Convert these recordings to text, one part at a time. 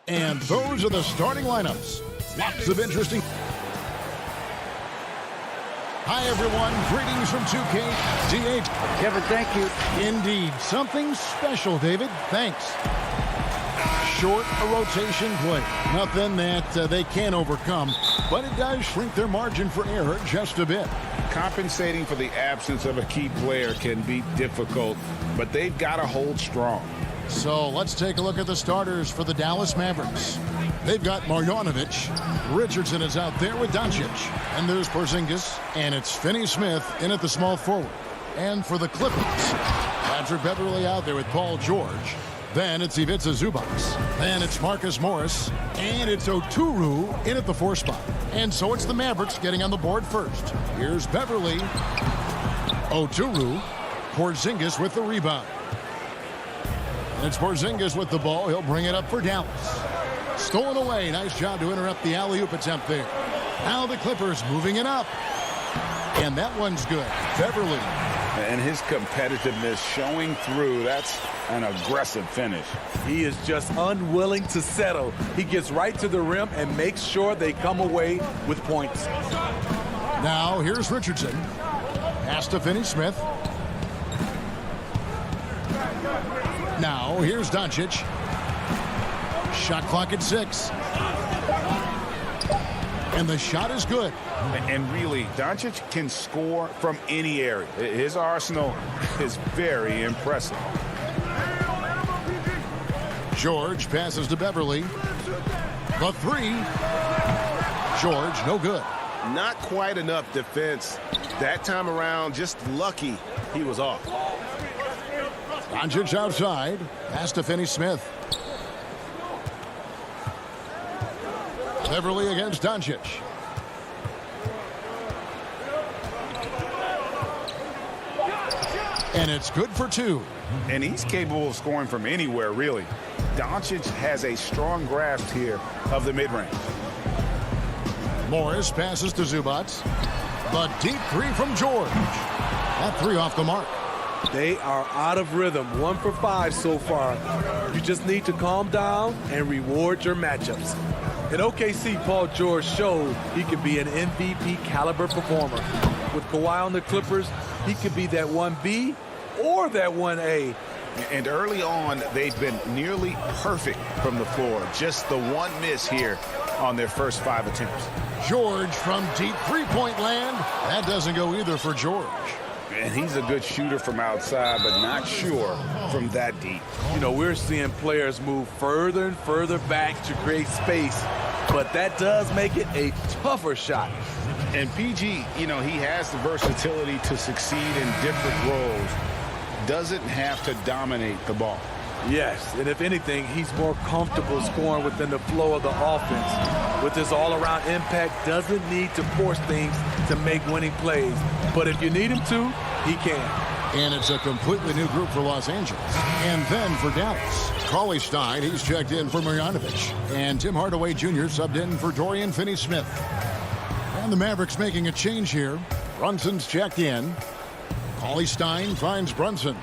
And those are the starting lineups. Lots of interesting. Hi, everyone. Greetings from 2K. DH. Kevin, thank you. Indeed. Something special, David. Thanks. Short a rotation play. Nothing that they can't overcome, but it does shrink their margin for error just a bit. Compensating for the absence of a key player can be difficult, but they've got to hold strong. So let's take a look at the starters for the Dallas Mavericks. They've got Marjanovic. Richardson is out there with Doncic. And there's Porzingis. And it's Finney-Smith in at the small forward. And for the Clippers, Patrick Beverley out there with Paul George. Then it's Ivica Zubac. Then it's Marcus Morris. And it's Oturu in at the 4 spot. And so it's the Mavericks getting on the board first. Here's Beverley. Oturu. Porzingis with the rebound. And it's Porzingis with the ball. He'll bring it up for Dallas. Stolen away. Nice job to interrupt the alley-oop attempt there. Now the Clippers moving it up. And that one's good. Beverley. And his competitiveness showing through. That's an aggressive finish. He is just unwilling to settle. He gets right to the rim and makes sure they come away with points. Now here's Richardson. Pass to Finney-Smith. Now here's Doncic. Shot clock at 6. And the shot is good. And really, Doncic can score from any area. His arsenal is very impressive. George passes to Beverley. The 3. George, no good. Not quite enough defense. That time around, just lucky he was off. Doncic outside. Pass to Finney-Smith. Beverley against Doncic. And it's good for 2. And he's capable of scoring from anywhere, really. Doncic has a strong grasp here of the mid-range. Morris passes to Zubac. The deep 3 from George. That 3 off the mark. They are out of rhythm. 1 for 5 so far. You just need to calm down and reward your matchups. In OKC, Paul George showed he could be an MVP caliber performer. With Kawhi on the Clippers, he could be that 1B or that 1A. And early on, they've been nearly perfect from the floor. Just the one miss here on their first 5 attempts. George from deep 3-point land. That doesn't go either for George. And he's a good shooter from outside, but not sure from that deep. You know, we're seeing players move further and further back to create space, but that does make it a tougher shot. And PG, you know, he has the versatility to succeed in different roles. Doesn't have to dominate the ball. Yes, and if anything, he's more comfortable scoring within the flow of the offense. With his all-around impact, doesn't need to force things to make winning plays. But if you need him to, he can. And it's a completely new group for Los Angeles. And then for Dallas, Cauley Stein, he's checked in for Marjanovic. And Tim Hardaway Jr. subbed in for Dorian Finney-Smith. And the Mavericks making a change here. Brunson's checked in. Cauley Stein finds Brunson.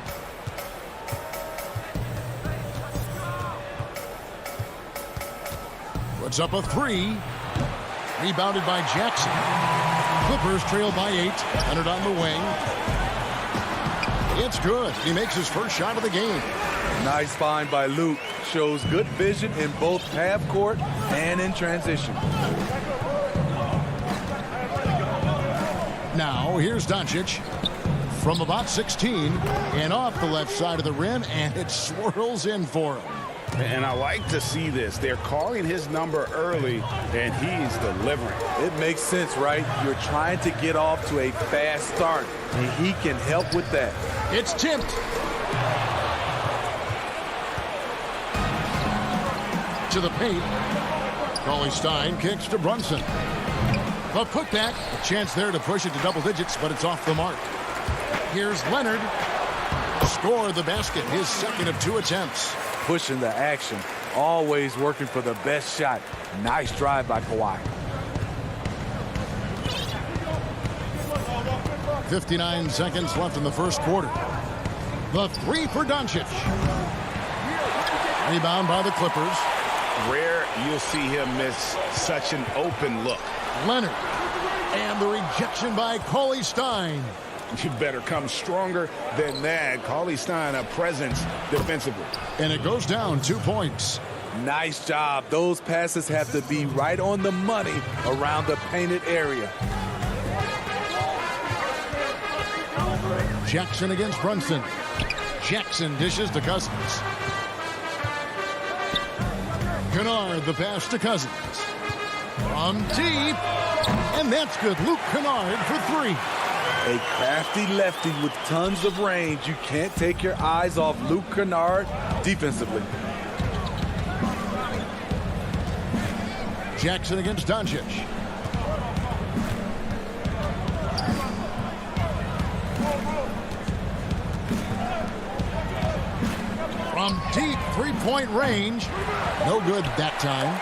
Puts up a 3. Rebounded by Jackson. Clippers trail by 8. Leonard on the wing. It's good. He makes his first shot of the game. Nice find by Luke. Shows good vision in both half court and in transition. Now here's Doncic from about 16 and off the left side of the rim, and it swirls in for him. And I like to see this. They're calling his number early, and he's delivering. It makes sense, right? You're trying to get off to a fast start, and he can help with that. It's tipped. To the paint. Cauley Stein kicks to Brunson. A putback. A chance there to push it to double digits, but it's off the mark. Here's Leonard. Score the basket, his second of 2 attempts. Pushing the action, always working for the best shot. Nice drive by Kawhi. 59 seconds left in the first quarter. The 3 for Doncic. Rebound by the Clippers. Rare you'll see him miss such an open look. Leonard. And the rejection by Cauley Stein. You better come stronger than that. Cauley Stein, a presence defensively. And it goes down 2 points. Nice job. Those passes have to be right on the money around the painted area. Jackson against Brunson. Jackson dishes to Cousins. Kennard, the pass to Cousins. From deep. And that's good. Luke Kennard for 3. A crafty lefty with tons of range. You can't take your eyes off Luke Kennard defensively. Jackson against Doncic. From deep three-point range. No good that time.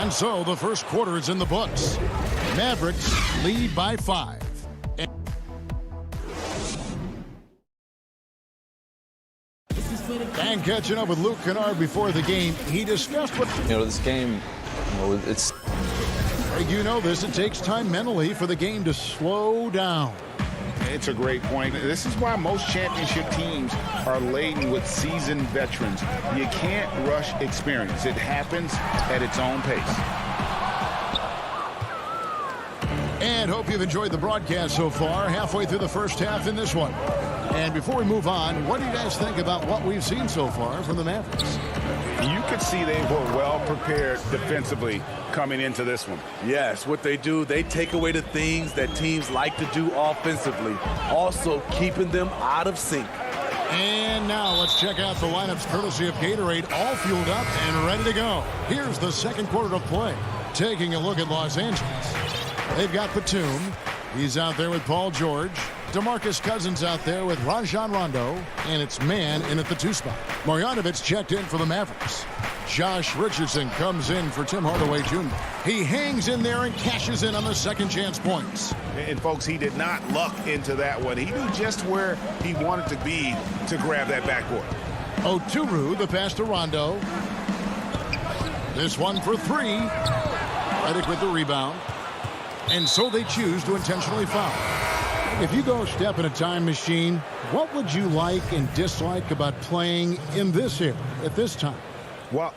And so the first quarter is in the books. Mavericks lead by 5. And catching up with Luke Kennard before the game, he discussed what... This game, it's... You know this, it takes time mentally for the game to slow down. It's a great point. This is why most championship teams are laden with seasoned veterans. You can't rush experience. It happens at its own pace. And hope you've enjoyed the broadcast so far. Halfway through the first half in this one. And before we move on, what do you guys think about what we've seen so far from the Mavericks? You could see they were well prepared defensively coming into this one. Yes, what they do, they take away the things that teams like to do offensively, also keeping them out of sync. And now let's check out the lineups courtesy of Gatorade, all fueled up and ready to go. Here's the second quarter of play. Taking a look at Los Angeles. They've got Batum. He's out there with Paul George. DeMarcus Cousins out there with Rajon Rondo. And it's man in at the 2 spot. Marjanovic checked in for the Mavericks. Josh Richardson comes in for Tim Hardaway Jr. He hangs in there and cashes in on the second chance points. And folks, he did not luck into that one. He knew just where he wanted to be to grab that backboard. Oturu, the pass to Rondo. This one for 3. Redick with the rebound. And so they choose to intentionally foul. If you go step in a time machine, what would you like and dislike about playing in this era at this time? Well,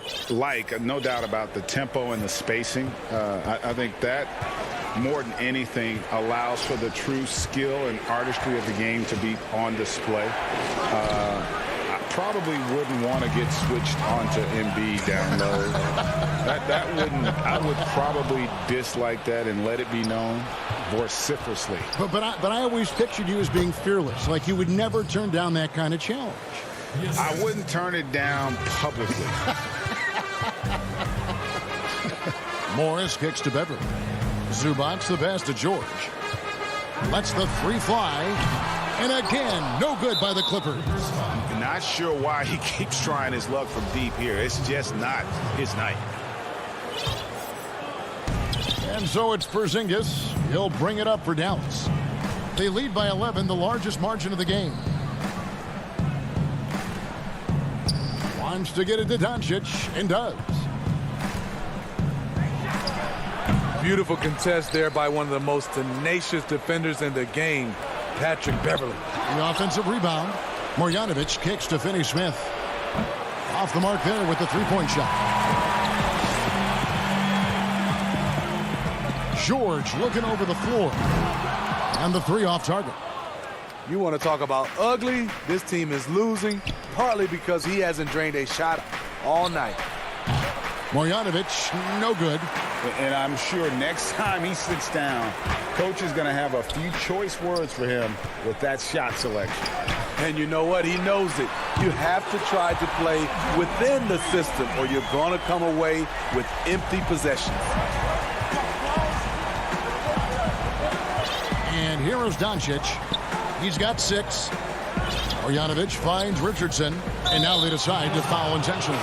no doubt about the tempo and the spacing. I think that more than anything allows for the true skill and artistry of the game to be on display. I probably wouldn't want to get switched onto Embiid down low. I would probably dislike that and let it be known vociferously. But I always pictured you as being fearless, like you would never turn down that kind of challenge. I wouldn't turn it down publicly. Morris kicks to Beverly. Zubac the pass to George. Lets the 3 fly. And again, no good by the Clippers. Not sure why he keeps trying his luck from deep here. It's just not his night. And so it's Porzingis. He'll bring it up for Dallas. They lead by 11, the largest margin of the game. Wants to get it to Doncic, and does. Beautiful contest there by one of the most tenacious defenders in the game, Patrick Beverly. The offensive rebound. Marjanovic kicks to Finney-Smith. Off the mark there with the 3-point shot. George looking over the floor. And the 3 off target. You want to talk about ugly? This team is losing, partly because he hasn't drained a shot all night. Marjanovic, no good. And I'm sure next time he sits down, coach is going to have a few choice words for him with that shot selection. And you know what? He knows it. You have to try to play within the system or you're going to come away with empty possessions. And here is Doncic. He's got 6. Marjanovic finds Richardson. And now they decide to foul intentionally.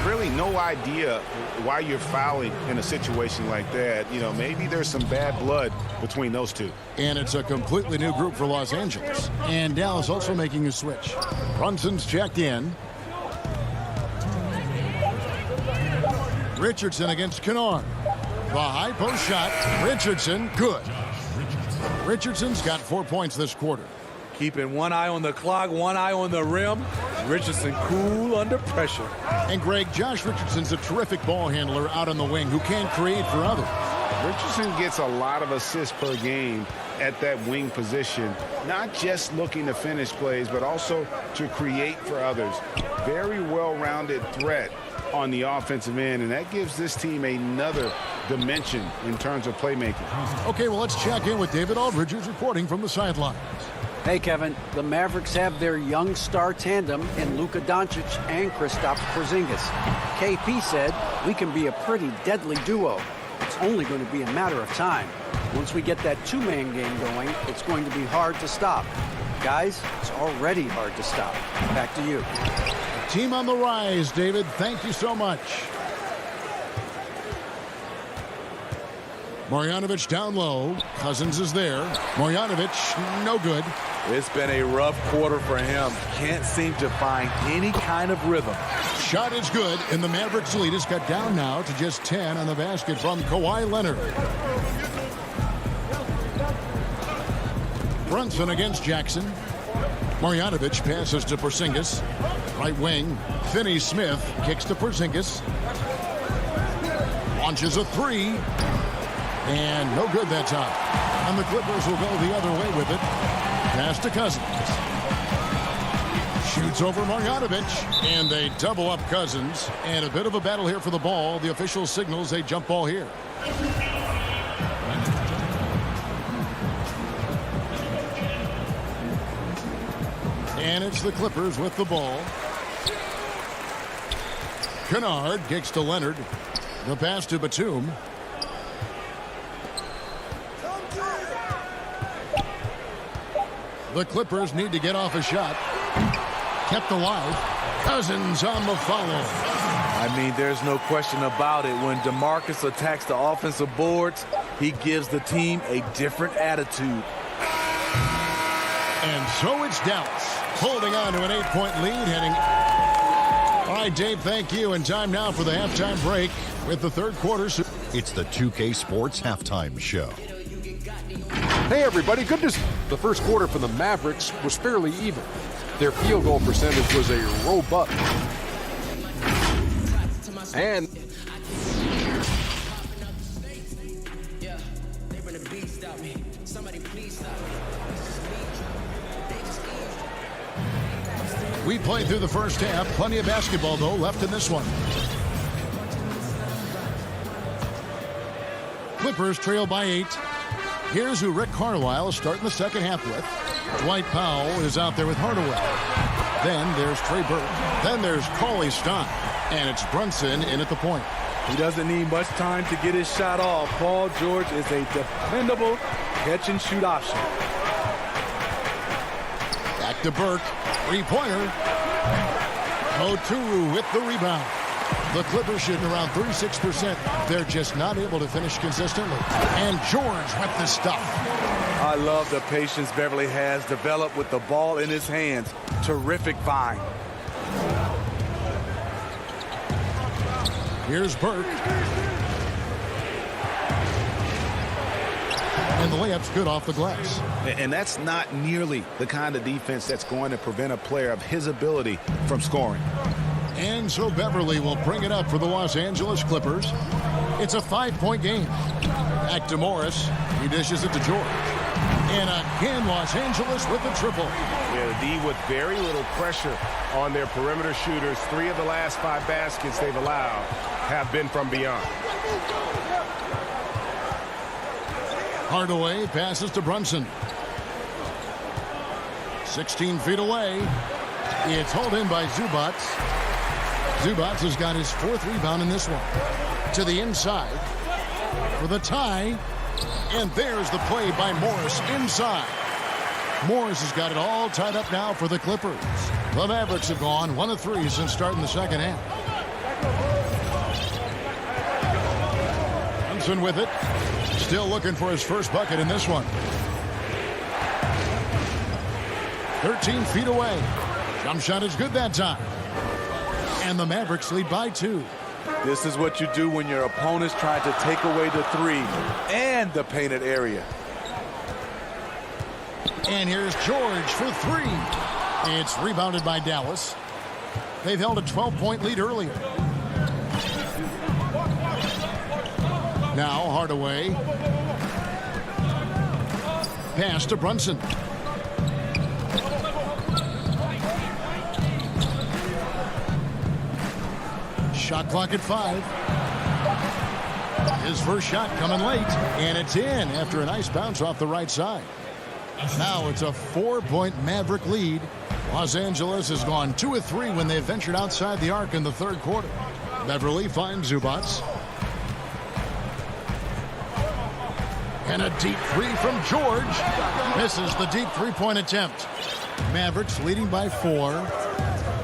Really no idea why you're fouling in a situation like that. You know, maybe there's some bad blood between those two. And it's a completely new group for Los Angeles. And Dallas also making a switch. Brunson's checked in. Richardson against Kennard. The high post shot. Richardson, good. Richardson's got 4 points this quarter. Keeping one eye on the clock, one eye on the rim. Richardson cool under pressure. And Greg, Josh Richardson's a terrific ball handler out on the wing who can create for others. Richardson gets a lot of assists per game at that wing position, not just looking to finish plays, but also to create for others. Very well-rounded threat on the offensive end, and that gives this team another dimension in terms of playmaking. Okay, well, let's check in with David Aldridge, who's reporting from the sidelines. Hey, Kevin, the Mavericks have their young star tandem in Luka Doncic and Kristaps Porzingis. KP said, we can be a pretty deadly duo. It's only going to be a matter of time. Once we get that two-man game going, it's going to be hard to stop. Guys, it's already hard to stop. Back to you. Team on the rise, David. Thank you so much. Marjanovic down low. Cousins is there. Marjanovic, no good. It's been a rough quarter for him. Can't seem to find any kind of rhythm. Shot is good, and the Mavericks lead is cut down now to just 10 on the basket from Kawhi Leonard. Brunson against Jackson. Marjanovic passes to Porzingis. Right wing, Finney-Smith kicks to Porzingis. Launches a three. And no good that time. And the Clippers will go the other way with it. Pass to Cousins. Shoots over Marjanovic. And they double up Cousins. And a bit of a battle here for the ball. The official signals a jump ball here. And it's the Clippers with the ball. Kennard kicks to Leonard. The pass to Batum. The Clippers need to get off a shot. Kept alive. Cousins on the follow. I mean, there's no question about it. When DeMarcus attacks the offensive boards, he gives the team a different attitude. And so it's Dallas holding on to an 8-point lead heading. All right, Dave, thank you. And time now for the halftime break with the third quarter. It's the 2K Sports Halftime Show. Hey, everybody. Good news. The first quarter for the Mavericks was fairly even. Their field goal percentage was a robust. And we played through the first half. Plenty of basketball, though, left in this one. Clippers trail by 8. Here's who Rick Carlisle is starting the second half with. Dwight Powell is out there with Hardaway. Then there's Trey Burke. Then there's Cauley Stein. And it's Brunson in at the point. He doesn't need much time to get his shot off. Paul George is a dependable catch-and-shoot option. Back to Burke. Three-pointer. Oturu with the rebound. The Clippers shooting around 36%. They're just not able to finish consistently. And George with the stuff. I love the patience Beverly has developed with the ball in his hands. Terrific find. Here's Burke. And the layup's good off the glass. And that's not nearly the kind of defense that's going to prevent a player of his ability from scoring. And so Beverly will bring it up for the Los Angeles Clippers. It's a 5-point game. Back to Morris. He dishes it to George. And again, Los Angeles with the triple. Yeah, the D with very little pressure on their perimeter shooters. 3 of the last 5 baskets they've allowed have been from beyond. Hardaway passes to Brunson. 16 feet away. It's hauled in by Zubac. Zubac has got his 4th rebound in this one. To the inside for the tie. And there's the play by Morris inside. Morris has got it all tied up now for the Clippers. The Mavericks have gone 1 of 3 since starting the second half. Brunson with it. Still looking for his first bucket in this one. 13 feet away. Jump shot is good that time. And the Mavericks lead by 2. This is what you do when your opponent's trying to take away the three and the painted area. And here's George for three. It's rebounded by Dallas. They've held a 12-point lead earlier. Now Hardaway. Pass to Brunson. Shot clock at 5. His first shot coming late, and it's in after a nice bounce off the right side. Now it's a 4-point Maverick lead. Los Angeles has gone 2 of 3 when they ventured outside the arc in the third quarter. Beverly finds Zubats. And a deep three from George. Misses the deep three-point attempt. Mavericks leading by 4.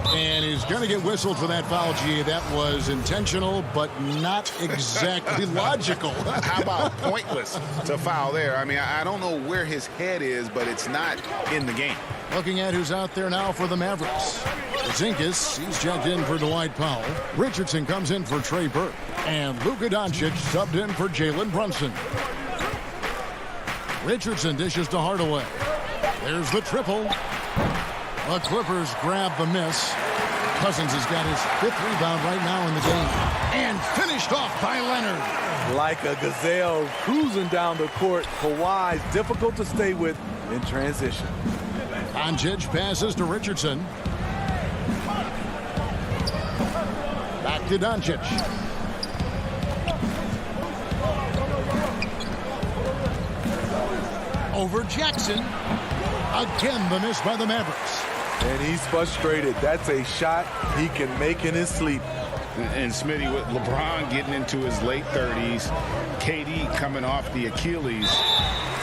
And he's going to get whistled for that foul, G. That was intentional, but not exactly logical. How about pointless to foul there? I mean, I don't know where his head is, but it's not in the game. Looking at who's out there now for the Mavericks. Porzingis, he's checked in for Dwight Powell. Richardson comes in for Trey Burke. And Luka Doncic subbed in for Jalen Brunson. Richardson dishes to Hardaway. There's the triple. The Clippers grab the miss. Cousins has got his 5th rebound right now in the game. And finished off by Leonard. Like a gazelle cruising down the court, Kawhi's difficult to stay with in transition. Doncic passes to Richardson. Back to Doncic. Over Jackson. Again, the miss by the Mavericks. And he's frustrated. That's a shot he can make in his sleep. And Smitty, with LeBron getting into his late 30s, KD coming off the Achilles,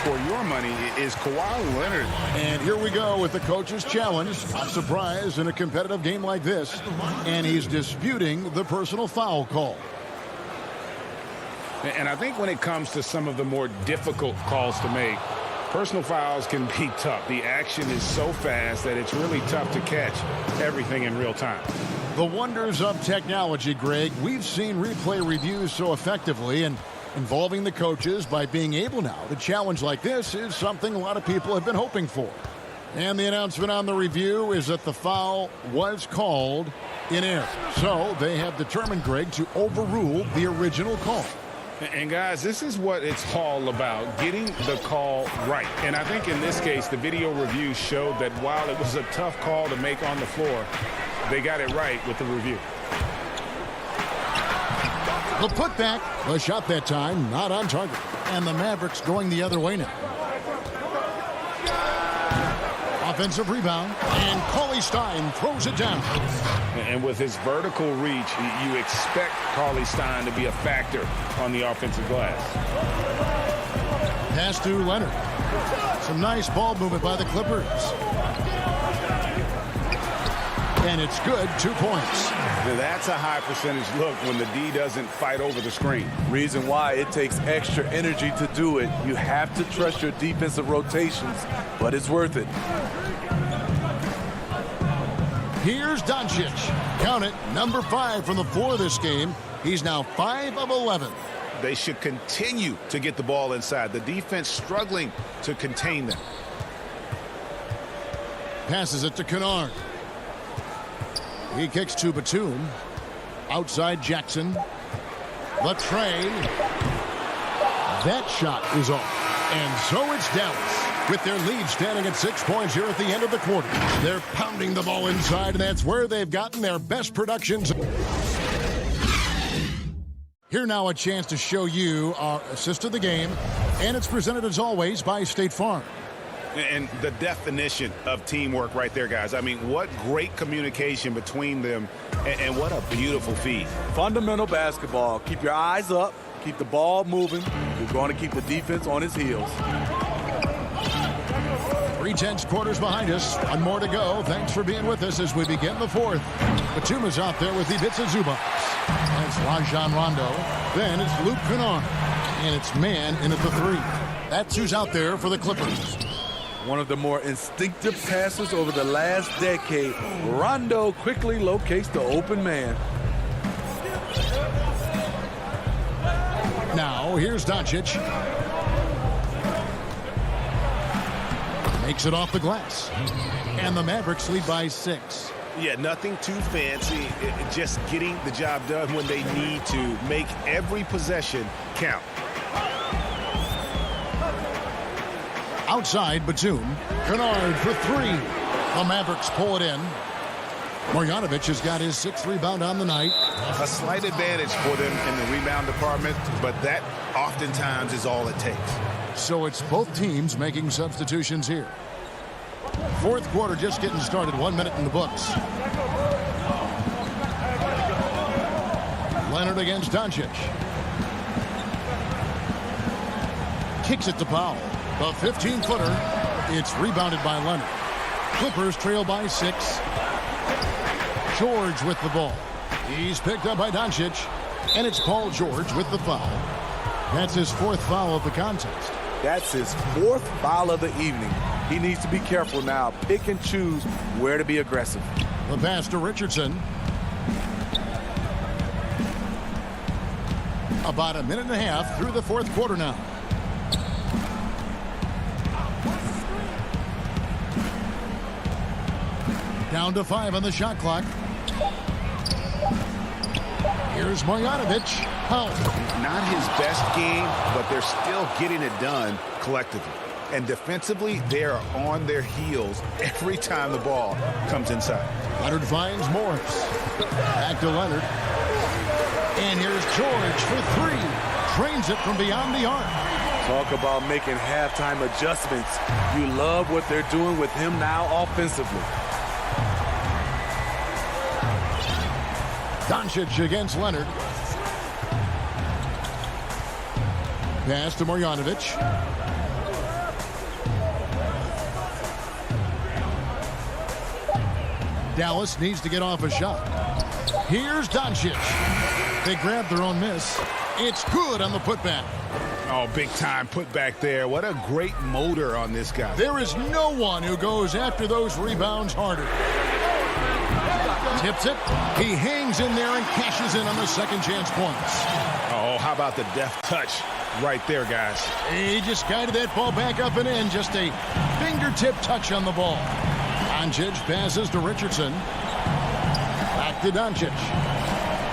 for your money is Kawhi Leonard. And here we go with the coach's challenge. Not surprised in a competitive game like this. And he's disputing the personal foul call. And I think when it comes to some of the more difficult calls to make, personal fouls can be tough. The action is so fast that it's really tough to catch everything in real time. The wonders of technology, Greg. We've seen replay reviews so effectively, and involving the coaches by being able now to challenge like this is something a lot of people have been hoping for. And the announcement on the review is that the foul was called in error. So they have determined, Greg, to overrule the original call. And guys, this is what it's all about, getting the call right. And I think in this case, the video review showed that while it was a tough call to make on the floor, they got it right with the review. The putback, the shot that time, not on target. And the Mavericks going the other way now. Offensive rebound, and Cauley Stein throws it down. And with his vertical reach, you expect Cauley Stein to be a factor on the offensive glass. Pass to Leonard. Some nice ball movement by the Clippers. And it's good, 2 points. That's a high percentage look when the D doesn't fight over the screen. Reason why it takes extra energy to do it. You have to trust your defensive rotations, but it's worth it. Here's Doncic. Count it, number 5 from the floor this game. He's now 5 of 11. They should continue to get the ball inside. The defense struggling to contain them. Passes it to Kennard. He kicks to Batum. Outside Jackson. The tray. That shot is off. And so it's Dallas. With their lead standing at 6 points here at the end of the quarter. They're pounding the ball inside, and that's where they've gotten their best productions. Here now a chance to show you our assist of the game. And it's presented as always by State Farm. And the definition of teamwork right there, guys. I mean, what great communication between them, and what a beautiful feed. Fundamental basketball. Keep your eyes up. Keep the ball moving. You're going to keep the defense on his heels. 3/10 quarters behind us. One more to go. Thanks for being with us as we begin the fourth. Batum is out there with Ivica Zubac. That's Rajon Rondo. Then it's Luke Kennard. And it's man in at the 3. That's who's out there for the Clippers. One of the more instinctive passes over the last decade. Rondo quickly locates the open man. Now, here's Doncic. Makes it off the glass. And the Mavericks lead by 6. Yeah, nothing too fancy. Just getting the job done when they need to. Make every possession count. Outside, Batum. Kennard for 3. The Mavericks pull it in. Marjanovic has got his 6th rebound on the night. A slight advantage for them in the rebound department, but that oftentimes is all it takes. So it's both teams making substitutions here. Fourth quarter just getting started. 1 minute in the books. Leonard against Doncic. Kicks it to Powell. The 15-footer. It's rebounded by Leonard. Clippers trail by 6. George with the ball. He's picked up by Doncic. And it's Paul George with the foul. That's his 4th foul of the contest. That's his 4th foul of the evening. He needs to be careful now. Pick and choose where to be aggressive. The pass to Richardson. About a minute and a half through the 4th quarter now. Down to 5 on the shot clock. Here's Marjanovic. Not his best game, but they're still getting it done collectively. And defensively, they are on their heels every time the ball comes inside. Leonard finds Morris. Back to Leonard. And here's George for 3. Trains it from beyond the arc. Talk about making halftime adjustments. You love what they're doing with him now offensively. Doncic against Leonard. Pass to Marjanovic. Dallas needs to get off a shot. Here's Doncic. They grab their own miss. It's good on the putback. Oh, big time putback there. What a great motor on this guy. There is no one who goes after those rebounds harder. Tips it. He hangs in there and cashes in on the second chance points. Oh, how about the deft touch right there, guys? He just guided that ball back up and in. Just a fingertip touch on the ball. Doncic passes to Richardson. Back to Doncic.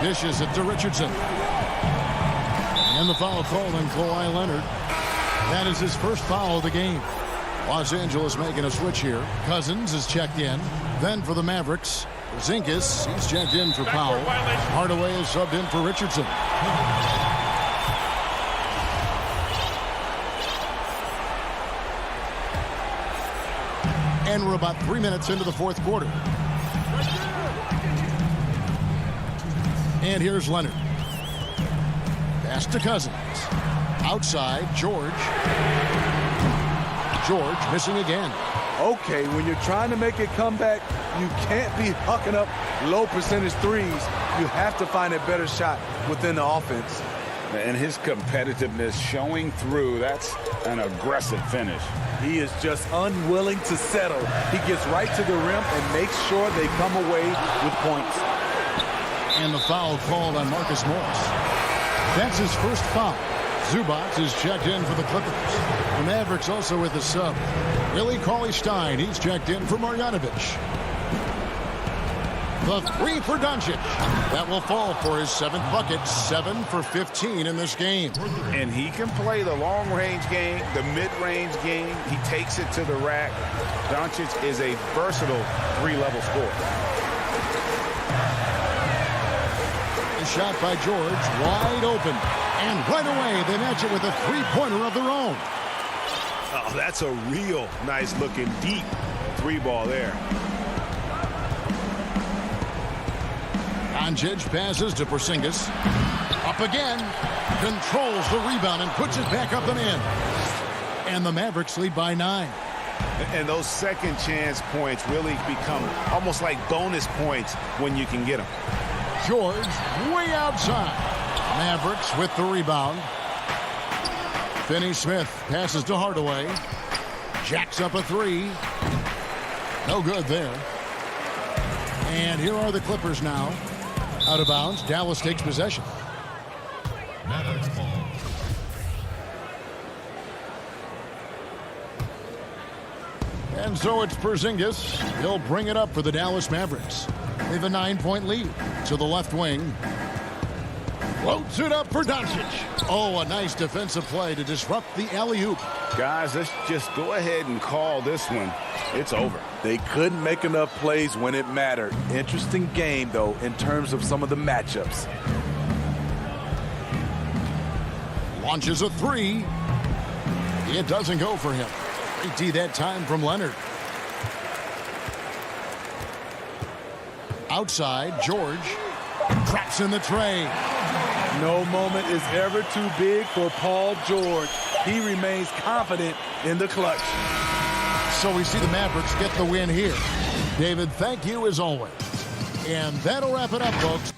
Dishes it to Richardson. And the foul called on Kawhi Leonard. That is his 1st foul of the game. Los Angeles making a switch here. Cousins is checked in. Then for the Mavericks, Porzingis, he's checked in for Powell. Hardaway is subbed in for Richardson. And we're about 3 minutes into the 4th quarter. And here's Leonard. Pass to Cousins. Outside, George. George missing again. Okay, when you're trying to make a comeback, you can't be hucking up low percentage threes. You have to find a better shot within the offense. And his competitiveness showing through. That's an aggressive finish. He is just unwilling to settle. He gets right to the rim and makes sure they come away with points. And the foul called on Marcus Morris. That's his 1st foul. Zubac is checked in for the Clippers. The Mavericks also with a sub. Willie Cauley-Stein, he's checked in for Marjanovic. The 3 for Doncic. That will fall for his 7th bucket. 7 for 15 in this game. And he can play the long-range game, the mid-range game. He takes it to the rack. Doncic is a versatile 3-level scorer. A shot by George, wide open. And right away, they match it with a 3-pointer of their own. Oh, that's a real nice-looking deep 3-ball there. Doncic passes to Porzingis. Up again. Controls the rebound and puts it back up and in. And the Mavericks lead by 9. And those second chance points really become almost like bonus points when you can get them. George way outside. Mavericks with the rebound. Finney Smith passes to Hardaway. Jacks up a 3. No good there. And here are the Clippers now. Out of bounds. Dallas takes possession. Mavericks ball. And so it's Porzingis. He'll bring it up for the Dallas Mavericks. They have a 9-point lead to the left wing. Floats it up for Doncic. Oh, a nice defensive play to disrupt the alley-oop. Guys, let's just go ahead and call this one. It's over. They couldn't make enough plays when it mattered. Interesting game, though, in terms of some of the matchups. Launches a three. It doesn't go for him. Great D that time from Leonard. Outside, George traps in the tray. No moment is ever too big for Paul George. He remains confident in the clutch. So we see the Mavericks get the win here. David, thank you as always. And that'll wrap it up, folks.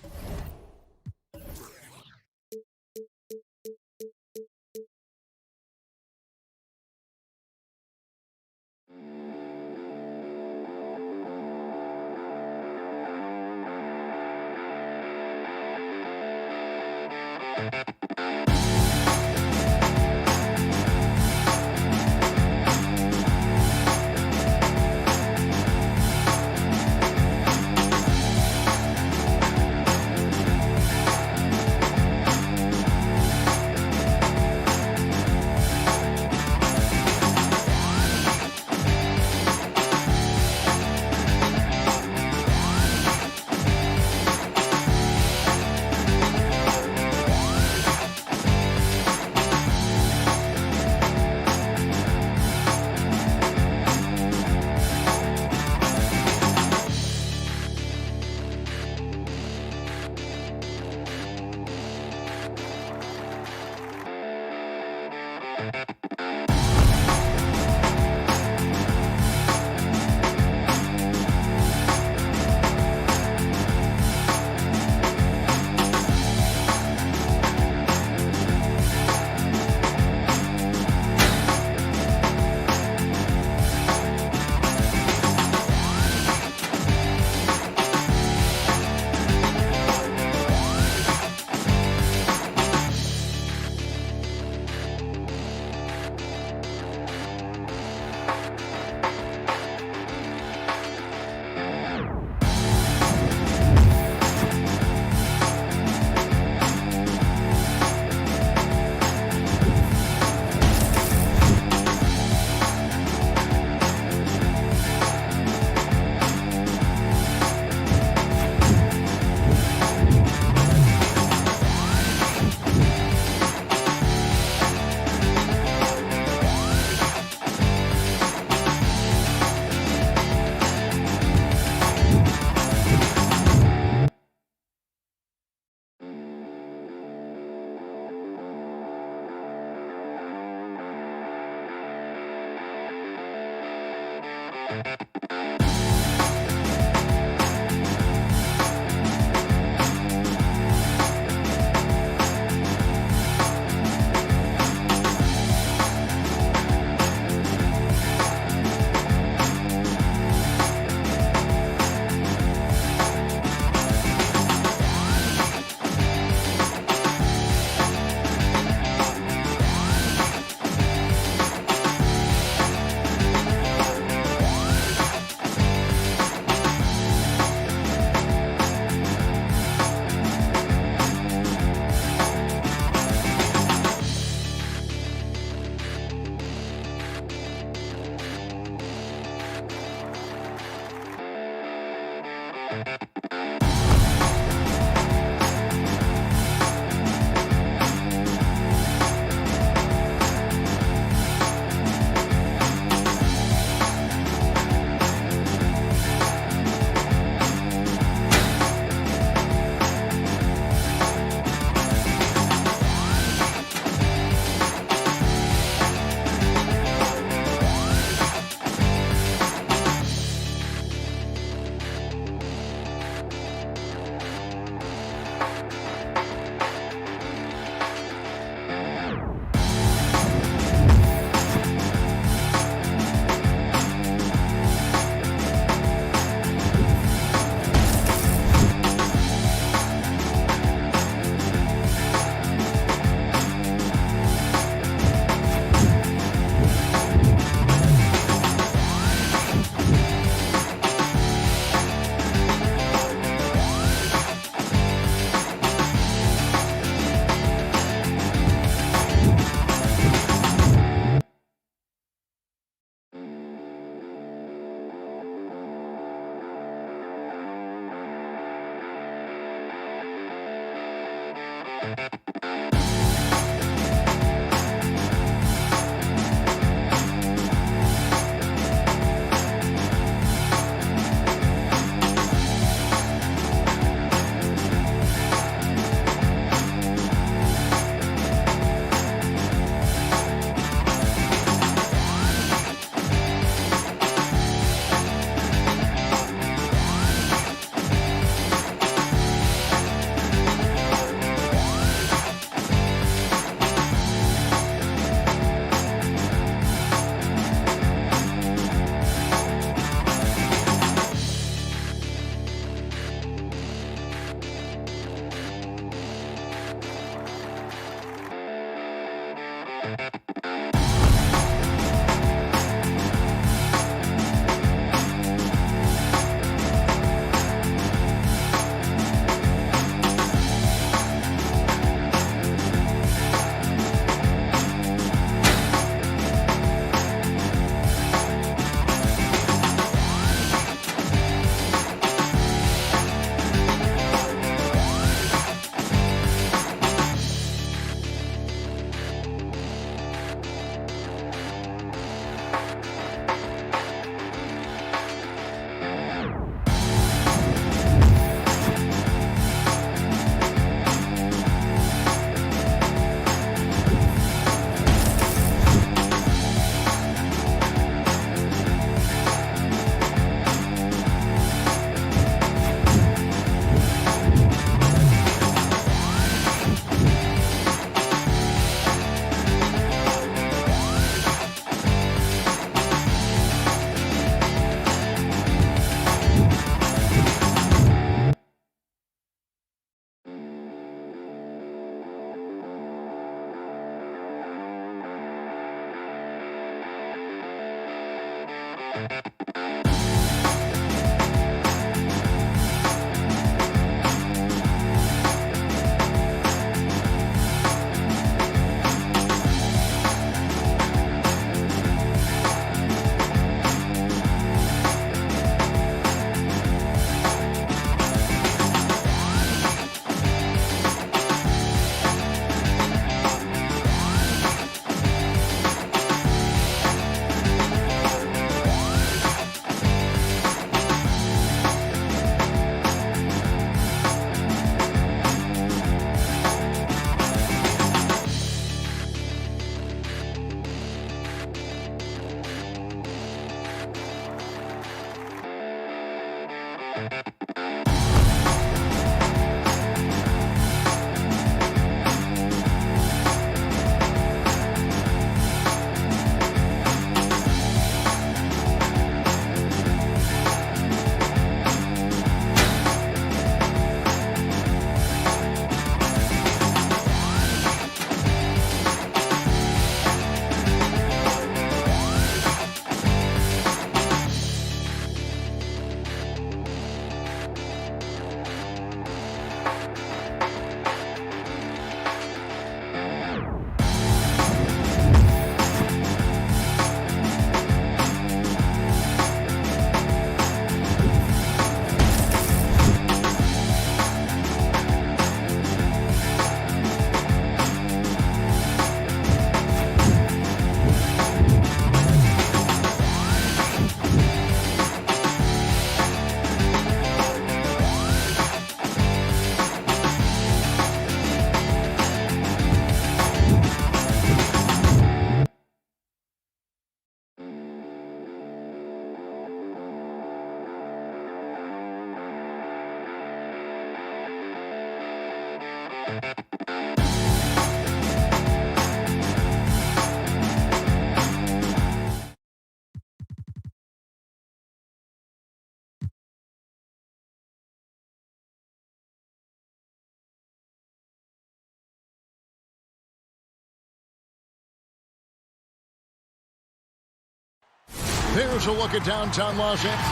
There's a look at downtown Los Angeles.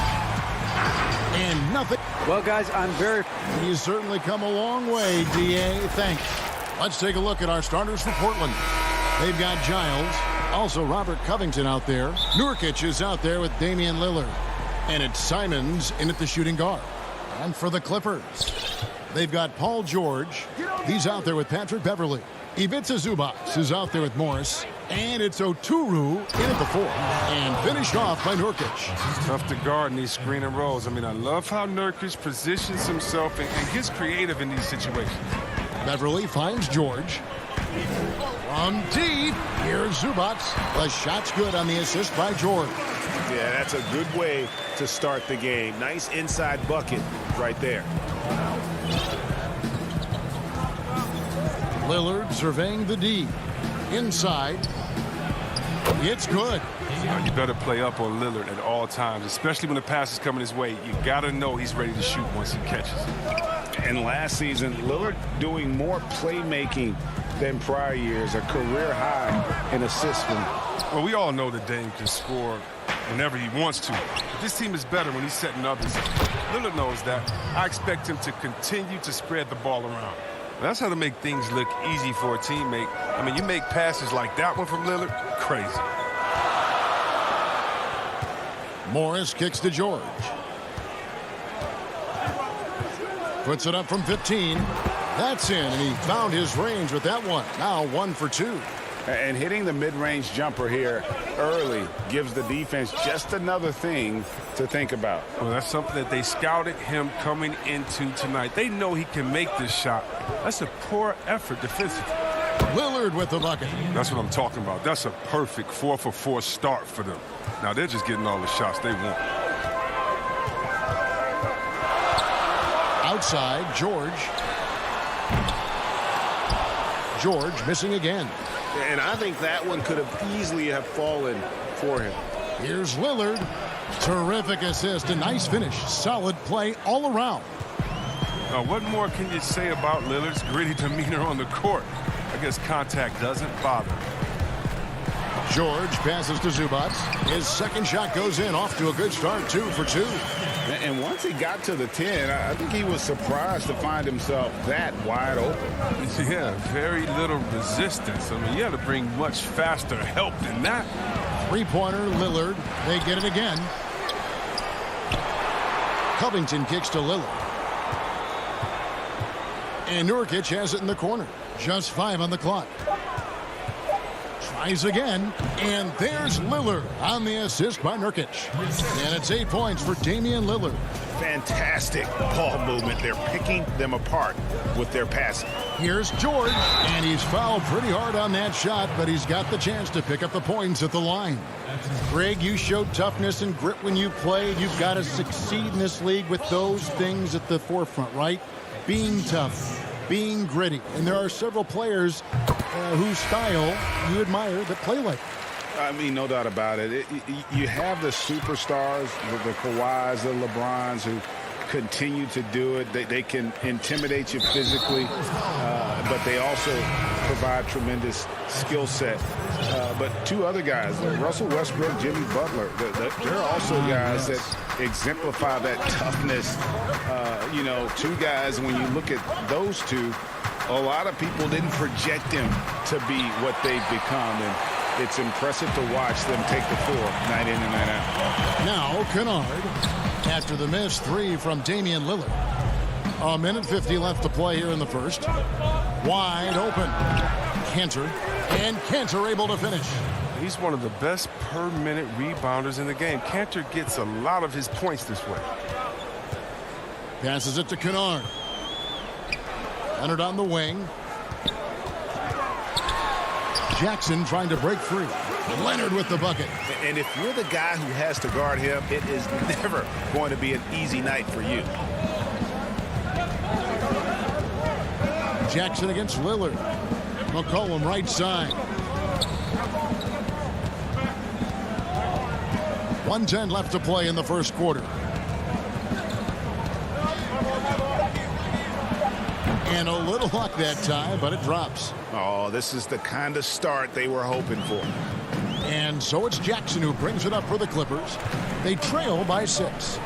And nothing. Well, guys, You certainly come a long way, D.A. Thanks. Let's take a look at our starters for Portland. They've got Giles. Also, Robert Covington out there. Nurkic is out there with Damian Lillard. And it's Simons in at the shooting guard. And for the Clippers, they've got Paul George. He's out there with Patrick Beverly. Ivica Zubac is out there with Morris. And it's Oturu in at the 4. And finished off by Nurkic. It's tough to guard in these screen and rolls. I mean, I love how Nurkic positions himself and gets creative in these situations. Beverly finds George. From deep, here's Zubac. The shot's good on the assist by George. Yeah, that's a good way to start the game. Nice inside bucket right there. Lillard surveying the D. Inside. It's good. You better play up on Lillard at all times, especially when the pass is coming his way. You got to know he's ready to shoot once he catches it. And last season, Lillard doing more playmaking than prior years, a career high in assists. Well, we all know that Dame can score whenever he wants to. But this team is better when he's setting others up. Lillard knows that. I expect him to continue to spread the ball around. That's how to make things look easy for a teammate. I mean, you make passes like that one from Lillard, crazy. Morris kicks to George. Puts it up from 15. That's in, and he found his range with that one. Now 1 for 2. And hitting the mid-range jumper here early gives the defense just another thing to think about. Well, that's something that they scouted him coming into tonight. They know he can make this shot. That's a poor effort defensively. Lillard with the bucket. That's what I'm talking about. That's a perfect 4-for-4 start for them. Now they're just getting all the shots they want. Outside, George. George missing again. And I think that one could have easily have fallen for him. Here's Lillard. Terrific assist. A nice finish. Solid play all around. Now, what more can you say about Lillard's gritty demeanor on the court? I guess contact doesn't bother. George passes to Zubac. His second shot goes in. Off to a good start. 2 for 2. And once he got to the 10, I think he was surprised to find himself that wide open. Yeah, very little resistance. I mean, you had to bring much faster help than that. Three-pointer, Lillard. They get it again. Covington kicks to Lillard. And Nurkic has it in the corner. Just 5 on the clock. Tries again, and there's Lillard on the assist by Nurkic. And it's 8 points for Damian Lillard. Fantastic ball movement. They're picking them apart with their passing. Here's George, and he's fouled pretty hard on that shot, but he's got the chance to pick up the points at the line. Greg, you showed toughness and grit when you played. You've got to succeed in this league with those things at the forefront, right? Being tough, being gritty. And there are several players whose style you admire that play like that. I mean, no doubt about it. You have the superstars, the Kawhis, the LeBrons, who continue to do it. They can intimidate you physically, but they also provide tremendous skill set. But two other guys, Russell Westbrook, Jimmy Butler, they're also guys that exemplify that toughness. You know, two guys, when you look at those two, a lot of people didn't project them to be what they've become, and it's impressive to watch them take the floor night in and night out. Now, Kennard, after the missed 3 from Damian Lillard. A minute 50 left to play here in the first. Wide open. Cantor, and Cantor able to finish. He's one of the best per-minute rebounders in the game. Cantor gets a lot of his points this way. Passes it to Kennard. Leonard on the wing. Jackson trying to break free. Leonard with the bucket. And if you're the guy who has to guard him, it is never going to be an easy night for you. Jackson against Lillard. McCollum right side. 1:10 left to play in the first quarter. And a little luck that time, but it drops. Oh, this is the kind of start they were hoping for. And so it's Jackson who brings it up for the Clippers. They trail by 6.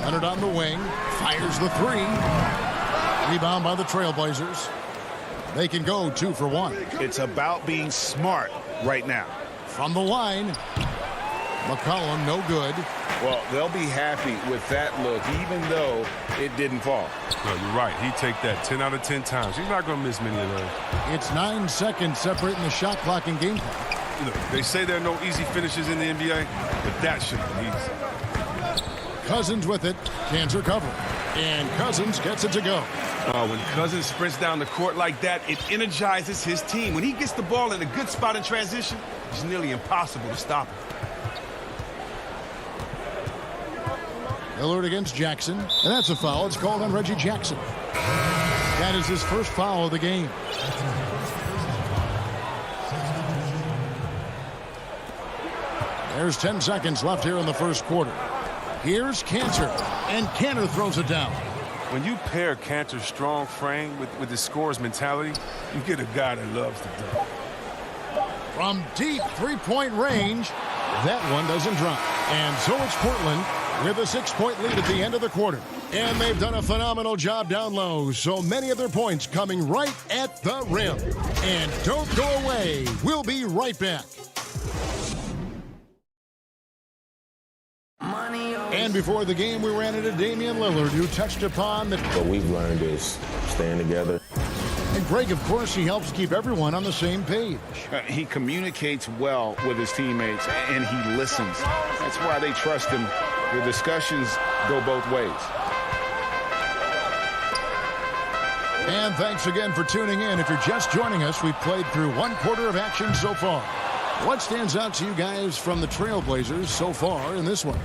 Leonard on the wing. Fires the 3. Rebound by the Trailblazers. They can go 2 for 1. It's about being smart right now. From the line. McCollum no good. Well, they'll be happy with that look, even though it didn't fall. No, you're right. He'd take that 10 out of 10 times. He's not going to miss many of those. It's 9 seconds separating the shot clock and game clock. Look, they say there are no easy finishes in the NBA, but that should be easy. Cousins with it. Cantor cover. And Cousins gets it to go. When Cousins sprints down the court like that, it energizes his team. When he gets the ball in a good spot in transition, it's nearly impossible to stop him. Lillard against Jackson, and that's a foul. It's called on Reggie Jackson. That is his first foul of the game. There's 10 seconds left here in the first quarter. Here's Cantor, and Cantor throws it down. When you pair Cantor's strong frame with his scorer's mentality, you get a guy that loves to dunk. From deep three-point range, that one doesn't drop. And so it's Portland with a 6-point lead at the end of the quarter. And they've done a phenomenal job down low, so many of their points coming right at the rim. And don't go away. We'll be right back. And before the game, we ran into Damian Lillard, who touched upon the... What we've learned is staying together. And Greg, of course, he helps keep everyone on the same page. He communicates well with his teammates, and he listens. That's why they trust him. The discussions go both ways. And thanks again for tuning in. If you're just joining us, we've played through one quarter of action so far. What stands out to you guys from the Trailblazers so far in this one?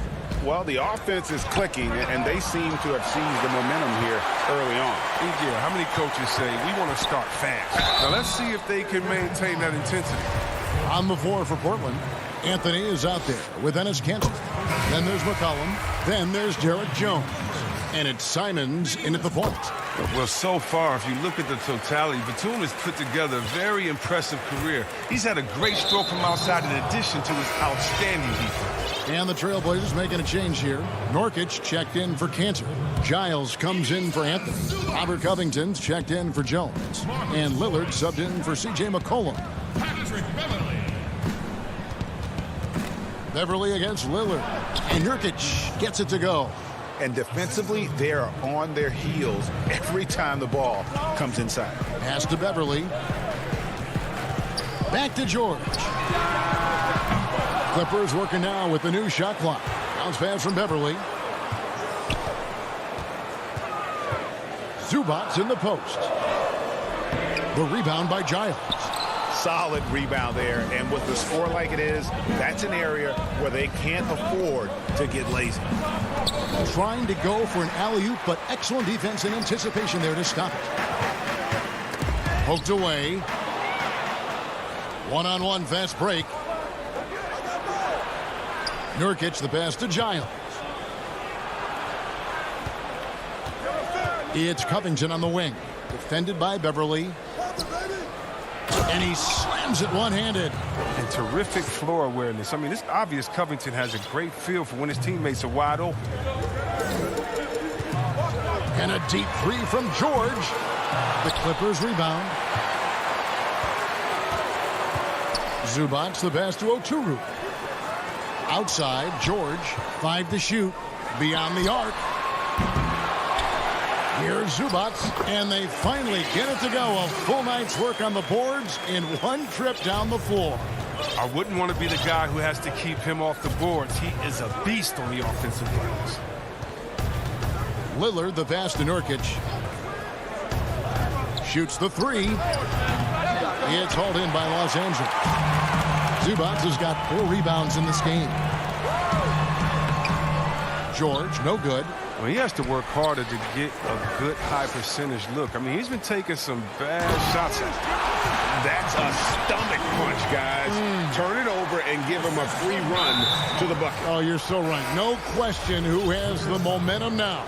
Well, the offense is clicking, and they seem to have seized the momentum here early on. Yeah, how many coaches say, we want to start fast? Now, let's see if they can maintain that intensity. On the floor for Portland, Anthony is out there with Enes Kanter. Then there's McCollum. Then there's Derek Jones. And it's Simons in at the point. Well, so far, if you look at the totality, Batum has put together a very impressive career. He's had a great stroke from outside in addition to his outstanding defense. And the Trailblazers making a change here. Nurkic checked in for Kanter. Giles comes in for Anthony. Robert Covington's checked in for Jones. And Lillard subbed in for C.J. McCollum. Beverly against Lillard. And Nurkic gets it to go. And defensively, they are on their heels every time the ball comes inside. Pass to Beverly. Back to George. Clippers working now with the new shot clock. Bounce pass from Beverly. Zubac's in the post. The rebound by Giles. Solid rebound there, and with the score like it is, that's an area where they can't afford to get lazy. Trying to go for an alley-oop, but excellent defense and anticipation there to stop it. Poked away. One-on-one fast break. Nurkic the pass to Giles. It's Covington on the wing. Defended by Beverly. And he slams it one-handed. And terrific floor awareness. I mean, it's obvious Covington has a great feel for when his teammates are wide open. And a deep three from George. The Clippers rebound. Zubac's the pass to Oturu. Outside, George, 5 to shoot. Beyond the arc. Here's Zubac, and they finally get it to go. A full night's work on the boards in one trip down the floor. I wouldn't want to be the guy who has to keep him off the boards. He is a beast on the offensive glass. Lillard, the pass to Nurkic. Shoots the three. It's hauled in by Los Angeles. Zubac has got 4 rebounds in this game. George, no good. Well, he has to work harder to get a good high percentage look. I mean, he's been taking some bad shots. That's a stomach punch, guys. Turn it over and give him a free run to the bucket. Oh, you're so right. No question who has the momentum now.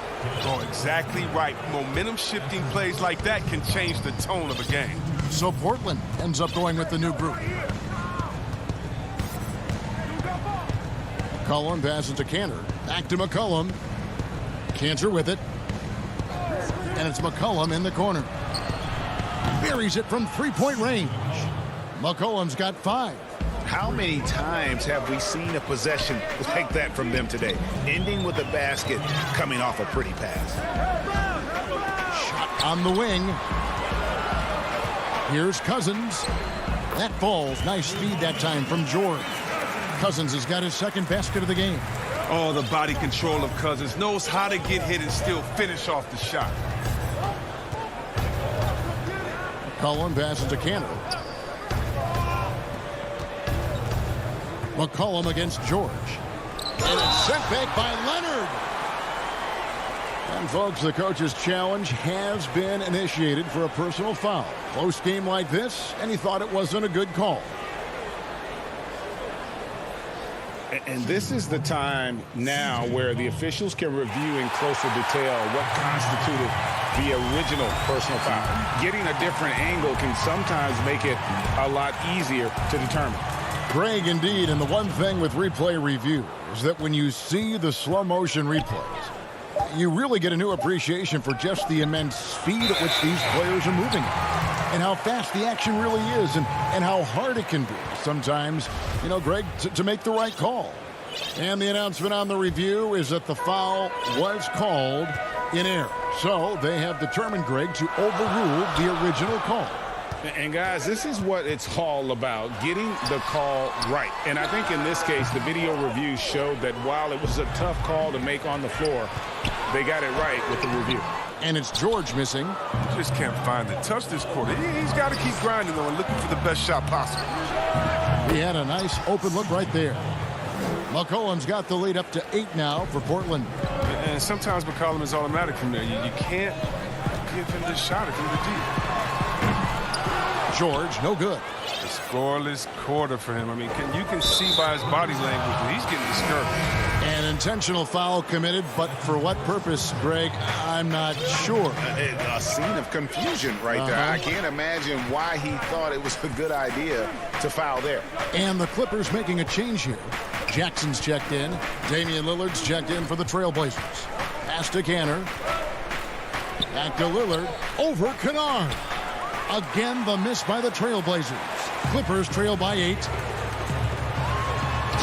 Oh, exactly right. Momentum shifting plays like that can change the tone of a game. So Portland ends up going with the new group. McCollum passes to Kanter. Back to McCollum. Kanter with it. And it's McCollum in the corner. Buries it from three-point range. McCollum's got 5. How many times have we seen a possession like that from them today? Ending with a basket, coming off a pretty pass. Shot on the wing. Here's Cousins. That falls. Nice speed that time from George. Cousins has got his second basket of the game. Oh, the body control of Cousins. Knows how to get hit and still finish off the shot. McCollum passes to Kanter. McCollum against George. And it's sent back by Leonard. And folks, the coach's challenge has been initiated for a personal foul. Close game like this, and he thought it wasn't a good call. And this is the time now where the officials can review in closer detail what constituted the original personal foul. Getting a different angle can sometimes make it a lot easier to determine. Greg, indeed, and the one thing with replay review is that when you see the slow motion replays, you really get a new appreciation for just the immense speed at which these players are moving and how fast the action really is and how hard it can be sometimes, you know, Greg, to make the right call. And the announcement on the review is that the foul was called in error. So they have determined, Greg, to overrule the original call. And guys, this is what it's all about, getting the call right. And I think in this case, the video review showed that while it was a tough call to make on the floor, they got it right with the review. And it's George missing. He just can't find the touch this quarter. He's got to keep grinding, though, and looking for the best shot possible. He had a nice open look right there. McCollum's got the lead up to 8 now for Portland. And sometimes McCollum is automatic from there. You can't give him this shot if you're deep. George, no good. A scoreless quarter for him. I mean, you can see by his body language that he's getting discouraged. An intentional foul committed, but for what purpose, Greg, I'm not sure. A scene of confusion right there. I can't imagine why he thought it was a good idea to foul there. And the Clippers making a change here. Jackson's checked in. Damian Lillard's checked in for the Trailblazers. Pass to Canner. Back to Lillard. Over Kennard. Again, the miss by the Trailblazers. Clippers trail by 8.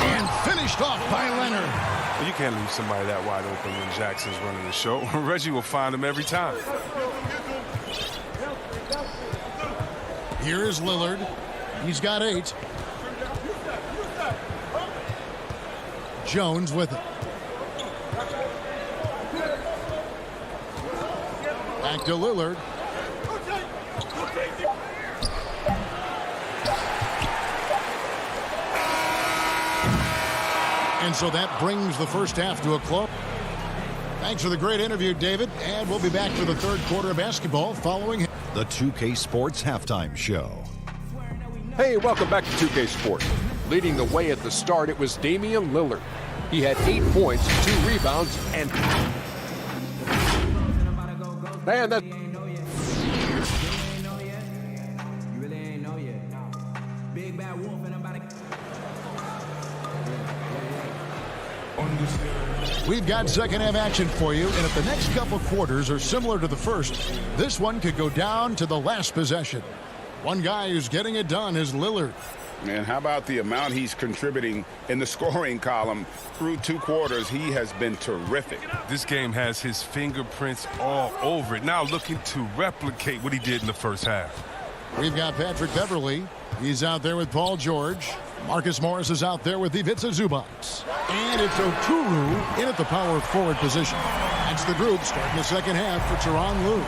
And finished off by Leonard. Well, you can't leave somebody that wide open when Jackson's running the show. Reggie will find him every time. Here is Lillard. He's got 8. Jones with it. Back to Lillard. And so that brings the first half to a close. Thanks for the great interview, David. And we'll be back for the third quarter of basketball following the 2K Sports Halftime Show. Hey, welcome back to 2K Sports. Leading the way at the start, it was Damian Lillard. He had 8 points, 2 rebounds, and... Man, that... We've got second half action for you, and if the next couple quarters are similar to the first, this one could go down to the last possession. One guy who's getting it done is Lillard. And how about the amount he's contributing in the scoring column through 2 quarters? He has been terrific. This game has his fingerprints all over it. Now looking to replicate what he did in the first half. We've got Patrick Beverly. He's out there with Paul George. Marcus Morris is out there with Ivica Zubac. And it's Oturu in at the power forward position. That's the group starting the second half for Tyronn Lue.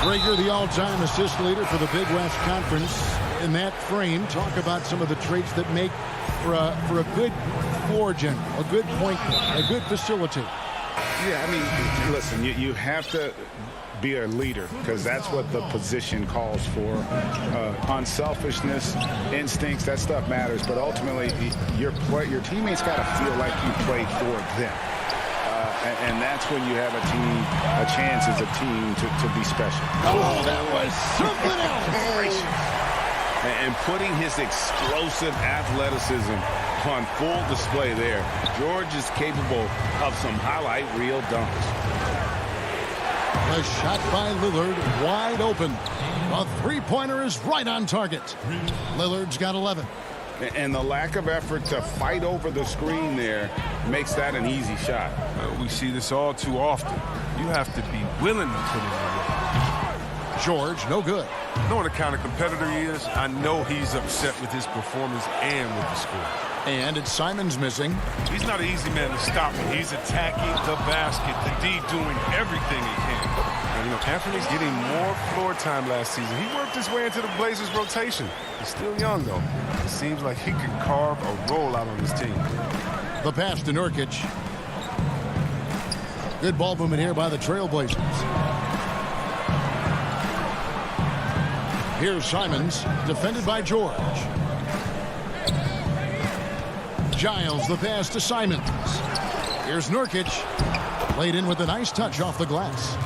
Rager, the all-time assist leader for the Big West Conference. In that frame, talk about some of the traits that make for a good floor general, a good point guard, a good facilitator. Yeah, I mean, listen, you have to be a leader because that's what the position calls for. Unselfishness, instincts, that stuff matters. But ultimately, your teammates got to feel like you play for them. And that's when you have a chance as a team to be special. Oh, that was something else. And putting his explosive athleticism on full display there. George is capable of some highlight reel dunks. A shot by Lillard, wide open. A three-pointer is right on target. Lillard's got 11. And the lack of effort to fight over the screen there makes that an easy shot. We see this all too often. You have to be willing to put in the work. George, no good. Knowing the kind of competitor he is, I know he's upset with his performance and with the score. And it's Simons missing. He's not an easy man to stop when he's attacking the basket. Indeed, doing everything he can. And, you know, Anthony's getting more floor time last season. He worked his way into the Blazers' rotation. He's still young, though. It seems like he can carve a role out on his team. The pass to Nurkic. Good ball movement here by the Trailblazers. Here's Simons, defended by George. Giles, the pass to Simons. Here's Nurkic. Played in with a nice touch off the glass.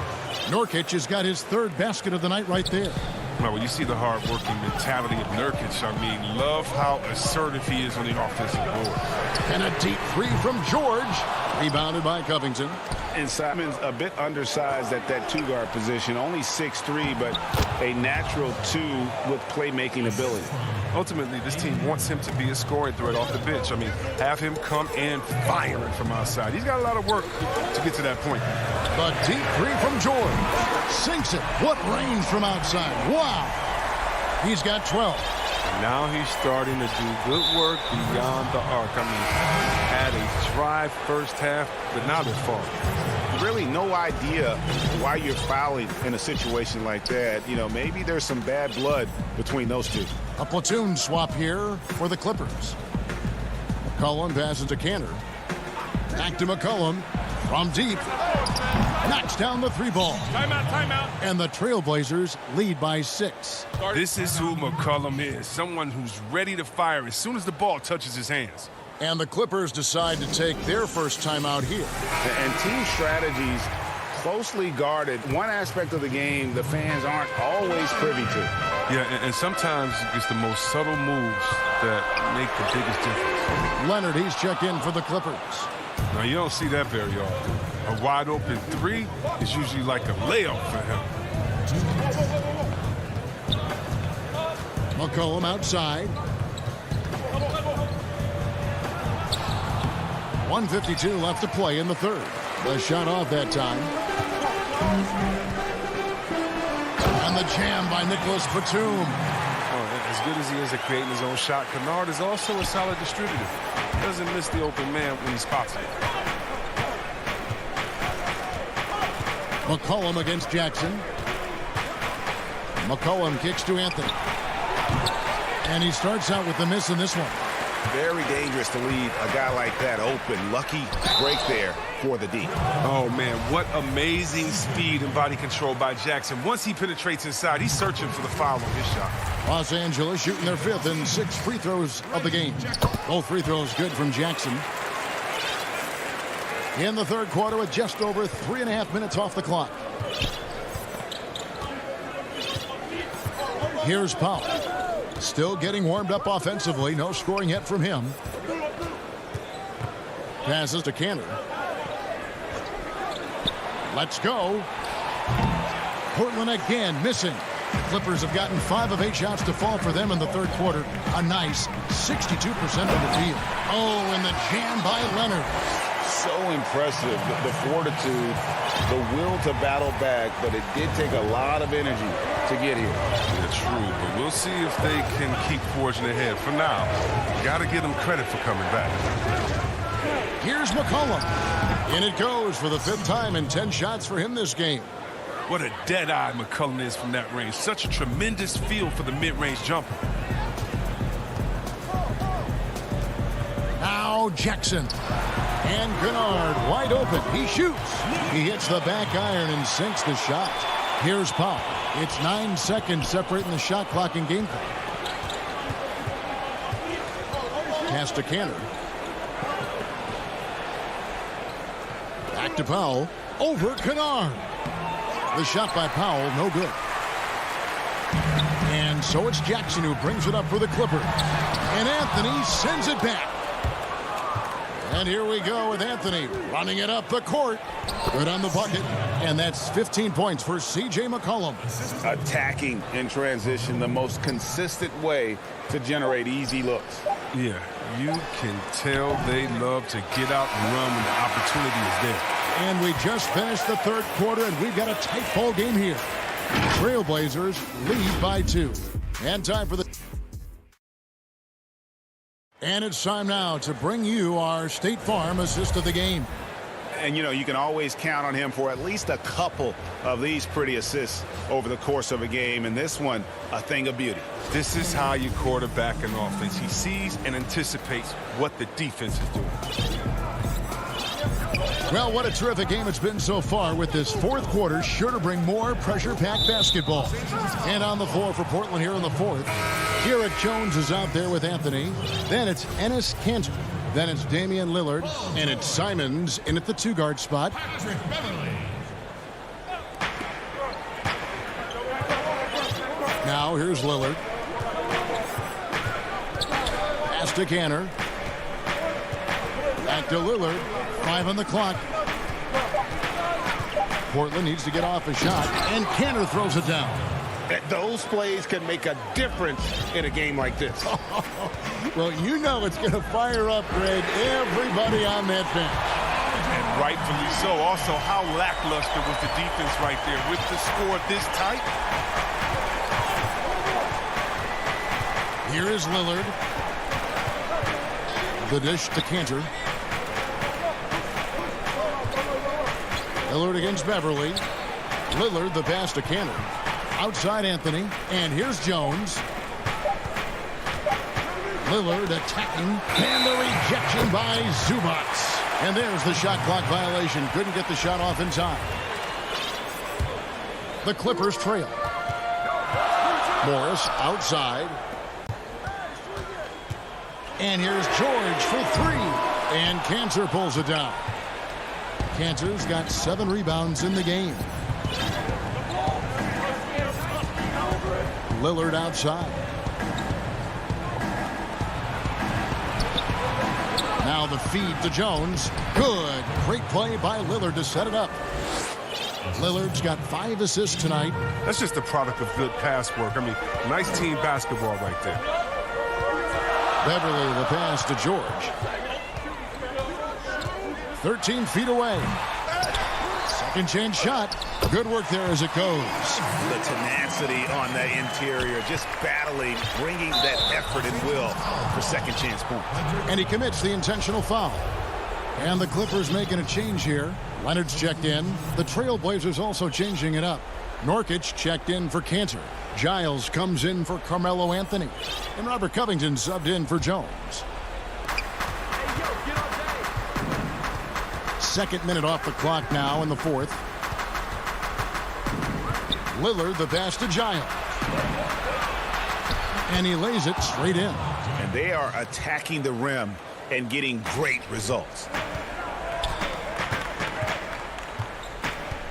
Nurkic has got his third basket of the night right there. Well, when you see the hard-working mentality of Nurkic, I mean, love how assertive he is on the offensive board. And a deep three from George. Rebounded by Covington. And Simons a bit undersized at that two-guard position. Only 6'3", but a natural two with playmaking ability. Ultimately, this team wants him to be a scoring threat off the bench. I mean, have him come in firing from outside. He's got a lot of work to get to that point. The deep three from George. Sinks it. What range from outside. Wow. He's got 12. And now he's starting to do good work beyond the arc. I mean, had a drive first half, but now they're falling. Really no idea why you're fouling in a situation like that. You know, maybe there's some bad blood between those two. A platoon swap here for the Clippers. McCollum passes to Cantor. Back to McCollum from deep. Knocks down the three ball. Timeout. And the Trailblazers lead by 6. This is who McCollum is. Someone who's ready to fire as soon as the ball touches his hands. And the Clippers decide to take their first timeout here. And team strategies closely guarded. One aspect of the game the fans aren't always privy to. Yeah, and sometimes it's the most subtle moves that make the biggest difference. Leonard, he's checked in for the Clippers. Now, you don't see that very often. A wide open three is usually like a layup for him. McCollum outside. 1:52 left to play in the third. The shot off that time. And the jam by Nicholas Batum. Oh, as good as he is at creating his own shot, Kennard is also a solid distributor. Doesn't miss the open man when he spots it. McCollum against Jackson. McCollum kicks to Anthony. And he starts out with the miss in this one. Very dangerous to leave a guy like that open. Lucky break there for the D. Oh, man, what amazing speed and body control by Jackson. Once he penetrates inside, he's searching for the foul on his shot. Los Angeles shooting their 5th and 6th free throws of the game. Both free throws good from Jackson. In the third quarter with just over 3.5 minutes off the clock. Here's Powell. Still getting warmed up offensively. No scoring yet from him. Passes to Cantor. Let's go. Portland again missing. The Clippers have gotten 5 of 8 shots to fall for them in the third quarter. A nice 62% of the field. Oh, and the jam by Leonard. So impressive, the fortitude, the will to battle back, but it did take a lot of energy to get here. Yeah, true, but we'll see if they can keep forging ahead. For now, got to give them credit for coming back. Here's McCollum. In it goes for the 5th time and 10 shots for him this game. What a dead-eye McCollum is from that range. Such a tremendous feel for the mid-range jumper. Now Jackson. And Kennard wide open. He shoots. He hits the back iron and sinks the shot. Here's Powell. It's 9 seconds separating the shot clock and game clock. Pass to Cantor. Back to Powell. Over Kennard. The shot by Powell, no good. And so it's Jackson who brings it up for the Clippers. And Anthony sends it back. And here we go with Anthony running it up the court. Good on the bucket. And that's 15 points for C.J. McCollum. Attacking in transition, the most consistent way to generate easy looks. Yeah, you can tell they love to get out and run when the opportunity is there. And we just finished the third quarter, and we've got a tight ball game here. Trailblazers lead by 2. And time for the... And it's time now to bring you our State Farm assist of the game. And, you know, you can always count on him for at least a couple of these pretty assists over the course of a game. And this one, a thing of beauty. This is how you quarterback an offense. He sees and anticipates what the defense is doing. Well, what a terrific game it's been so far, with this fourth quarter sure to bring more pressure-packed basketball. And on the floor for Portland here in the fourth, Garrett Jones is out there with Anthony. Then it's Enes Kanter. Then it's Damian Lillard, and it's Simons in at the 2-guard spot. Now here's Lillard. Pass to Canner. Back to Lillard. 5 on the clock. Portland needs to get off a shot, and Canner throws it down. Those plays can make a difference in a game like this. Well, you know it's going to fire up, Greg, everybody on that bench. And rightfully so. Also, how lackluster was the defense right there with the score this tight? Here is Lillard. The dish to Cantor. Lillard against Beverly. Lillard the pass to Cantor. Outside Anthony. And here's Jones. Lillard attacking. And the rejection by Zubac. And there's the shot clock violation. Couldn't get the shot off in time. The Clippers trail. Morris outside. And here's George for 3. And Cantor pulls it down. Cantor's got 7 rebounds in the game. Lillard outside. Now the feed to Jones. Good. Great play by Lillard to set it up. Lillard's got 5 assists tonight. That's just the product of good pass work. I mean, nice team basketball right there. Beverly the pass to George. 13 feet away. Second chance shot. Good work there as it goes. The tenacity on that interior, just battling, bringing that effort and will for second chance points. And he commits the intentional foul. And the Clippers making a change here. Leonard's checked in. The Trailblazers also changing it up. Nurkic checked in for Cantor. Giles comes in for Carmelo Anthony. And Robert Covington subbed in for Jones. Second minute off the clock now in the 4th. Lillard the pass to Giles. And he lays it straight in. And they are attacking the rim and getting great results.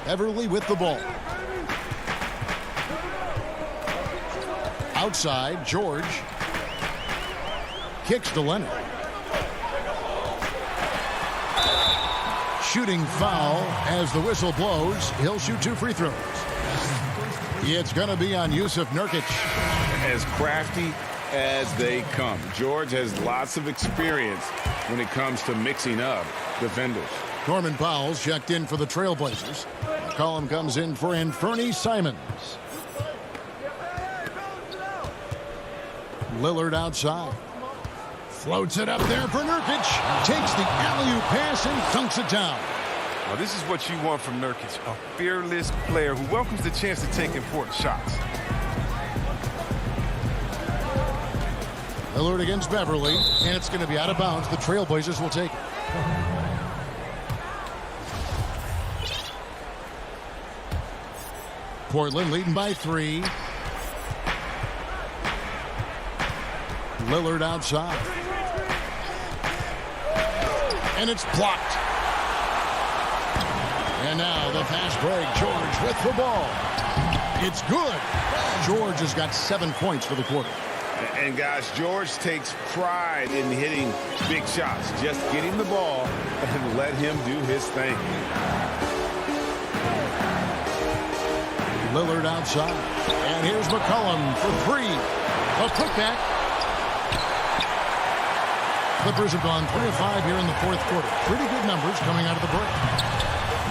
Beverly with the ball. Outside, George. Kicks to Leonard. Shooting foul as the whistle blows. He'll shoot 2 free throws. It's going to be on Yusuf Nurkic. As crafty as they come. George has lots of experience when it comes to mixing up defenders. Norman Powell's checked in for the Trailblazers. McCollum comes in for Anthony Simons. Lillard outside. Floats it up there for Nurkic. Takes the alley-oop pass and dunks it down. Now, this is what you want from Nurkic, a fearless player who welcomes the chance to take important shots. Lillard against Beverly, and it's going to be out of bounds. The Trailblazers will take it. Portland leading by 3. Lillard outside. And it's blocked. And now the fast break. George with the ball. It's good. George has got 7 points for the quarter. And guys, George takes pride in hitting big shots. Just get him the ball and let him do his thing. Lillard outside. And here's McCollum for 3. A putback. Clippers have gone 3 of 5 here in the 4th quarter. Pretty good numbers coming out of the break.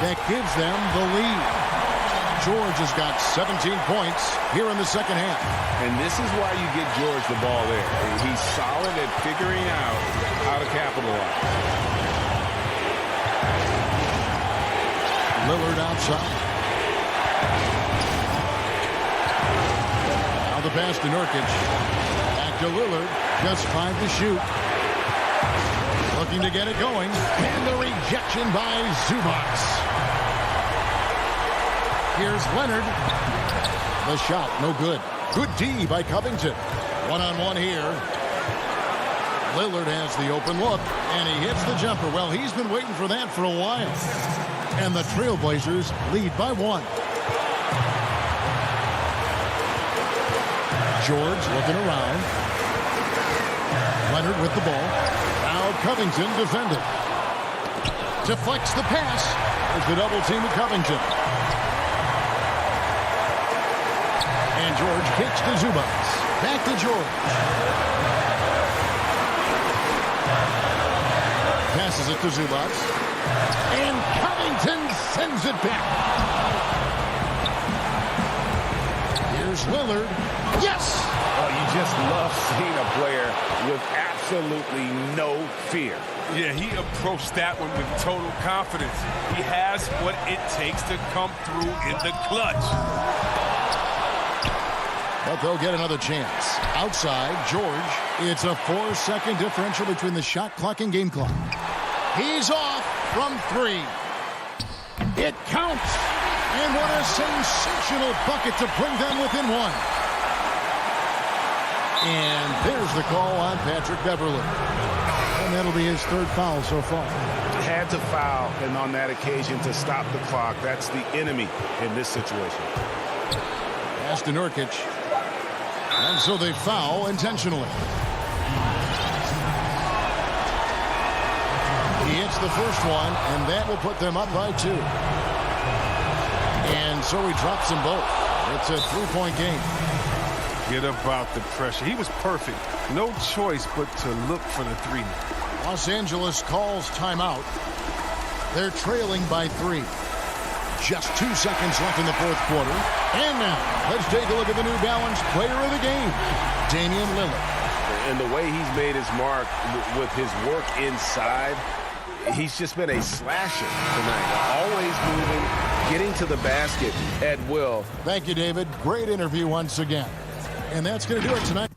That gives them the lead. George has got 17 points here in the second half. And this is why you get George the ball there. He's solid at figuring out how to capitalize. Lillard outside. Now the pass to Nurkic. Back to Lillard. Just 5 to shoot. Looking to get it going. And the rejection by Zubac. Here's Leonard. The shot, no good. Good D by Covington. One-on-one here. Lillard has the open look, and he hits the jumper. Well, he's been waiting for that for a while. And the Trailblazers lead by 1. George looking around. Leonard with the ball. Now Covington defended. Deflects the pass. There's the double team of Covington. And George kicks to Zubac. Back to George. Passes it to Zubac. And Covington sends it back. Here's Lillard. Yes! Oh, you just love seeing a player with absolutely no fear. Yeah, he approached that one with total confidence. He has what it takes to come through in the clutch. But they'll get another chance. Outside, George. It's a 4-second differential between the shot clock and game clock. He's off from 3. It counts. And what a sensational bucket to bring them within 1. And there's the call on Patrick Beverley. And that'll be his 3rd foul so far. Had to foul, and on that occasion to stop the clock. That's the enemy in this situation. Pass to Nurkic. And so they foul intentionally. He hits the first one, and that will put them up by 2. And so he drops them both. It's a 3-point game. Get about the pressure. He was perfect. No choice but to look for the 3. Los Angeles calls timeout. They're trailing by 3. Just 2 seconds left in the 4th quarter. And now, let's take a look at the New Balance player of the game, Damian Lillard. And the way he's made his mark with his work inside, he's just been a slasher tonight. Always moving, getting to the basket at will. Thank you, David. Great interview once again. And that's going to do it tonight.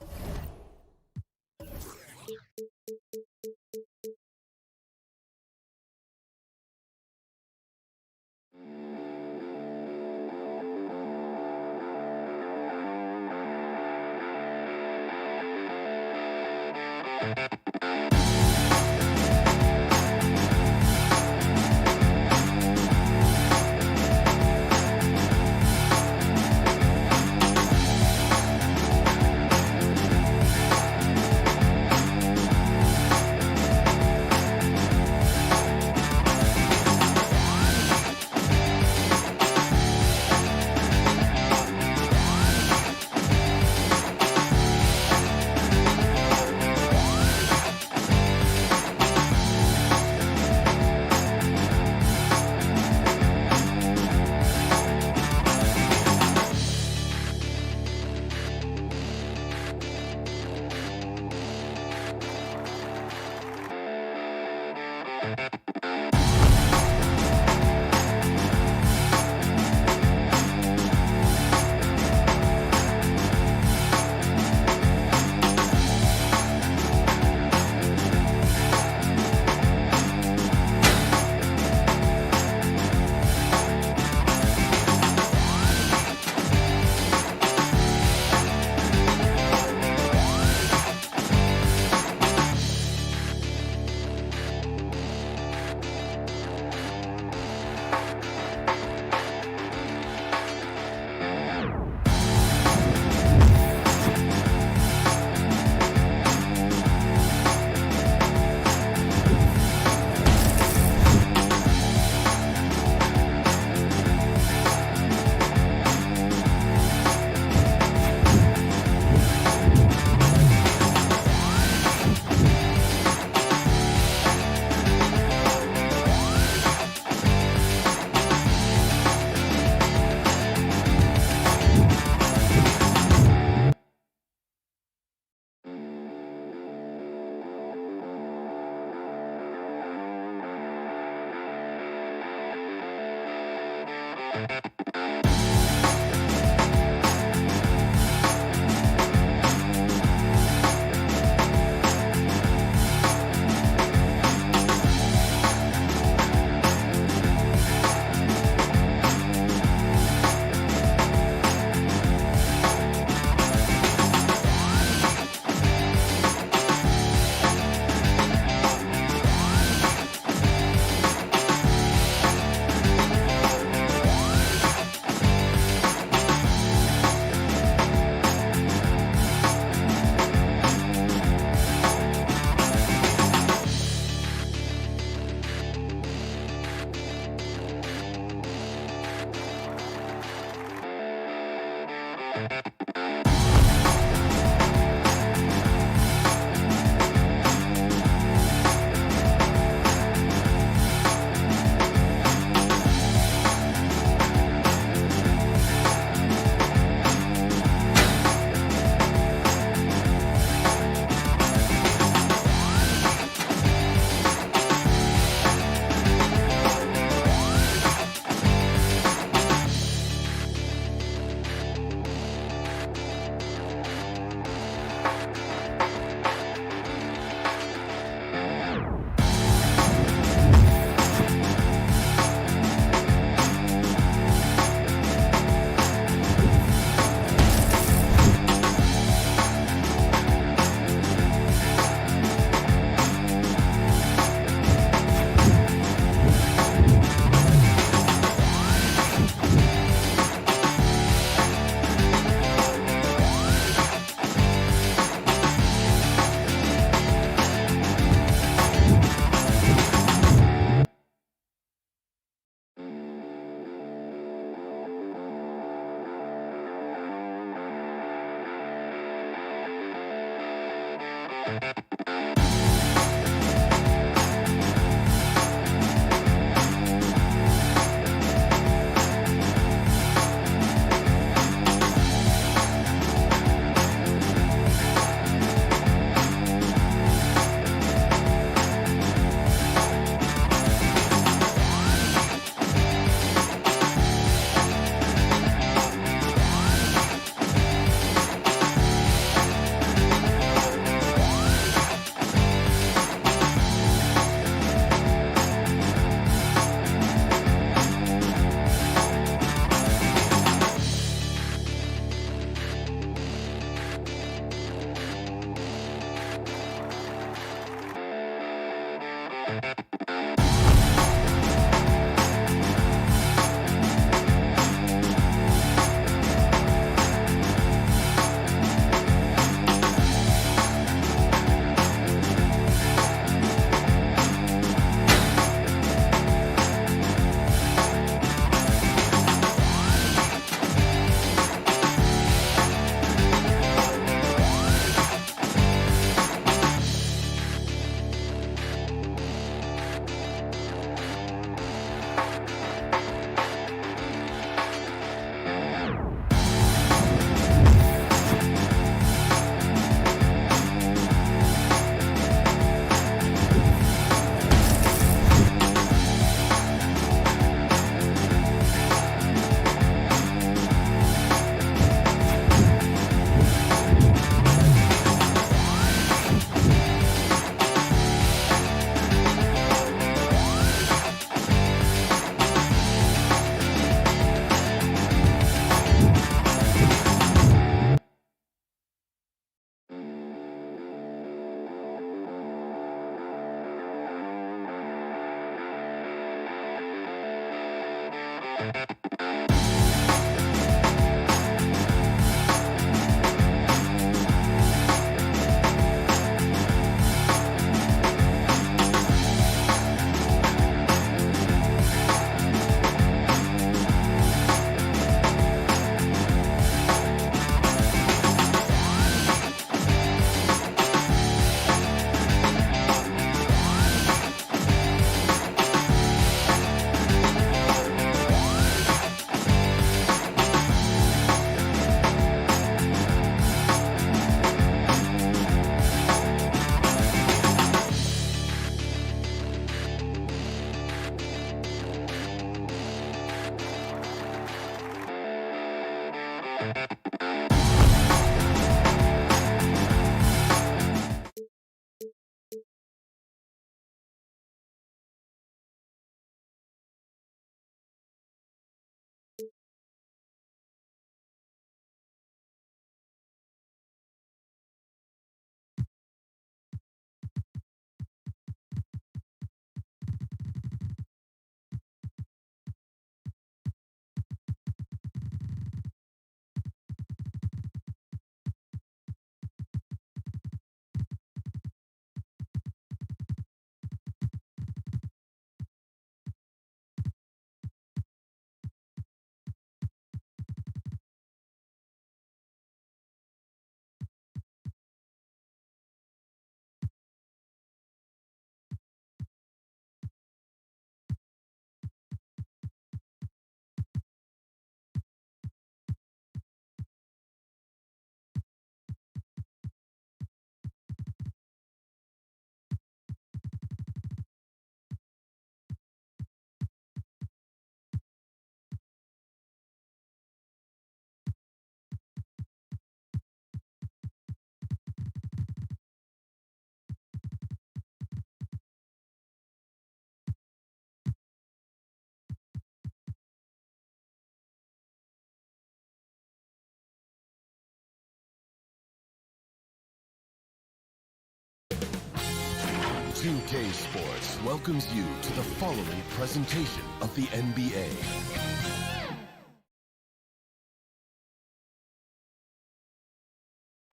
2K Sports welcomes you to the following presentation of the NBA.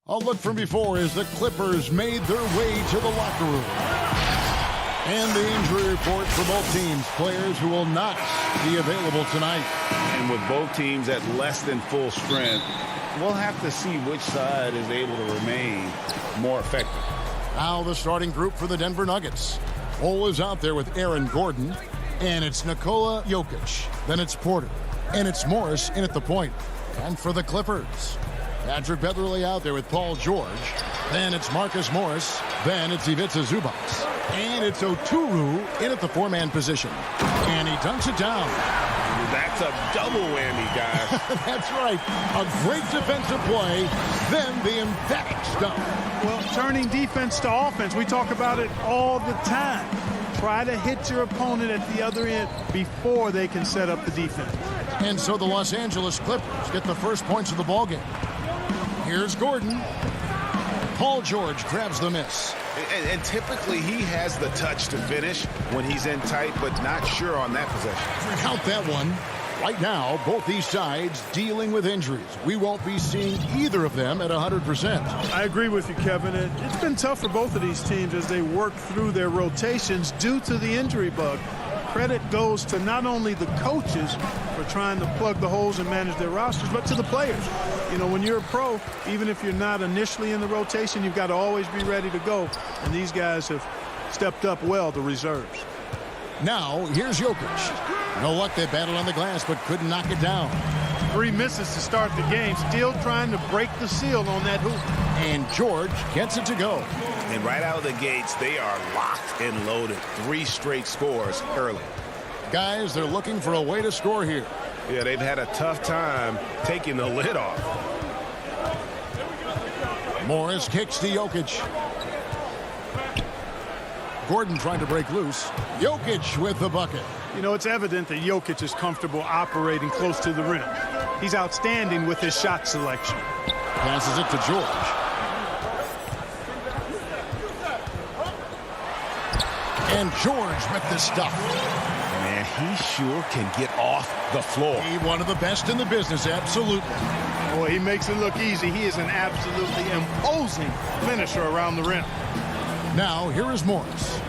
A look from before as the Clippers made their way to the locker room. And the injury report for both teams. Players who will not be available tonight. And with both teams at less than full strength, we'll have to see which side is able to remain more effective. Now the starting group for the Denver Nuggets. Cole is out there with Aaron Gordon, and it's Nikola Jokic. Then it's Porter, and it's Morris in at the point. And for the Clippers, Patrick Beverley out there with Paul George. Then it's Marcus Morris. Then it's Ivica Zubac. And it's Oturu in at the four-man position. And he dunks it down. That's a double whammy, guys. That's right. A great defensive play, then the emphatic stuff. Well, turning defense to offense, we talk about it all the time. Try to hit your opponent at the other end before they can set up the defense. And so the Los Angeles Clippers get the first points of the ballgame. Here's Gordon. Paul George grabs the miss. And typically he has the touch to finish when he's in tight, but not sure on that possession. Count that one. Right now, both these sides dealing with injuries. We won't be seeing either of them at 100%. I agree with you, Kevin. It's been tough for both of these teams as they work through their rotations due to the injury bug. Credit goes to not only the coaches for trying to plug the holes and manage their rosters, but to the players. You know, when you're a pro, even if you're not initially in the rotation, you've got to always be ready to go. And these guys have stepped up well, the reserves. Now, here's Jokic. No luck, they battled on the glass, but couldn't knock it down. 3 misses to start the game, still trying to break the seal on that hoop. And George gets it to go. And right out of the gates, they are locked and loaded. 3 straight scores early. Guys, they're looking for a way to score here. Yeah, they've had a tough time taking the lid off. Morris kicks to Jokic. Gordon trying to break loose. Jokic with the bucket. You know, it's evident that Jokic is comfortable operating close to the rim. He's outstanding with his shot selection. Passes it to George. And George with the stuff. Man, he sure can get off the floor. He one of the best in the business, absolutely. Boy, he makes it look easy. He is an absolutely imposing finisher around the rim. Now, here is Morris.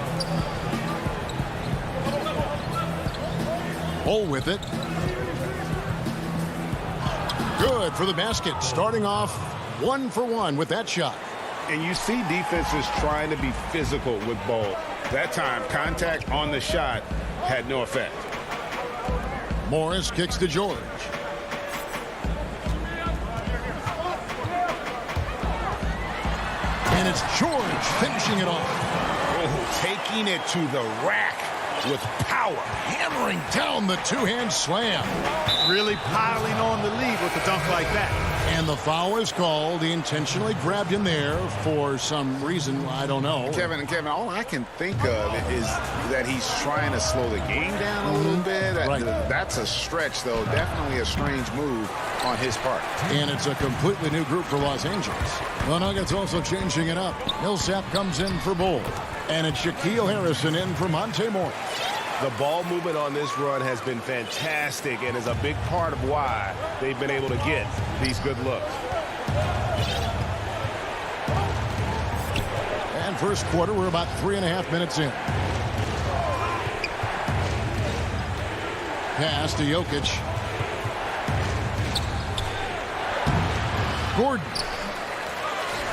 Hole with it. Good for the basket. Starting off 1 for 1 with that shot. And you see defenses trying to be physical with Ball. That time, contact on the shot had no effect. Morris kicks to George. And it's George finishing it off. Oh, taking it to the rack with power. Hammering down the two-hand slam. Really piling on the lead with a dunk like that. And the foul is called. He intentionally grabbed him there for some reason. I don't know. Kevin, all I can think of is that he's trying to slow the game down a little bit. Right. That's a stretch, though. Definitely a strange move on his part. And it's a completely new group for Los Angeles. The Nuggets also changing it up. Millsap comes in for Bull. And it's Shaquille Harrison in for Monte Morris. The ball movement on this run has been fantastic and is a big part of why they've been able to get these good looks. And first quarter, we're about 3.5 minutes in. Pass to Jokic. Gordon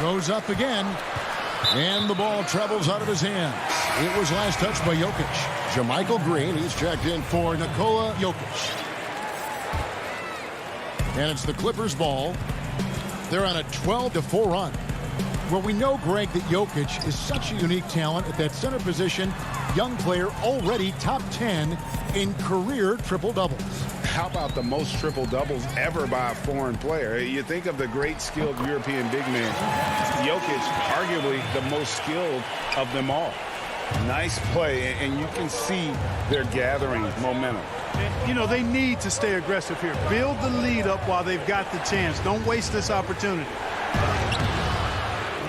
goes up again. And the ball travels out of his hands. It was last touched by Jokic. JaMychal Green, he's checked in for Nikola Jokic. And it's the Clippers' ball. They're on a 12-4 run. Well, we know, Greg, that Jokic is such a unique talent at that center position. Young player, already top 10 in career triple-doubles. How about the most triple-doubles ever by a foreign player? You think of the great skilled European big men. Jokic, arguably the most skilled of them all. Nice play, and you can see they're gathering momentum. And, you know, they need to stay aggressive here. Build the lead up while they've got the chance. Don't waste this opportunity.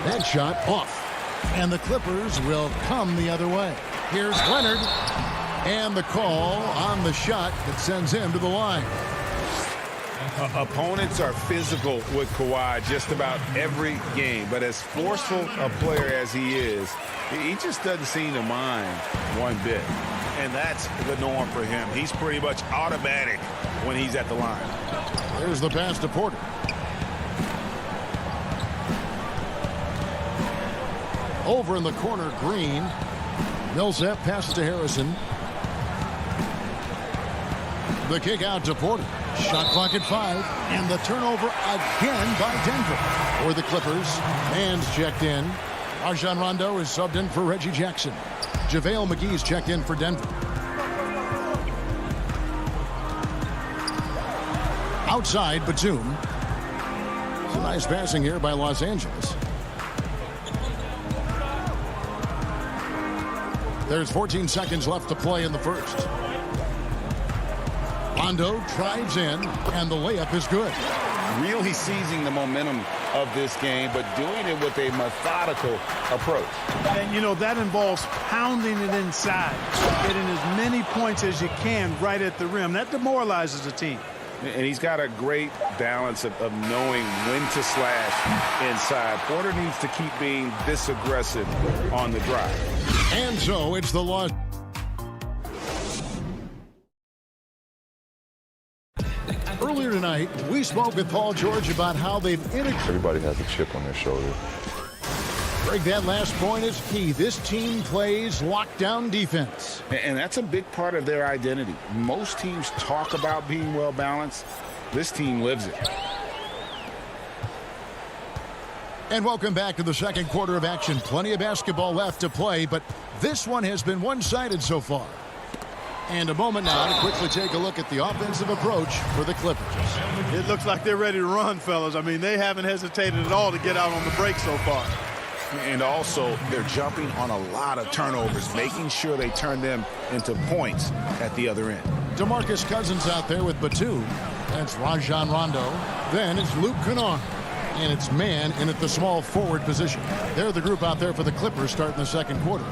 That shot off. And the Clippers will come the other way. Here's Leonard. And the call on the shot that sends him to the line. Opponents are physical with Kawhi just about every game. But as forceful a player as he is, he just doesn't seem to mind one bit. And that's the norm for him. He's pretty much automatic when he's at the line. There's the pass to Porter. Over in the corner, Green. Millsap passes to Harrison. The kick out to Porter. Shot clock at 5. And the turnover again by Denver. For the Clippers. Hands checked in. Rajon Rondo is subbed in for Reggie Jackson. JaVale McGee's checked in for Denver. Outside, Batum. It's a nice passing here by Los Angeles. There's 14 seconds left to play in the first. Rondo drives in, and the layup is good. Really seizing the momentum of this game, but doing it with a methodical approach. And, you know, that involves pounding it inside, getting as many points as you can right at the rim. That demoralizes a team. And he's got a great balance of knowing when to slash inside. Porter needs to keep being this aggressive on the drive. And so it's the loss. Earlier tonight, we spoke with Paul George about how they've integrated. Everybody has a chip on their shoulder. Greg, that last point is key. This team plays lockdown defense. And that's a big part of their identity. Most teams talk about being well balanced. This team lives it. And welcome back to the second quarter of action. Plenty of basketball left to play, but this one has been one-sided so far. And a moment now to quickly take a look at the offensive approach for the Clippers. It looks like they're ready to run, fellas. I mean, they haven't hesitated at all to get out on the break so far. And also, they're jumping on a lot of turnovers, making sure they turn them into points at the other end. DeMarcus Cousins out there with Batum. That's Rajon Rondo. Then it's Luke Kennard. And it's man in at the small forward position. They're the group out there for the Clippers starting the second quarter.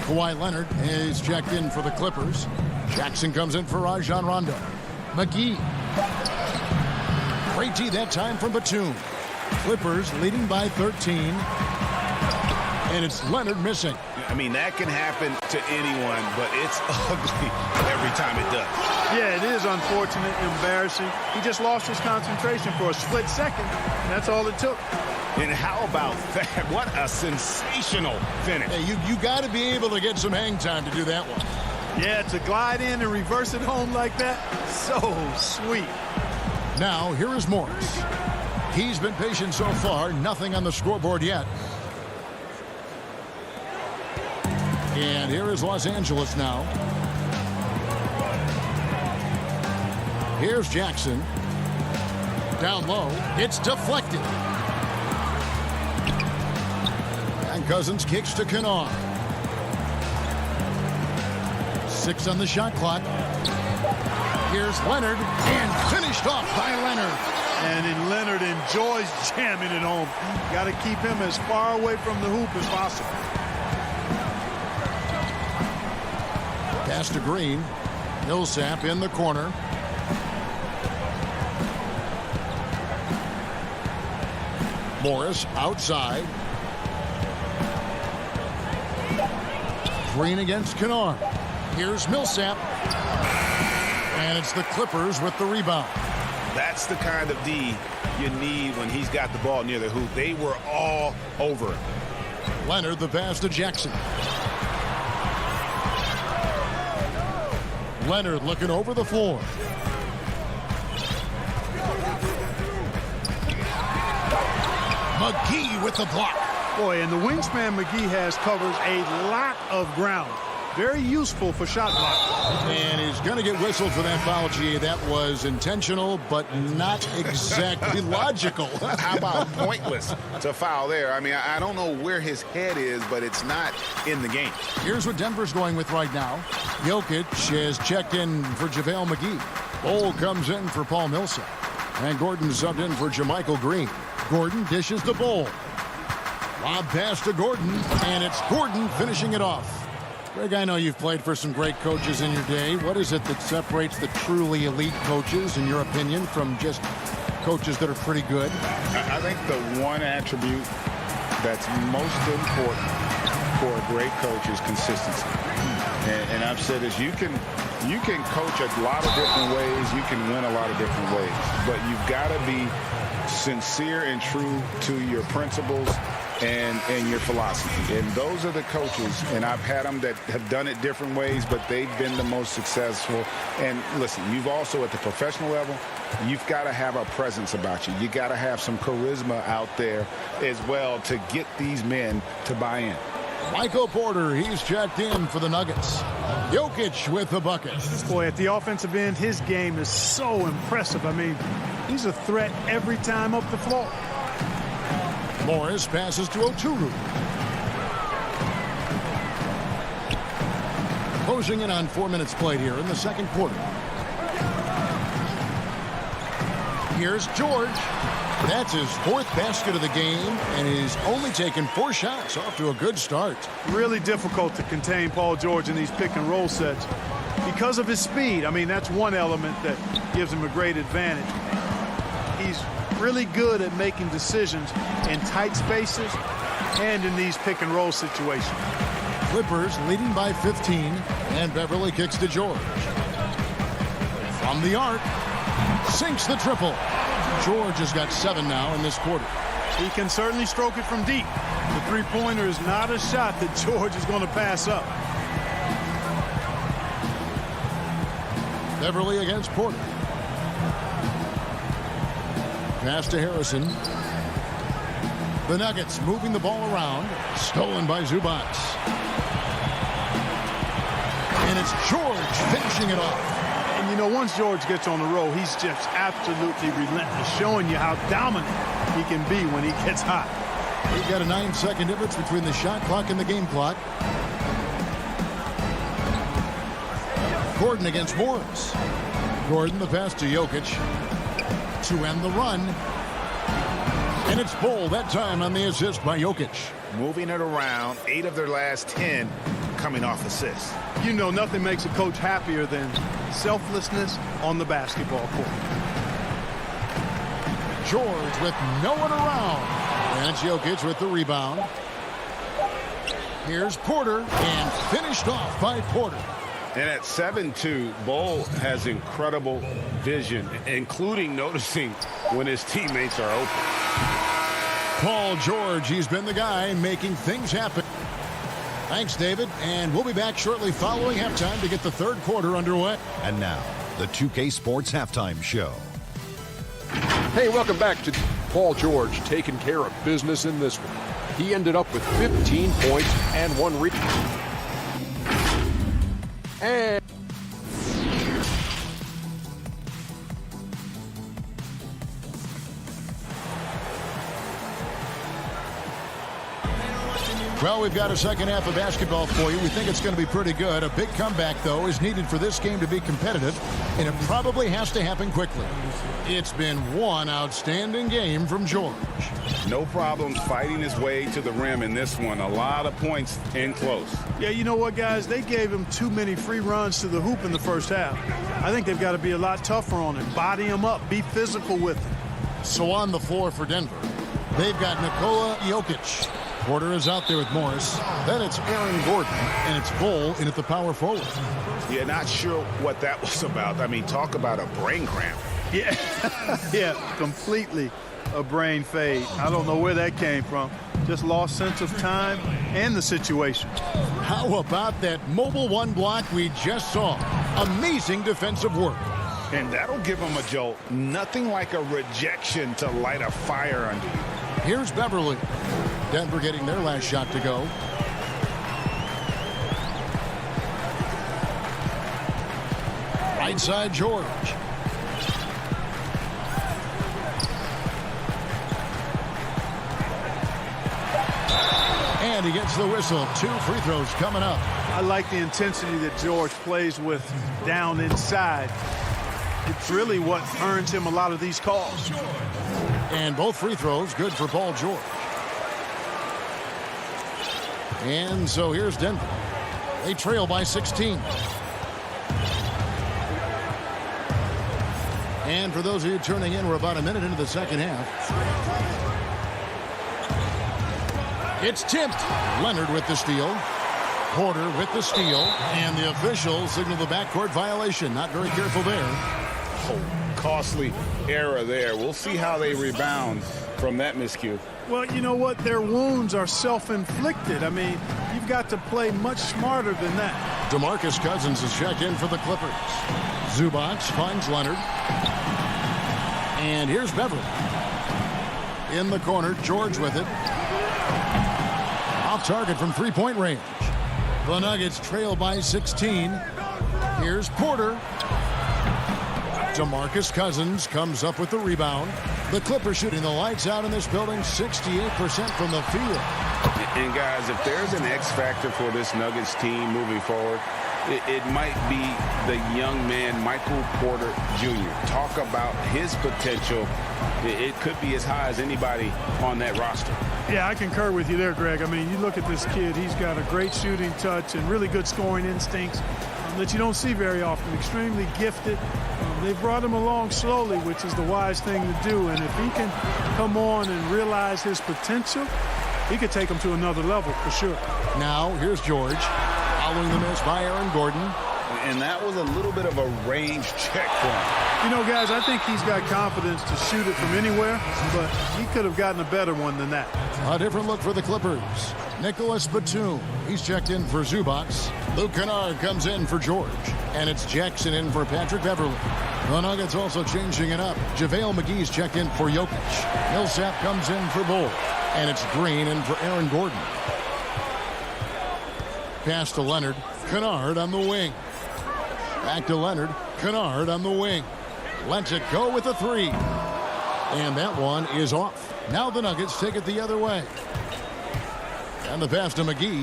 Kawhi Leonard is checked in for the Clippers. Jackson comes in for Rajon Rondo. McGee. Great D that time from Batum. Clippers leading by 13. And it's Leonard missing. I mean, that can happen to anyone, but it's ugly every time it does. Yeah, it is unfortunate, embarrassing. He just lost his concentration for a split second, and that's all it took. And how about that? What a sensational finish. Hey, you got to be able to get some hang time to do that one. Yeah, to glide in and reverse it home like that, so sweet. Now, here is Morris. He's been patient so far, nothing on the scoreboard yet. And here is Los Angeles now. Here's Jackson. Down low. It's deflected. And Cousins kicks to Kennard. 6 on the shot clock. Here's Leonard. And finished off by Leonard. And Leonard enjoys jamming it home. Got to keep him as far away from the hoop as possible. Pass to Green. Millsap in the corner. Morris outside. Green against Kennard. Here's Millsap. And it's the Clippers with the rebound. That's the kind of D you need when he's got the ball near the hoop. They were all over it. Leonard the pass to Jackson. Leonard looking over the floor. McGee with the block. Boy, and the wingspan McGee has covers a lot of ground. Very useful for shot block. And he's going to get whistled for that foul, G. That was intentional, but not exactly logical. How about pointless to foul there? I mean, I don't know where his head is, but it's not in the game. Here's what Denver's going with right now. Jokic has checked in for JaVale McGee. Bol comes in for Paul Millsap. And Gordon subbed in for JaMychal Green. Gordon dishes the Bol. Lob pass to Gordon, and it's Gordon finishing it off. Greg, I know you've played for some great coaches in your day. What is it that separates the truly elite coaches, in your opinion, from just coaches that are pretty good? I think the one attribute that's most important for a great coach is consistency. And I've said this, you can coach a lot of different ways, you can win a lot of different ways, but you've got to be sincere and true to your principles and your philosophy. And those are the coaches, and I've had them that have done it different ways, but they've been the most successful. And listen, you've also, at the professional level, you've got to have a presence about you. You got to have some charisma out there as well to get these men to buy in. Michael Porter, he's checked in for the Nuggets. Jokic with the bucket. Boy, at the offensive end, his game is so impressive. I mean, he's a threat every time up the floor. Morris passes to Oturu. Closing in on 4 minutes played here in the second quarter. Here's George. That's his 4th basket of the game, and he's only taken 4 shots. Off to a good start. Really difficult to contain Paul George in these pick and roll sets because of his speed. I mean, that's one element that gives him a great advantage. He's really good at making decisions in tight spaces and in these pick and roll situations. Clippers leading by 15, and Beverly kicks to George. From the arc, sinks the triple. George has got 7 now in this quarter. He can certainly stroke it from deep. The three-pointer is not a shot that George is going to pass up. Beverly against Porter. Pass to Harrison. The Nuggets moving the ball around. Stolen by Zubac. And it's George finishing it off. And you know, once George gets on the roll, he's just absolutely relentless, showing you how dominant he can be when he gets hot. We've got a 9-second difference between the shot clock and the game clock. Gordon against Morris. Gordon, the pass to Jokic to end the run. And it's Bull that time on the assist by Jokic. Moving it around, 8 of their last 10 coming off assists. You know, nothing makes a coach happier than selflessness on the basketball court. George with no one around. And it's Jokic with the rebound. Here's Porter, and finished off by Porter. And at 7-2, Bull has incredible vision, including noticing when his teammates are open. Paul George, he's been the guy making things happen. Thanks, David, and we'll be back shortly following halftime to get the third quarter underway. And now, the 2K Sports Halftime Show. Hey, welcome back to Paul George taking care of business in this one. He ended up with 15 points and 1 rebound. And well, we've got a second half of basketball for you. We think it's going to be pretty good. A big comeback, though, is needed for this game to be competitive, and it probably has to happen quickly. It's been one outstanding game from George. No problems fighting his way to the rim in this one. A lot of points in close. Yeah, you know what, guys? They gave him too many free runs to the hoop in the first half. I think they've got to be a lot tougher on him. Body him up. Be physical with him. So on the floor for Denver, they've got Nikola Jokic. Porter is out there with Morris. Then it's Aaron Gordon, and it's Bull in at the power forward. Yeah, not sure what that was about. I mean, talk about a brain cramp. Yeah, yeah, completely a brain fade. I don't know where that came from. Just lost sense of time and the situation. How about that mobile one block we just saw? Amazing defensive work. And that'll give him a jolt. Nothing like a rejection to light a fire under you. Here's Beverly. Denver getting their last shot to go. Right side, George. And he gets the whistle. 2 free throws coming up. I like the intensity that George plays with down inside. It's really what earns him a lot of these calls. And both free throws good for Paul George. And so here's Denver. They trail by 16. And for those of you turning in, we're about a minute into the second half. It's tipped. Leonard with the steal. Porter with the steal. And the officials signal the backcourt violation. Not very careful there. Oh, costly error there. We'll see how they rebound. from that miscue. Well, you know what? Their wounds are self-inflicted. I mean, you've got to play much smarter than that. DeMarcus Cousins is checked in for the Clippers. Zubac finds Leonard. And here's Beverly. In the corner, George with it. Off target from three-point range. The Nuggets trail by 16. Here's Porter. DeMarcus Cousins comes up with the rebound. The Clippers shooting the lights out in this building, 68% from the field. And guys, if there's an X factor for this Nuggets team moving forward, it might be the young man, Michael Porter Jr. Talk about his potential. It could be as high as anybody on that roster. Yeah, I concur with you there, Greg. I mean, you look at this kid, he's got a great shooting touch and really good scoring instincts that you don't see very often. Extremely gifted. They brought him along slowly, which is the wise thing to do. And if he can come on and realize his potential, he could take him to another level for sure. Now, here's George. Following the miss by Aaron Gordon. And that was a little bit of a range check for him. You know, guys, I think he's got confidence to shoot it from anywhere, but he could have gotten a better one than that. A different look for the Clippers. Nicholas Batum. He's checked in for Zubac. Luke Kennard comes in for George. And it's Jackson in for Patrick Beverly. The Nuggets also changing it up. JaVale McGee's checked in for Jokic. Millsap comes in for Bull. And it's Green in for Aaron Gordon. Pass to Leonard. Kennard on the wing. Back to Leonard. Kennard on the wing. Lets it go with a three. And that one is off. Now the Nuggets take it the other way. And the pass to McGee.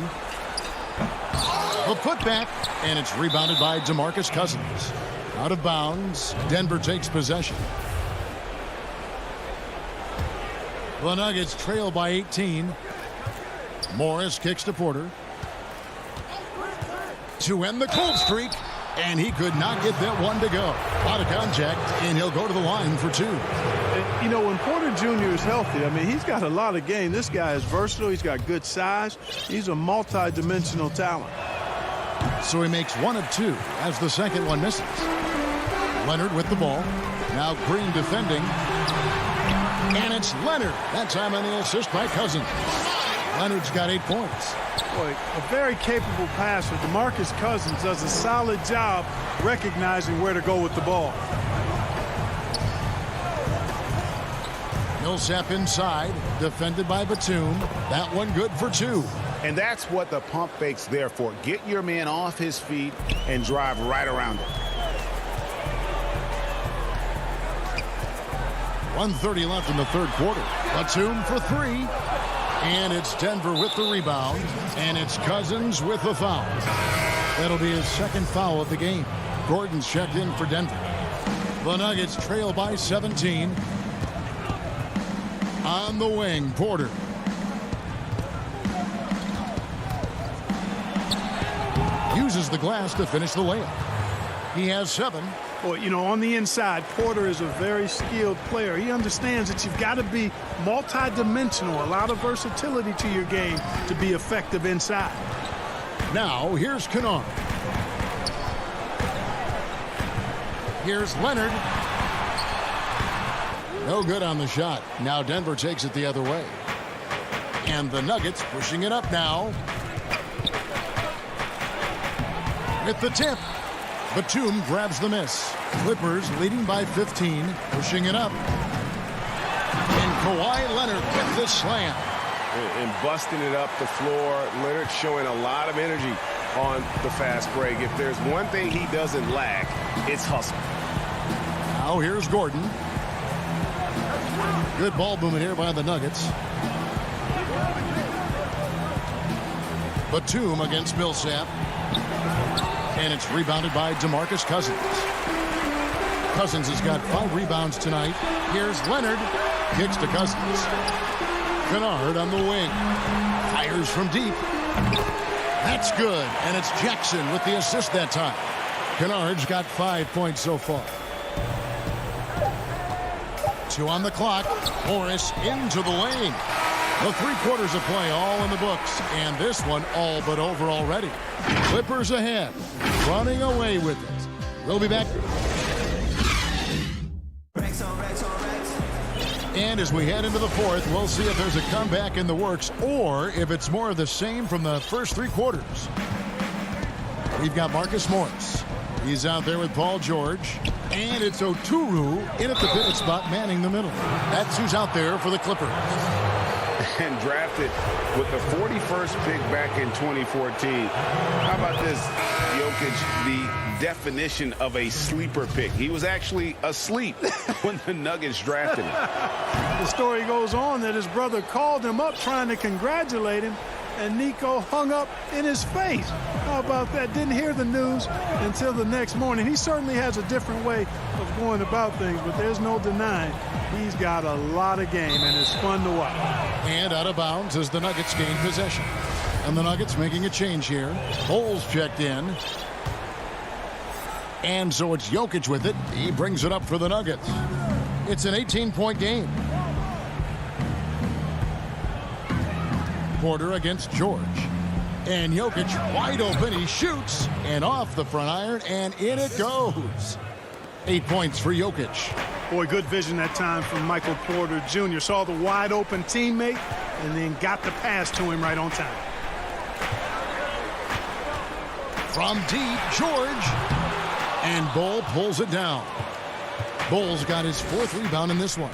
The putback. And it's rebounded by DeMarcus Cousins. Out of bounds. Denver takes possession. The Nuggets trail by 18. Morris kicks to Porter. To end the cold streak. And he could not get that one to go. Out of contact, and he'll go to the line for two. You know, when Porter Jr. is healthy, I mean, he's got a lot of game. This guy is versatile. He's got good size. He's a multi-dimensional talent. So he makes one of two as the second one misses. Leonard with the ball. Now Green defending. And it's Leonard. That time on the assist by Cousins. Leonard's got 8 points. Boy, a very capable passer. DeMarcus Cousins does a solid job recognizing where to go with the ball. Millsap inside, defended by Batum. That one good for two. And that's what the pump fake's there for. Get your man off his feet and drive right around it. 1:30 left in the third quarter. Batum for three. And it's Denver with the rebound. And it's Cousins with the foul. That'll be his second foul of the game. Gordon's checked in for Denver. The Nuggets trail by 17. On the wing, Porter. Uses the glass to finish the layup. He has 7. Well, you know, on the inside, Porter is a very skilled player. He understands that you've got to be multi-dimensional, a lot of versatility to your game to be effective inside. Now, here's Kennard. Here's Leonard. No good on the shot. Now Denver takes it the other way. And the Nuggets pushing it up now. With the tip. Batum grabs the miss. Clippers leading by 15, pushing it up. And Kawhi Leonard with the slam. And busting it up the floor. Leonard showing a lot of energy on the fast break. If there's one thing he doesn't lack, it's hustle. Now here's Gordon. Good ball movement here by the Nuggets. Batum against Millsap. And it's rebounded by DeMarcus Cousins. Cousins has got 5 rebounds tonight. Here's Leonard. Kicks to Cousins. Kennard on the wing. Fires from deep. That's good. And it's Jackson with the assist that time. Kennard's got 5 points so far. 2 on the clock. Morris into the lane. The 3 quarters of play all in the books. And this one all but over already. Clippers ahead. Running away with it. We'll be back. And as we head into the fourth, we'll see if there's a comeback in the works or if it's more of the same from the first three quarters. We've got Marcus Morris. He's out there with Paul George. And it's Oturu in at the pivot spot, manning the middle. That's who's out there for the Clippers. And drafted with the 41st pick back in 2014. How about this, Jokic, the definition of a sleeper pick. He was actually asleep when the Nuggets drafted him. The story goes on that his brother called him up trying to congratulate him, and Nico hung up in his face. How about that? Didn't hear the news until the next morning. He certainly has a different way of going about things, but there's no denying he's got a lot of game, and it's fun to watch. And out of bounds as the Nuggets gain possession. And the Nuggets making a change here. Bulls checked in. And so it's Jokic with it. He brings it up for the Nuggets. It's an 18-point game. Porter against George. And Jokic wide open. He shoots. And off the front iron. And in it goes. 8 points for Jokic. Boy, good vision that time from Michael Porter Jr. Saw the wide open teammate and then got the pass to him right on time. From deep, George. And Bull pulls it down. Bull's got his fourth rebound in this one.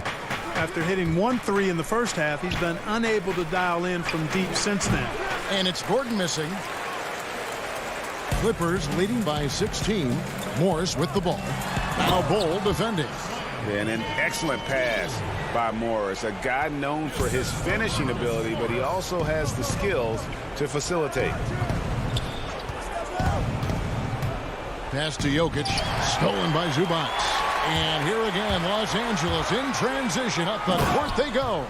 After hitting 1-3 in the first half, he's been unable to dial in from deep since then. And it's Gordon missing. Clippers leading by 16. Morris with the ball. Now Bull defending. And an excellent pass by Morris, a guy known for his finishing ability, but he also has the skills to facilitate. Pass to Jokic, stolen by Zubac. And here again, Los Angeles in transition. Up the court they go.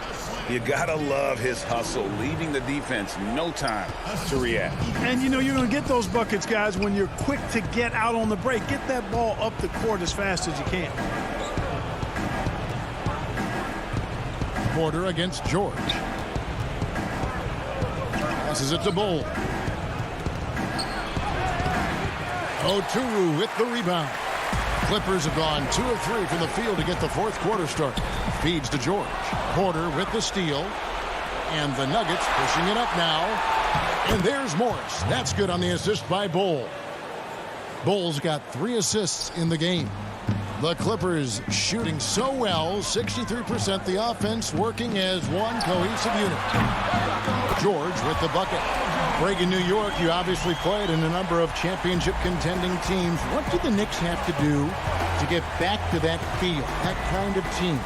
You gotta love his hustle, leaving the defense no time to react. And you know you're going to get those buckets, guys, when you're quick to get out on the break. Get that ball up the court as fast as you can. Porter against George. Passes it to Bull. Oturu with the rebound. Clippers have gone 2 of 3 from the field to get the fourth quarter started. Feeds to George. Porter with the steal. And the Nuggets pushing it up now. And there's Morris. That's good on the assist by Bull. Bull's got 3 assists in the game. The Clippers shooting so well, 63%. The offense working as one cohesive unit. George with the bucket. Greg, in New York, you obviously played in a number of championship contending teams. What do the Knicks have to do to get back to that feel, that kind of team?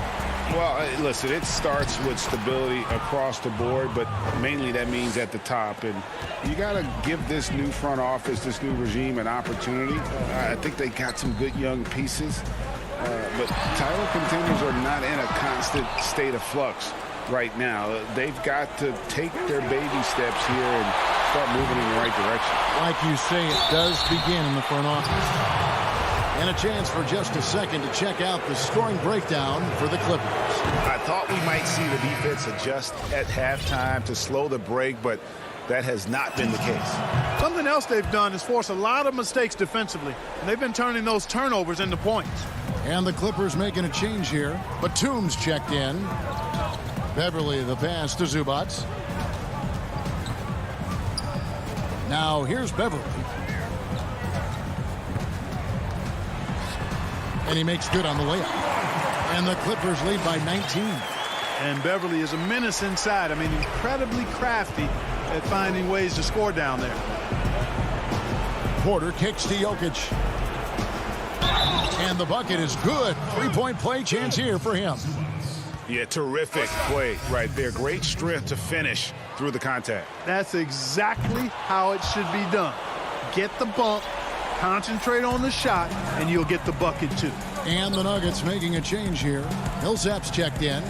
Well, listen, it starts with stability across the board, but mainly that means at the top. And you got to give this new front office, this new regime, an opportunity. I think they got some good young pieces, but title contenders are not in a constant state of flux right now. They've got to take their baby steps here and start moving in the right direction. Like you say, it does begin in the front office. And a chance for just a second to check out the scoring breakdown for the Clippers. I thought we might see the defense adjust at halftime to slow the break, but that has not been the case. Something else they've done is force a lot of mistakes defensively, and they've been turning those turnovers into points. And the Clippers making a change here. Batum's checked in. Beverly the pass to Zubac. Now here's Beverly. And he makes good on the layup. And the Clippers lead by 19. And Beverly is a menace inside. I mean, incredibly crafty at finding ways to score down there. Porter kicks to Jokic. And the bucket is good. 3-point play chance here for him. Yeah, terrific play right there. Great strength to finish through the contact. That's exactly how it should be done. Get the bump, concentrate on the shot, and you'll get the bucket too. And the Nuggets making a change here. Millsap's checked in.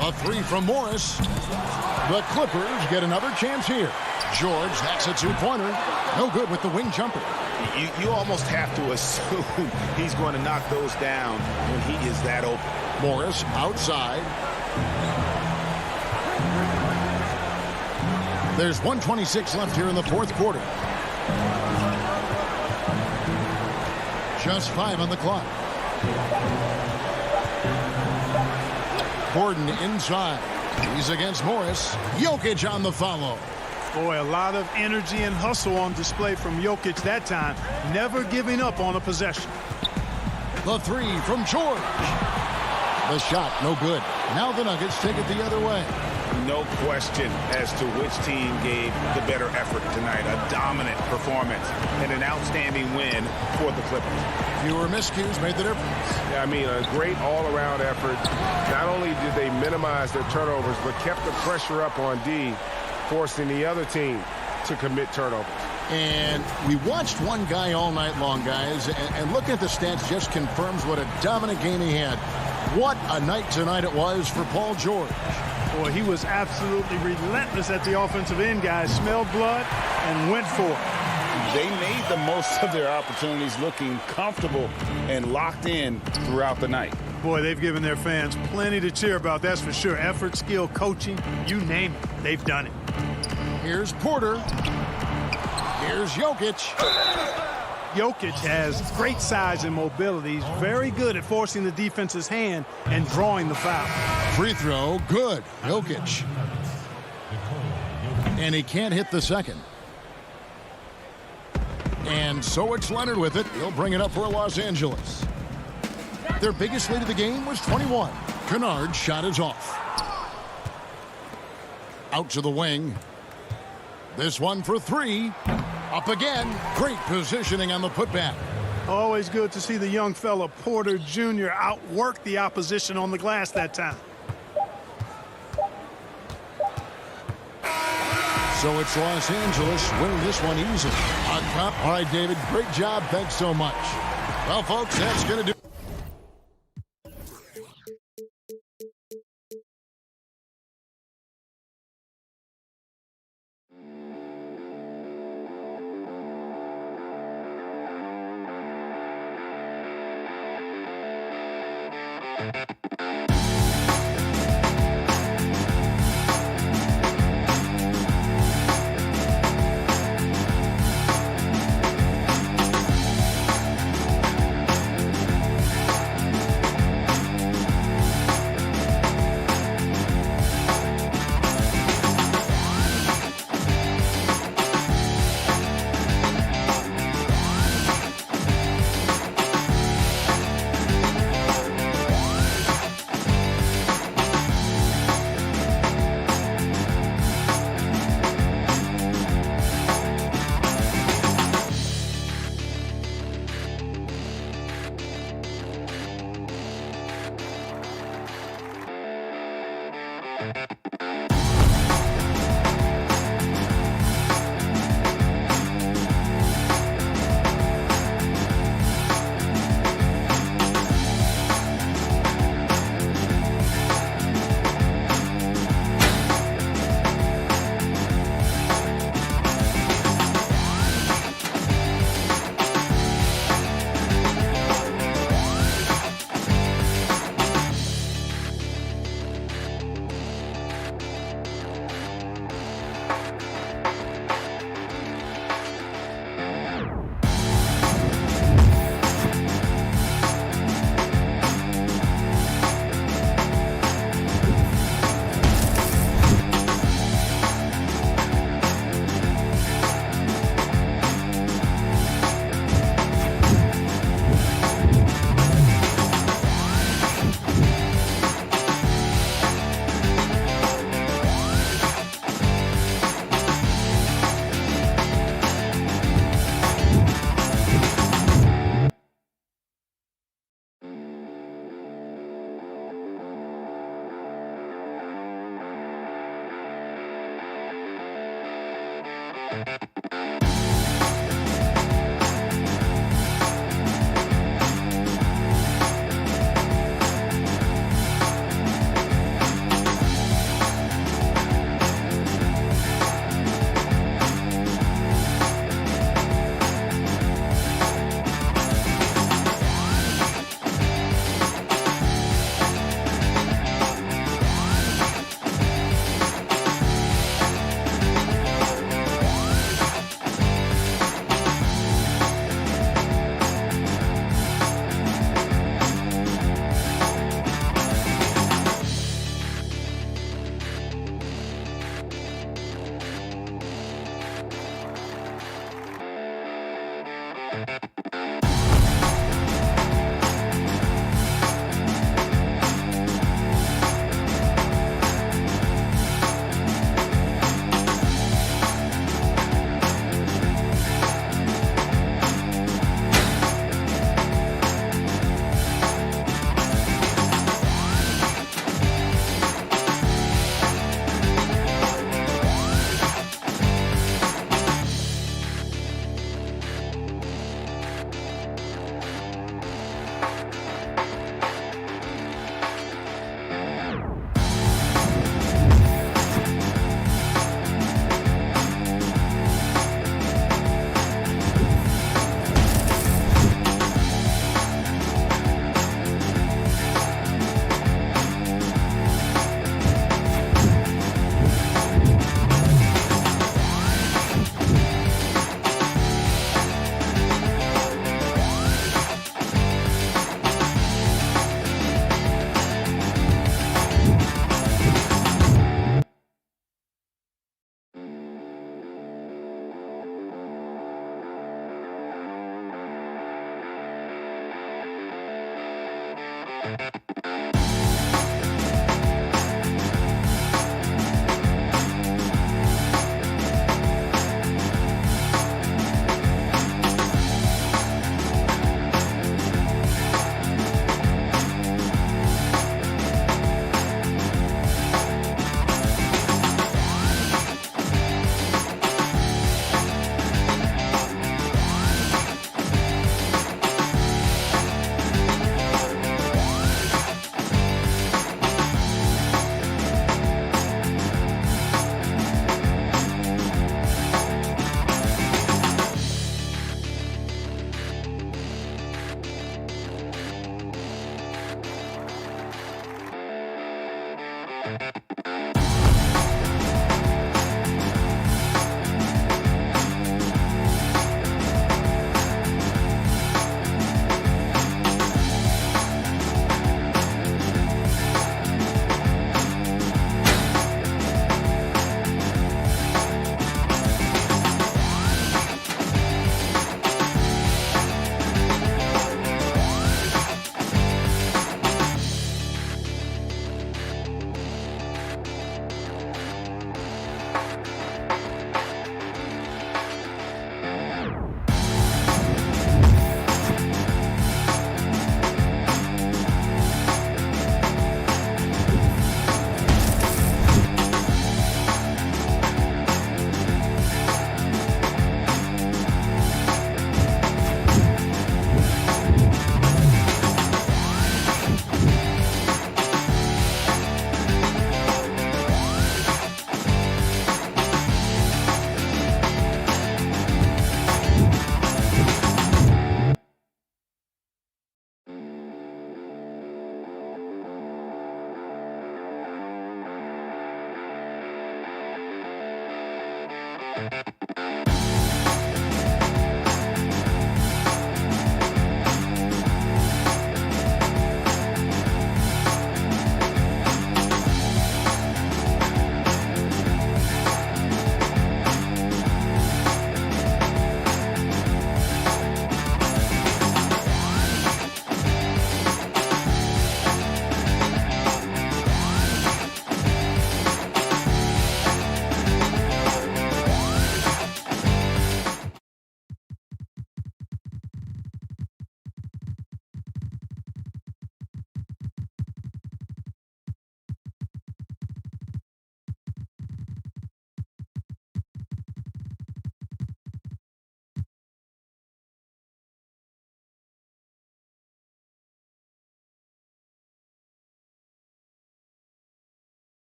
A 3 from Morris. The Clippers get another chance here. George, that's a 2-pointer. No good with the wing jumper. You almost have to assume he's going to knock those down when he is that open. Morris outside. There's 1:26 left here in the fourth quarter. Just 5 on the clock. Gordon inside. He's against Morris. Jokic on the follow. Boy, a lot of energy and hustle on display from Jokic that time. Never giving up on a possession. The three from George. The shot, no good. Now the Nuggets take it the other way. No question as to which team gave the better effort tonight. A dominant performance and an outstanding win for the Clippers. Fewer miscues made the difference. Yeah, I mean, a great all-around effort. Not only did they minimize their turnovers, but kept the pressure up on D, forcing the other team to commit turnovers. And we watched one guy all night long, guys, and looking at the stats just confirms what a dominant game he had. What a night tonight it was for Paul George. Boy, he was absolutely relentless at the offensive end, guys. Smelled blood and went for it. They made the most of their opportunities, looking comfortable and locked in throughout the night. Boy, they've given their fans plenty to cheer about, that's for sure. Effort, skill, coaching, you name it, they've done it. Here's Porter. Here's Jokic. Jokic has great size and mobility. He's very good at forcing the defense's hand and drawing the foul. Free throw, good. Jokic. And he can't hit the second. And so it's Leonard with it. He'll bring it up for Los Angeles. Their biggest lead of the game was 21. Kennard's shot is off. Out to the wing. This one for three. Up again. Great positioning on the putback. Always good to see the young fella Porter Jr. outwork the opposition on the glass that time. So it's Los Angeles winning this one easily. On top. All right, David, great job. Thanks so much. Well, folks, that's going to do it.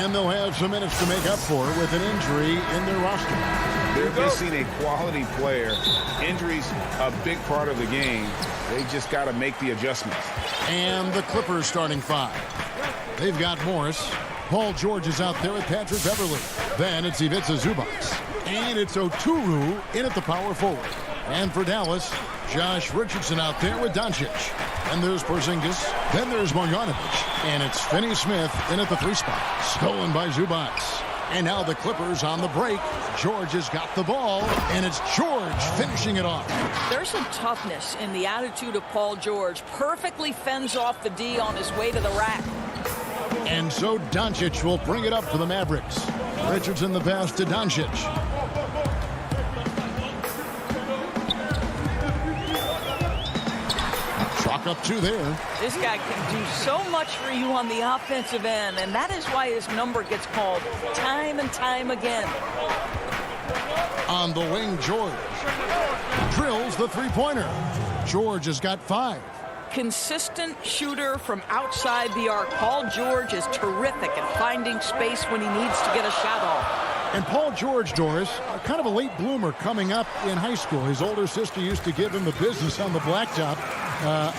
And they'll have some minutes to make up for it with an injury in their roster. They're missing a quality player. Injuries a big part of the game. They just got to make the adjustments. And the Clippers starting five. They've got Morris. Paul George is out there with Patrick Beverly. Then it's Ivica Zubac. And it's Oturu in at the power forward. And for Dallas, Josh Richardson out there with Doncic. And there's Porzingis. Then there's Marjanovic. And it's Finney-Smith in at the 3 spot. Stolen by Zubac. And now the Clippers on the break. George has got the ball, and it's George finishing it off. There's some toughness in the attitude of Paul George. Perfectly fends off the D on his way to the rack. And so Doncic will bring it up for the Mavericks. Richardson the pass to Doncic. Chalk up 2 there. This guy can do so much for you on the offensive end, and that is why his number gets called time and time again. On the wing, George drills the 3-pointer. George has got 5. Consistent shooter from outside the arc. Paul George is terrific at finding space when he needs to get a shot off. And Paul George, Doris, kind of a late bloomer coming up in high school. His older sister used to give him the business on the blacktop.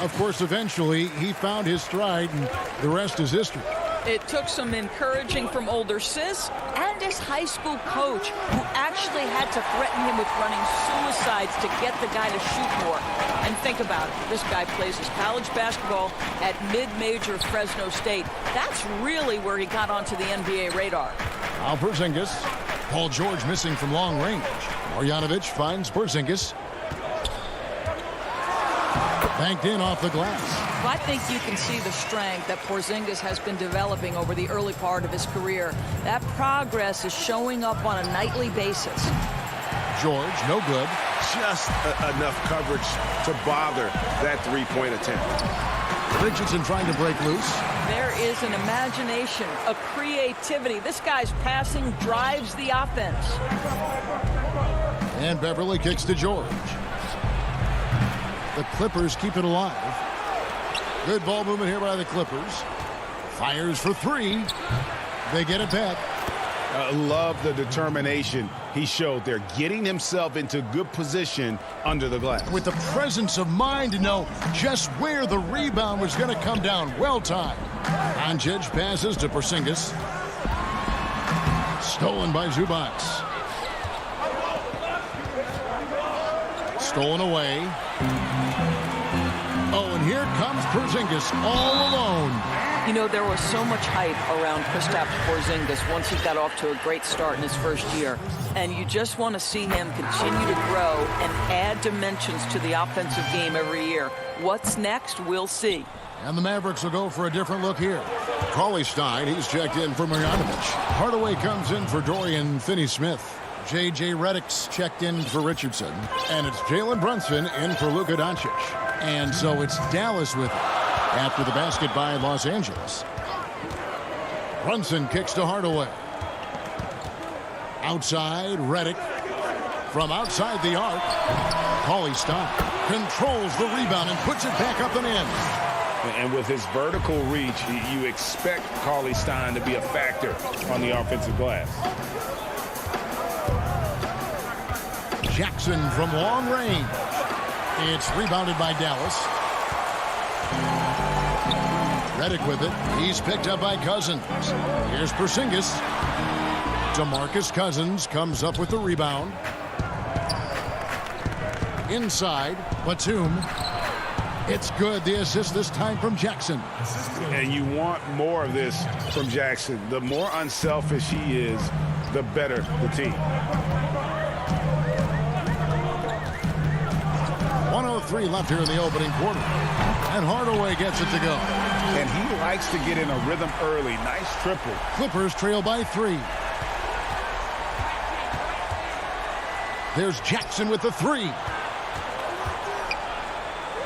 Of course, eventually he found his stride, and the rest is history. It took some encouraging from older sis and his high school coach, who actually had to threaten him with running suicides to get the guy to shoot more. And think about it. This guy plays his college basketball at mid-major Fresno State. That's really where he got onto the NBA radar. Now Porzingis. Paul George missing from long range. Marjanovic finds Porzingis. Banked in off the glass. Well, I think you can see the strength that Porzingis has been developing over the early part of his career. That progress is showing up on a nightly basis. George, no good. Just enough coverage to bother that 3-point attempt. Richardson trying to break loose. There is an imagination, a creativity. This guy's passing drives the offense. And Beverly kicks to George. The Clippers keep it alive. Good ball movement here by the Clippers. Fires for 3. They get it back. Love the determination he showed there, getting himself into good position under the glass. With the presence of mind to know just where the rebound was going to come down. Well timed. Doncic passes to Porzingis. Stolen by Zubac. Stolen away. Oh, and here comes Porzingis all alone. You know, there was so much hype around Kristaps Porzingis once he got off to a great start in his first year. And you just want to see him continue to grow and add dimensions to the offensive game every year. What's next? We'll see. And the Mavericks will go for a different look here. Cauley-Stein, he's checked in for Marjanovic. Hardaway comes in for Dorian Finney-Smith. J.J. Redick's checked in for Richardson. And it's Jalen Brunson in for Luka Doncic. And so it's Dallas with it after the basket by Los Angeles. Brunson kicks to Hardaway. Outside, Redick. From outside the arc, Cauley-Stein controls the rebound and puts it back up and in. And with his vertical reach, you expect Cauley-Stein to be a factor on the offensive glass. Jackson from long range. It's rebounded by Dallas. Redick with it. He's picked up by Cousins. Here's Porzingis. DeMarcus Cousins comes up with the rebound. Inside, Batum. It's good. The assist this time from Jackson. And you want more of this from Jackson. The more unselfish he is, the better the team. 1:03 left here in the opening quarter. And Hardaway gets it to go. And he likes to get in a rhythm early. Nice triple. Clippers trail by 3. There's Jackson with the 3.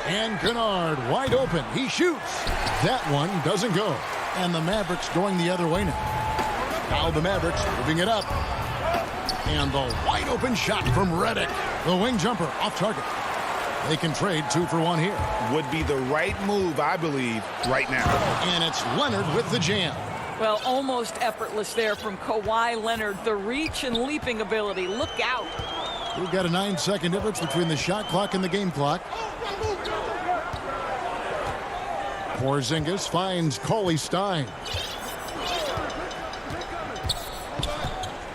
And Kennard wide open. He shoots. That one doesn't go. And the Mavericks going the other way now. Now the Mavericks moving it up. And the wide open shot from Redick. The wing jumper off target. They can trade 2 for 1 here. Would be the right move, I believe, right now. And it's Leonard with the jam. Well, almost effortless there from Kawhi Leonard. The reach and leaping ability. Look out. We've got a 9-second difference between the shot clock and the game clock. Porzingis finds Cauley-Stein.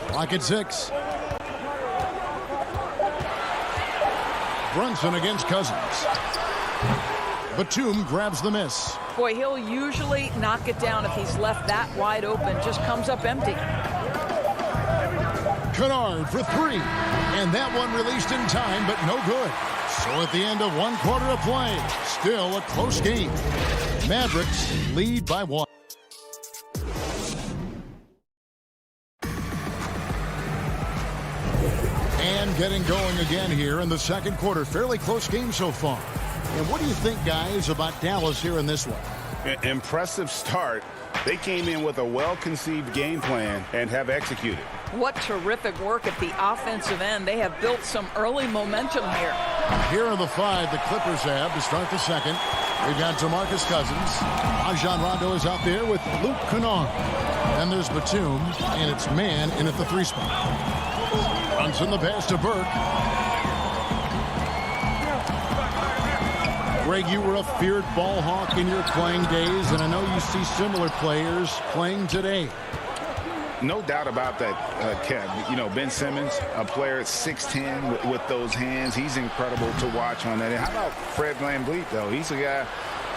Clock at 6. Brunson against Cousins. Batum grabs the miss. Boy, he'll usually knock it down if he's left that wide open. Just comes up empty. Kennard for three. And that one released in time, but no good. So at the end of 1 quarter of play, still a close game. Mavericks lead by 1. And getting going again here in the second quarter. Fairly close game so far. And what do you think, guys, about Dallas here in this one? Impressive start. They came in with a well-conceived game plan and have executed. What terrific work at the offensive end. They have built some early momentum here. Here are the 5 the Clippers have to start the second. We've got DeMarcus Cousins. Rajon Rondo is out there with Luke Kennard. Then there's Batum, and it's man in at the 3 spot. Brunson the pass to Burke. Greg, you were a feared ball hawk in your playing days, and I know you see similar players playing today. No doubt about that, Kev. You know, Ben Simmons, a player at 6'10", with those hands. He's incredible to watch on that. And how about Fred VanVleet, though? He's a guy,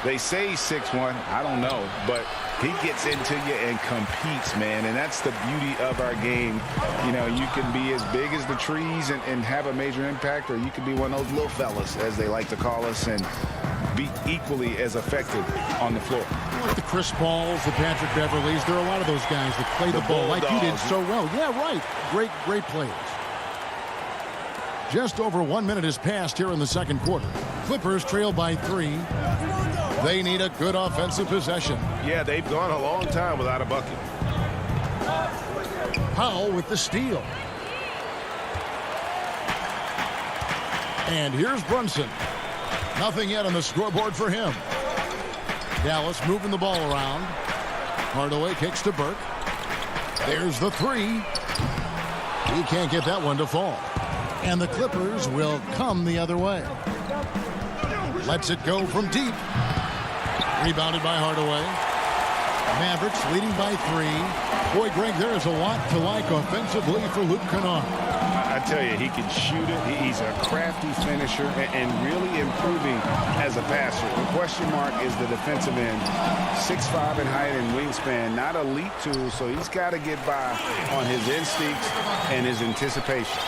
they say he's 6'1". I don't know. But he gets into you and competes, man. And that's the beauty of our game. You know, you can be as big as the trees and have a major impact, or you can be one of those little fellas, as they like to call us, and be equally as effective on the floor. Like the Chris Pauls, the Patrick Beverleys, there are a lot of those guys that play the ball like you did so well. Yeah, right. Great players. Just over 1 minute has passed here in the second quarter. Clippers trail by 3. They need a good offensive possession. Yeah, they've gone a long time without a bucket. Powell with the steal. And here's Brunson. Nothing yet on the scoreboard for him. Dallas moving the ball around. Hardaway kicks to Burke. There's the 3. He can't get that one to fall. And the Clippers will come the other way. Lets it go from deep. Rebounded by Hardaway. Mavericks leading by 3. Boy, Greg, there is a lot to like offensively for Luke Kennard. I tell you, he can shoot it. He's a crafty finisher and really improving as a passer. The question mark is the defensive end. 6'5" in height and wingspan. Not elite tool, so he's got to get by on his instincts and his anticipation.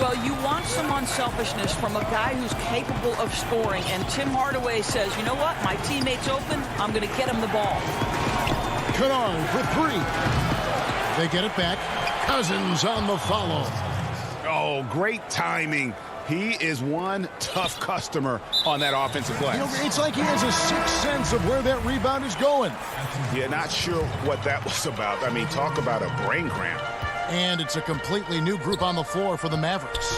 Well, you want some unselfishness from a guy who's capable of scoring. And Tim Hardaway says, you know what? My teammate's open. I'm going to get him the ball. Kennard for 3. They get it back. Cousins on the follow. Oh, great timing. He is one tough customer on that offensive glass. You know, it's like he has a sixth sense of where that rebound is going. Yeah, not sure what that was about. I mean, talk about a brain cramp. And it's a completely new group on the floor for the Mavericks.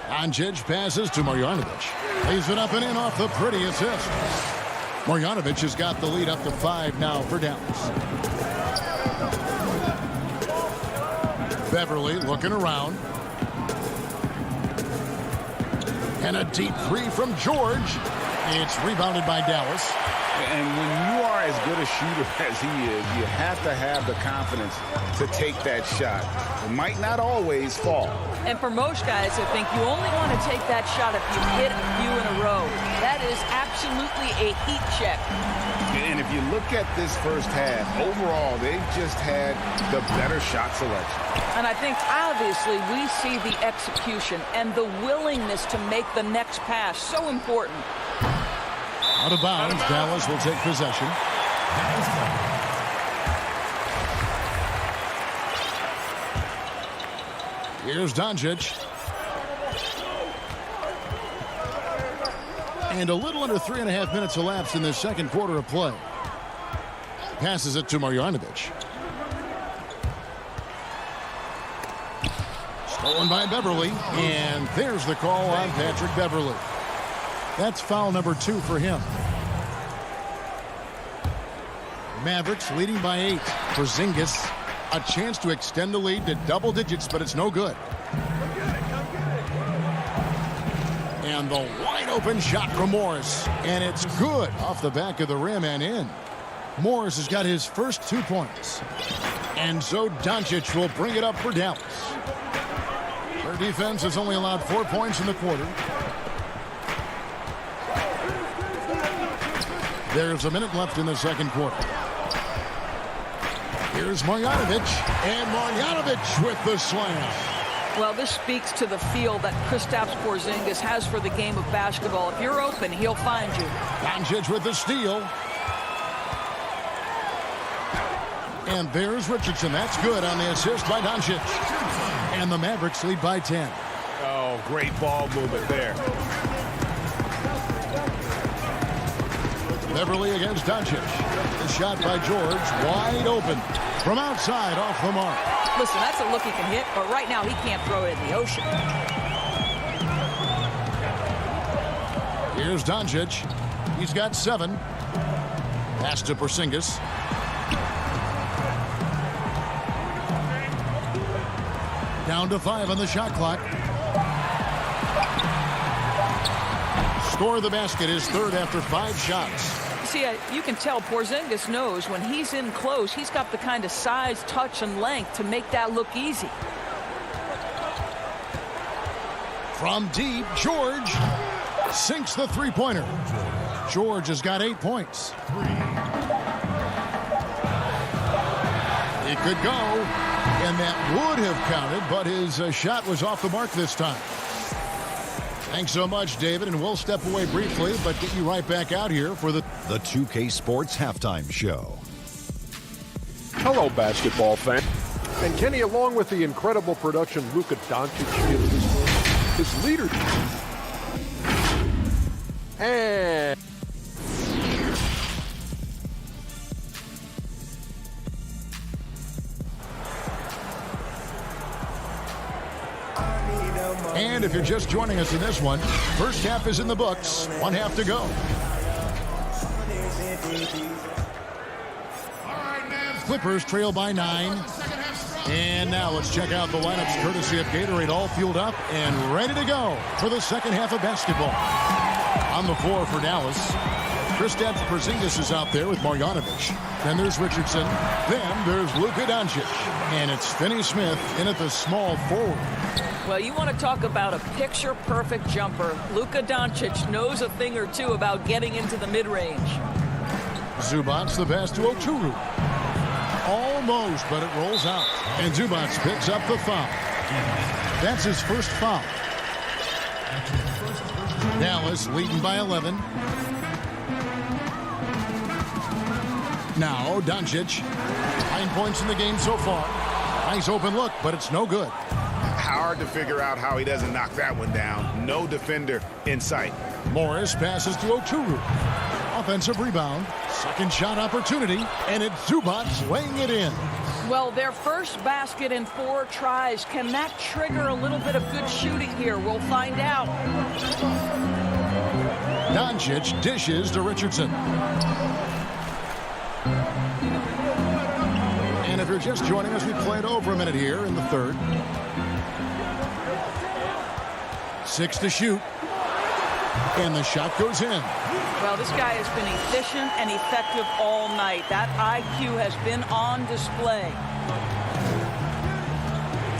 Doncic passes to Marjanovic. Lays it up and in off the pretty assist. Marjanovic has got the lead up to 5 now for Dallas. Beverly looking around. And a deep 3 from George. It's rebounded by Dallas. And when you are as good a shooter as he is, you have to have the confidence to take that shot. It might not always fall. And for most guys, I think you only want to take that shot if you hit a few in a row. That is absolutely a heat check. And if you look at this first half, overall, they've just had the better shot selection. And I think, obviously, we see the execution and the willingness to make the next pass so important. Out of bounds, Dallas will take possession. Here's Doncic. And a little under 3.5 minutes elapsed in this second quarter of play. Passes it to Marjanovic. Stolen by Beverly. And there's the call on Patrick Beverly. That's foul number 2 for him. Mavericks leading by 8. Porzingis, a chance to extend the lead to double digits, but it's no good. And the wide open shot from Morris. And it's good off the back of the rim and in. Morris has got his first 2 points. And so Doncic will bring it up for Dallas. Their defense has only allowed 4 points in the quarter. There's a minute left in the second quarter. Here's Marjanovic, and Marjanovic with the slam. Well, this speaks to the feel that Kristaps Porzingis has for the game of basketball. If you're open, he'll find you. Doncic with the steal. And there's Richardson. That's good on the assist by Doncic. And the Mavericks lead by 10. Oh, great ball movement there. Beverly against Doncic. The shot by George, wide open. From outside, off the mark. Listen, that's a look he can hit, but right now he can't throw it in the ocean. Here's Doncic. He's got 7. Pass to Porzingis. Down to 5 on the shot clock. Score of the basket is third after 5 shots. See, you can tell Porzingis knows when he's in close, he's got the kind of size, touch, and length to make that look easy. From deep, George sinks the three-pointer. George has got 8 points. It could go, and that would have counted, but his shot was off the mark this time. Thanks so much, David, and we'll step away briefly, but get you right back out here for the 2K Sports Halftime Show. Hello, basketball fan. And Kenny, along with the incredible production Luka Doncic gives this one, his leader. And And if you're just joining us in this one, first half is in the books. 1 half to go. Clippers trail by 9. And now let's check out the lineups courtesy of Gatorade, all fueled up and ready to go for the second half of basketball. On the floor for Dallas, Kristaps Porzingis is out there with Marjanovic. Then there's Richardson. Then there's Luka Doncic. And it's Finney Smith in at the small forward. Well, you want to talk about a picture-perfect jumper. Luka Doncic knows a thing or two about getting into the mid-range. Zubac's the pass to Oturu. Almost, but it rolls out. And Zubac picks up the foul. That's his first foul. Dallas leading by 11. Now Doncic. 9 points in the game so far. Nice open look, but it's no good. Hard to figure out how he doesn't knock that one down. No defender in sight. Morris passes to Oturu. Offensive rebound. Second shot opportunity. And it's Zubac laying it in. Well, their first basket in 4 tries. Can that trigger a little bit of good shooting here? We'll find out. Doncic dishes to Richardson. And if you're just joining us, we played over a minute here in the third. 6 to shoot. And the shot goes in. Well, this guy has been efficient and effective all night. That IQ has been on display.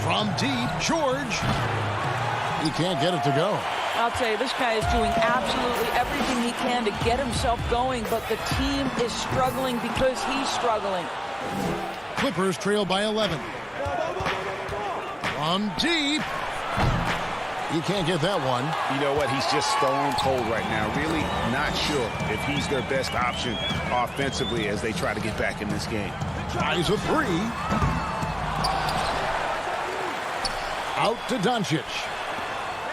From deep, George. He can't get it to go. I'll tell you, this guy is doing absolutely everything he can to get himself going, but the team is struggling because he's struggling. Clippers trail by 11. From deep. He can't get that one. You know what? He's just stone cold right now. Really not sure if he's their best option offensively as they try to get back in this game. Tries a 3. Out to Doncic.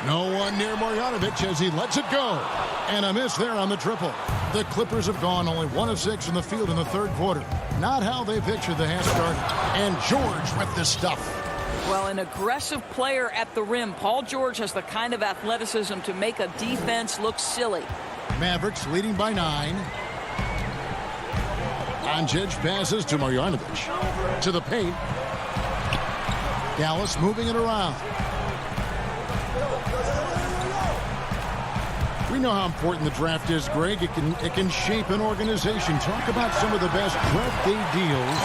No one near Marjanovic as he lets it go. And a miss there on the triple. The Clippers have gone only 1 of 6 from the field in the third quarter. Not how they pictured the half start. And George with the stuff. Well, an aggressive player at the rim. Paul George has the kind of athleticism to make a defense look silly. Mavericks leading by 9. Doncic passes to Marjanovic. To the paint. Dallas moving it around. We know how important the draft is, Greg. It can shape an organization. Talk about some of the best draft day deals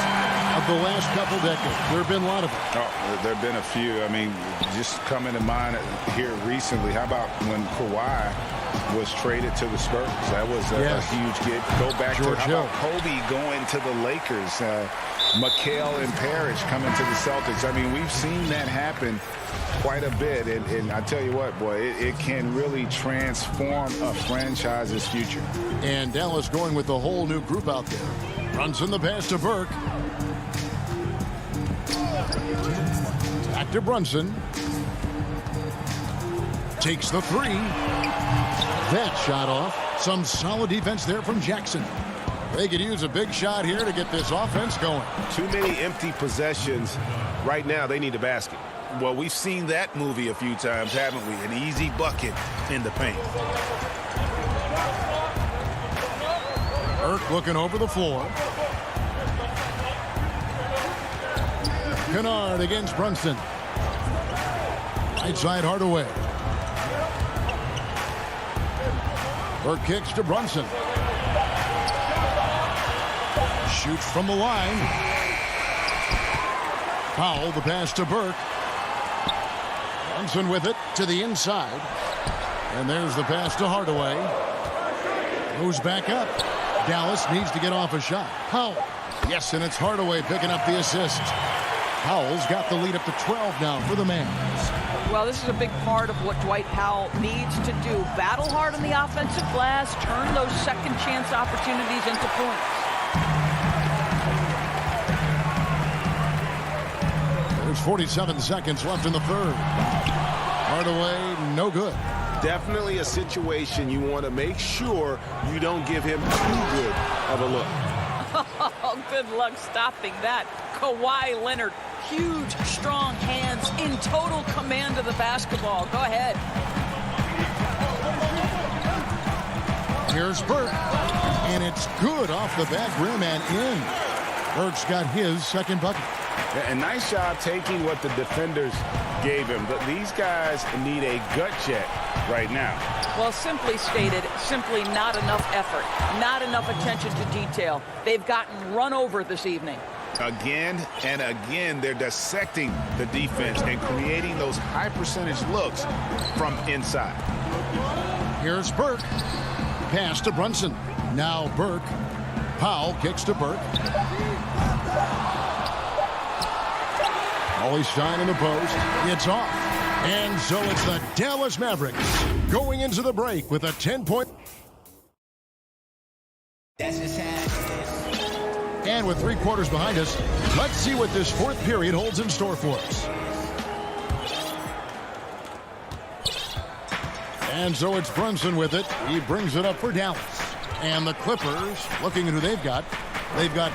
of the last couple decades. There have been a lot of them. Oh, there have been a few. I mean, just coming to mind here recently, how about when Kawhi was traded to the Spurs? That was a huge get. Go back George to how about Kobe going to the Lakers, McHale and Parrish coming to the Celtics. I mean, we've seen that happen quite a bit, and I tell you what, boy, it can really transform a franchise's future. And Dallas going with a whole new group out there. Brunson the pass to Burke. Back to Brunson. Takes the three. That shot off. Some solid defense there from Jackson. They could use a big shot here to get this offense going. Too many empty possessions. Right now, they need a basket. Well, we've seen that movie a few times, haven't we? An easy bucket in the paint. Burke looking over the floor. Kennard against Brunson. Right side Hardaway. Burke kicks to Brunson. Shoots from the line. Powell the pass to Burke. Brunson with it to the inside. And there's the pass to Hardaway. Goes back up. Dallas needs to get off a shot. Powell. Yes, and it's Hardaway picking up the assist. Powell's got the lead up to 12 now for the Mavs. Well, this is a big part of what Dwight Powell needs to do. Battle hard on the offensive glass, turn those second chance opportunities into points. There's 47 seconds left in the third. Hardaway, no good. Definitely a situation you want to make sure you don't give him too good of a look. Oh, good luck stopping that. Kawhi Leonard, huge, strong hands, in total command of the basketball. Go ahead. Here's Burke, and it's good off the back rim and in. Burke's got his second bucket. A nice job taking what the defenders gave him. But these guys need a gut check right now. Well, simply stated, simply not enough effort, not enough attention to detail. They've gotten run over this evening. Again and again, they're dissecting the defense and creating those high percentage looks from inside. Here's Burke. Pass to Brunson. Now Burke. Powell kicks to Burke. Always shine in the post. It's off. And so it's the Dallas Mavericks going into the break with a 10-point. And with 3 quarters behind us, let's see what this fourth period holds in store for us. And so it's Brunson with it. He brings it up for Dallas. And the Clippers, looking at who they've got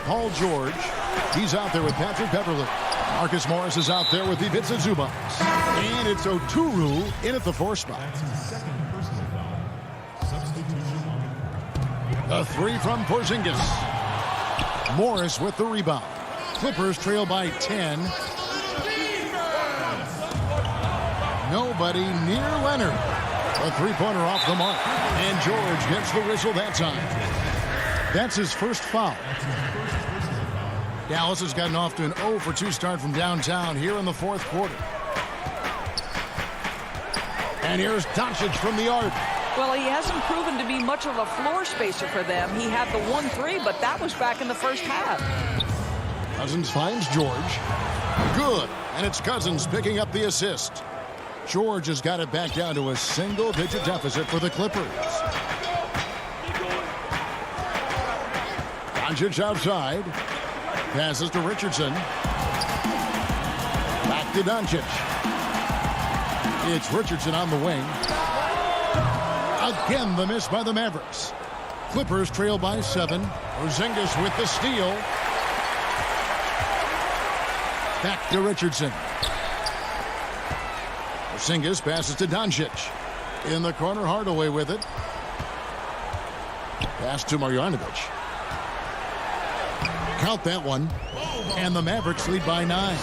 Paul George. He's out there with Patrick Beverley. Marcus Morris is out there with Ivica Zubac. And it's Oturu in at the 4 spot. The 3 from Porzingis. Morris with the rebound. Clippers trail by 10. Nobody near Leonard. A 3-pointer off the mark. And George gets the whistle that time. That's his first foul. Dallas has gotten off to an 0-for-2 start from downtown here in the fourth quarter. And here's Doncic from the arc. Well, he hasn't proven to be much of a floor spacer for them. He had the 1-3, but that was back in the first half. Cousins finds George. Good. And it's Cousins picking up the assist. George has got it back down to a single-digit deficit for the Clippers. Doncic outside. Passes to Richardson. Back to Doncic. It's Richardson on the wing. Again, the miss by the Mavericks. Clippers trail by 7. Porzingis with the steal. Back to Richardson. Porzingis passes to Doncic. In the corner, Hardaway with it. Pass to Marjanovic. Count that one. And the Mavericks lead by 9.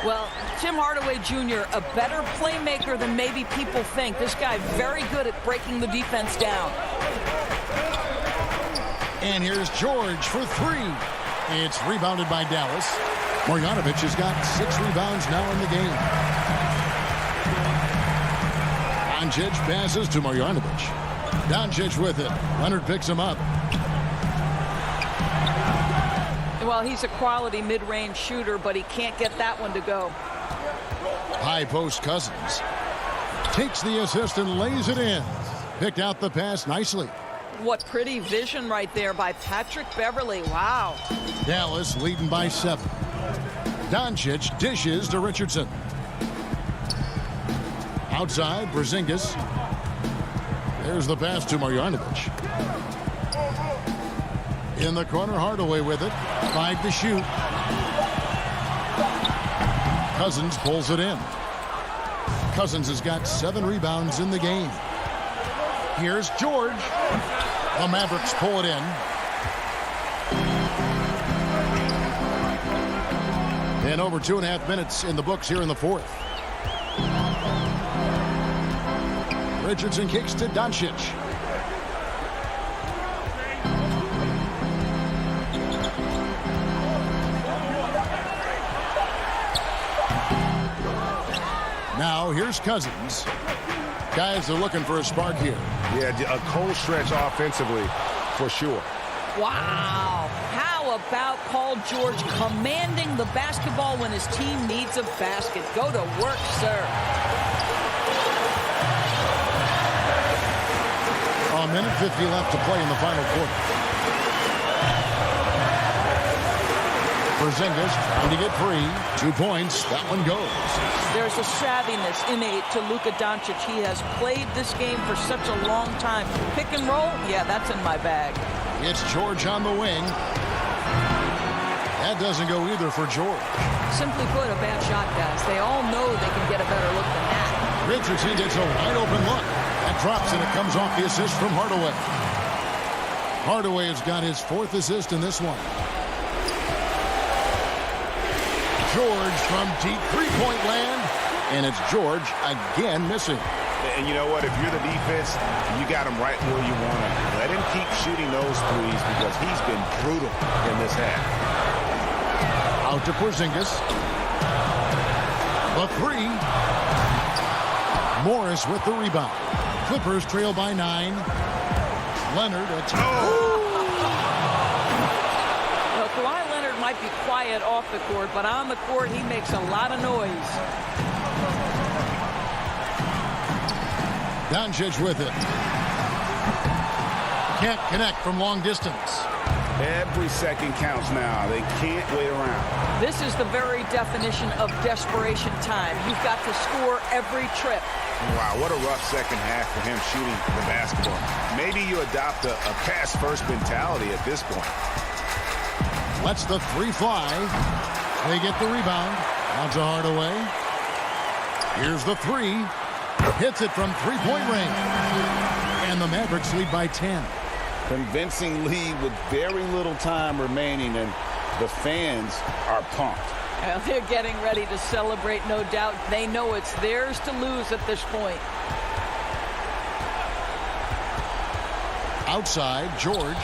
Well, Tim Hardaway Jr., a better playmaker than maybe people think. This guy very good at breaking the defense down. And here's George for 3. It's rebounded by Dallas. Marjanovic has got 6 rebounds now in the game. Doncic passes to Marjanovic. Doncic with it. Leonard picks him up. Well, he's a quality mid-range shooter, but he can't get that one to go. High post Cousins. Takes the assist and lays it in. Picked out the pass nicely. What pretty vision right there by Patrick Beverly. Wow. Dallas leading by 7. Doncic dishes to Richardson. Outside, Porzingis. There's the pass to Marjanovic. In the corner, Hardaway with it. 5 to shoot. Cousins pulls it in. Cousins has got 7 rebounds in the game. Here's George. The Mavericks pull it in. And over 2.5 minutes in the books here in the 4th. Richardson kicks to Doncic. Now here's Cousins. Guys are looking for a spark here. Yeah, a cold stretch offensively for sure. Wow. How about Paul George commanding the basketball when his team needs a basket? Go to work, sir. A minute 50 left to play in the final quarter. Porzingis trying to get free. 2 points. That one goes. There's a savviness innate to Luka Doncic. He has played this game for such a long time. Pick and roll? Yeah, that's in my bag. It's George on the wing. That doesn't go either for George. Simply put, a bad shot, guys. They all know they can get a better look than that. Richardson gets a wide open look. That drops and it comes off the assist from Hardaway. Hardaway has got his 4th assist in this one. George from deep three-point land. And it's George again missing. And you know what? If you're the defense, you got him right where you want him. Let him keep shooting those threes because he's been brutal in this half. Out to Porzingis. The 3. Morris with the rebound. Clippers trail by 9. Leonard. Well, Kawhi Leonard might be quiet off the court, but on the court he makes a lot of noise. Doncic with it. Can't connect from long distance. Every second counts now. They can't wait around. This is the very definition of desperation time. You've got to score every trip. Wow, what a rough second half for him shooting the basketball. Maybe you adopt a pass-first mentality at this point. Lets the 3 fly. They get the rebound. On to Hardaway. Here's the 3. Hits it from 3-point range. And the Mavericks lead by 10. Convincing lead with very little time remaining, and the fans are pumped. Well, they're getting ready to celebrate, no doubt. They know it's theirs to lose at this point. Outside, George.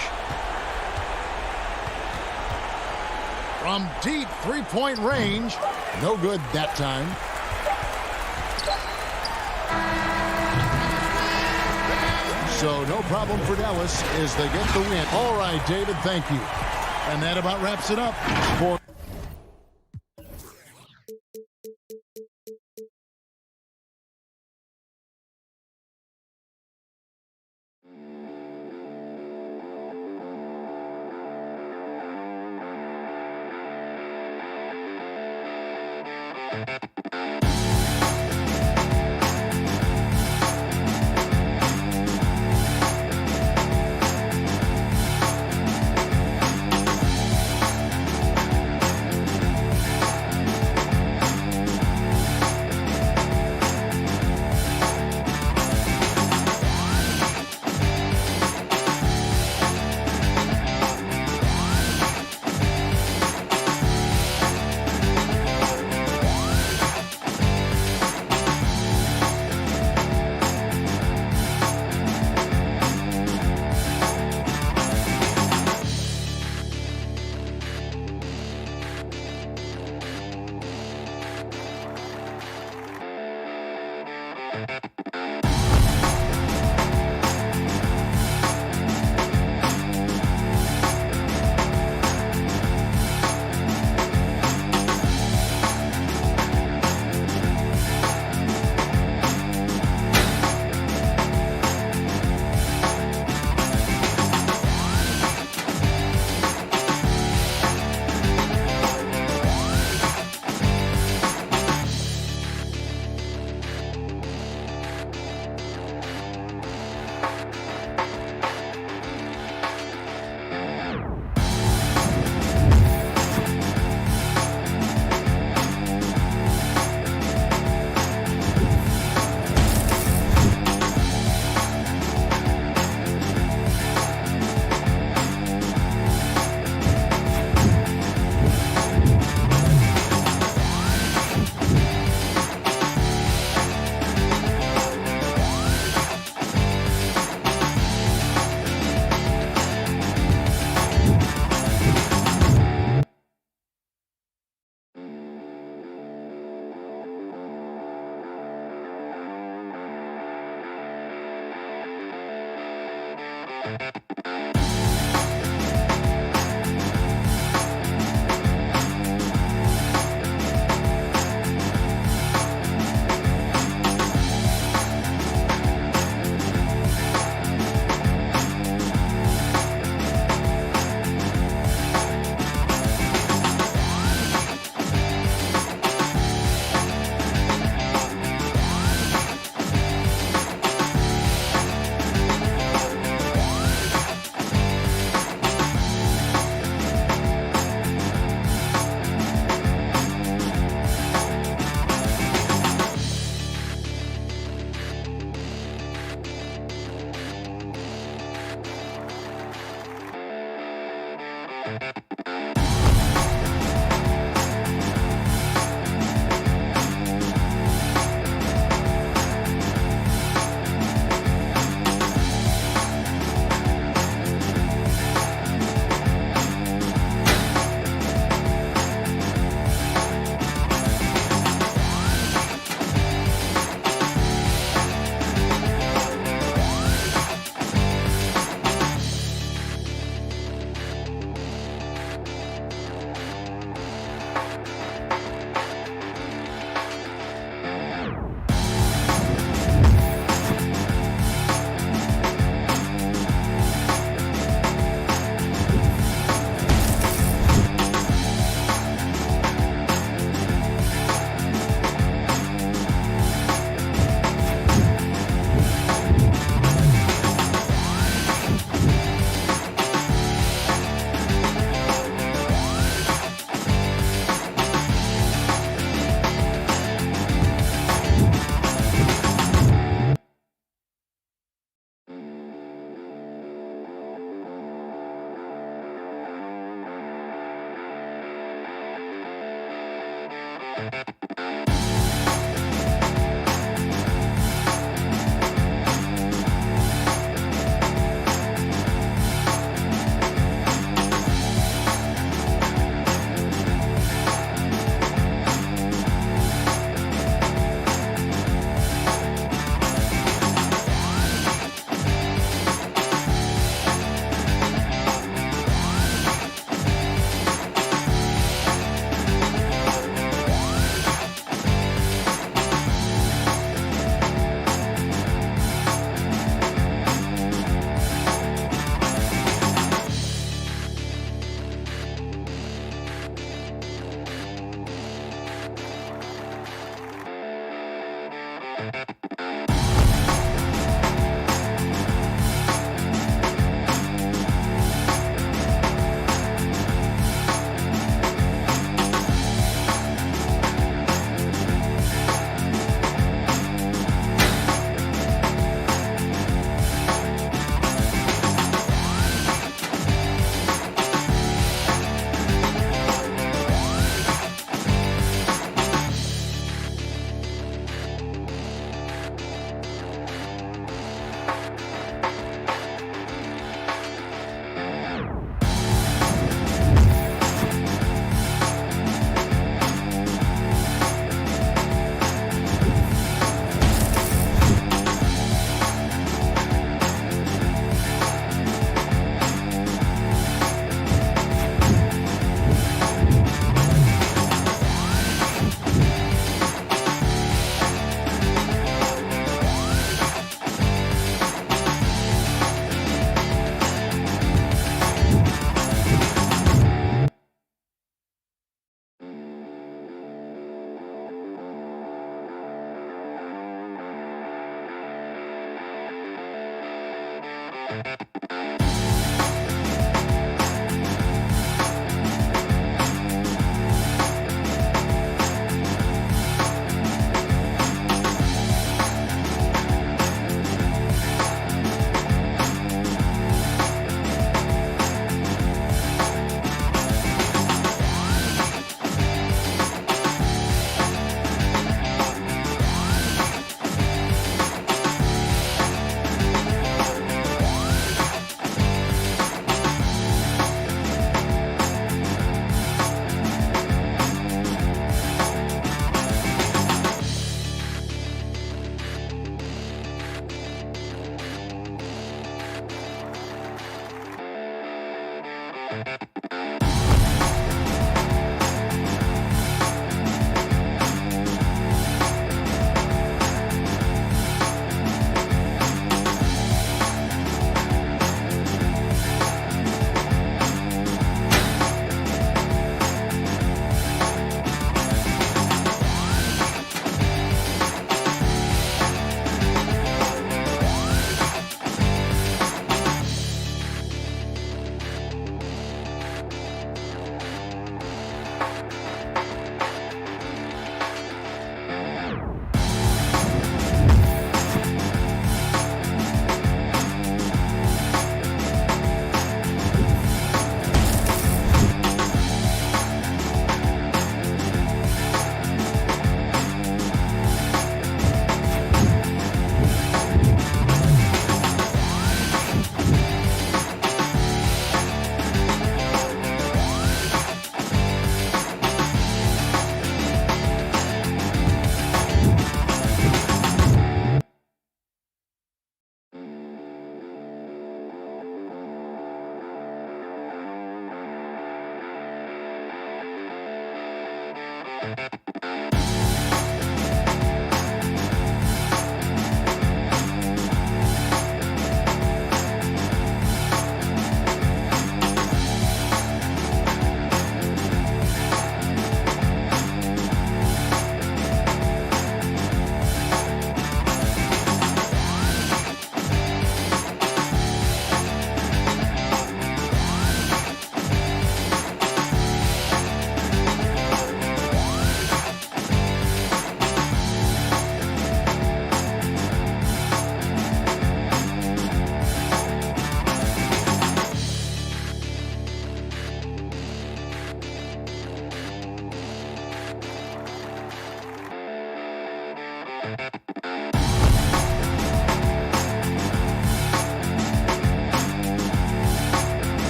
From deep 3-point range. No good that time. So no problem for Dallas as they get the win. All right, David, thank you. And that about wraps it up for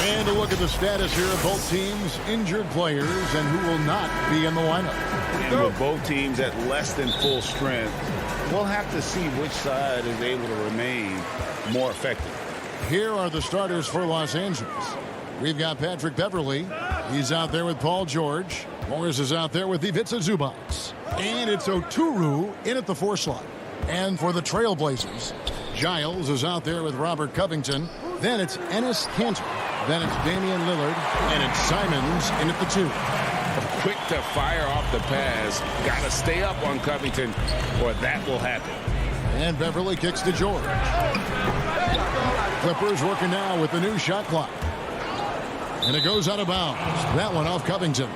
And a look at the status here of both teams' injured players and who will not be in the lineup. And with both teams at less than full strength, we'll have to see which side is able to remain more effective. Here are the starters for Los Angeles. We've got Patrick Beverly. He's out there with Paul George. Morris is out there with Ivica Zubac. And it's Oturu in at the 4 slot. And for the Trailblazers, Giles is out there with Robert Covington. Then it's Enes Kanter. Then it's Damian Lillard. And it's Simons in at the 2. Quick to fire off the pass. Got to stay up on Covington or that will happen. And Beverly kicks to George. Clippers working now with the new shot clock. And it goes out of bounds. That one off Covington.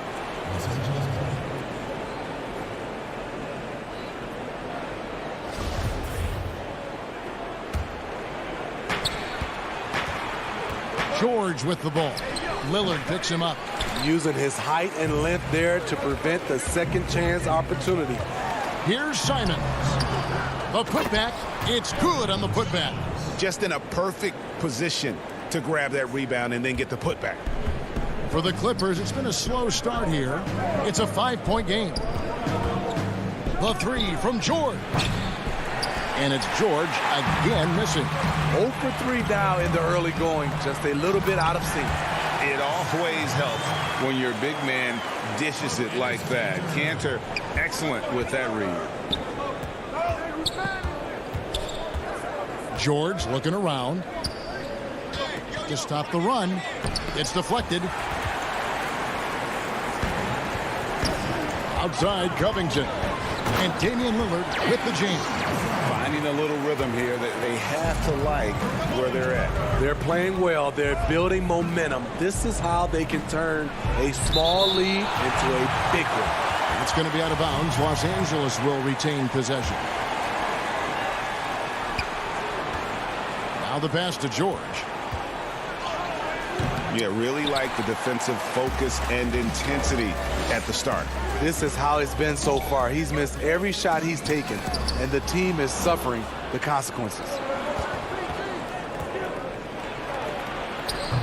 George with the ball. Lillard picks him up. Using his height and length there to prevent the second chance opportunity. Here's Simons. The putback. It's good on the putback. Just in a perfect position to grab that rebound and then get the putback. For the Clippers, it's been a slow start here. It's a 5-point game. The 3 from George. And it's George again missing. 0 for 3 now in the early going. Just a little bit out of sync. It always helps when your big man dishes it like that. Kanter, excellent with that read. George looking around to stop the run. It's deflected. Outside Covington. And Damian Lillard with the jam. Finding a little rhythm here that they have to like where they're at. They're playing well. They're building momentum. This is how they can turn a small lead into a big one. It's going to be out of bounds. Los Angeles will retain possession. Now the pass to George. Yeah, really like the defensive focus and intensity at the start. This is how it's been so far. He's missed every shot he's taken, and the team is suffering the consequences.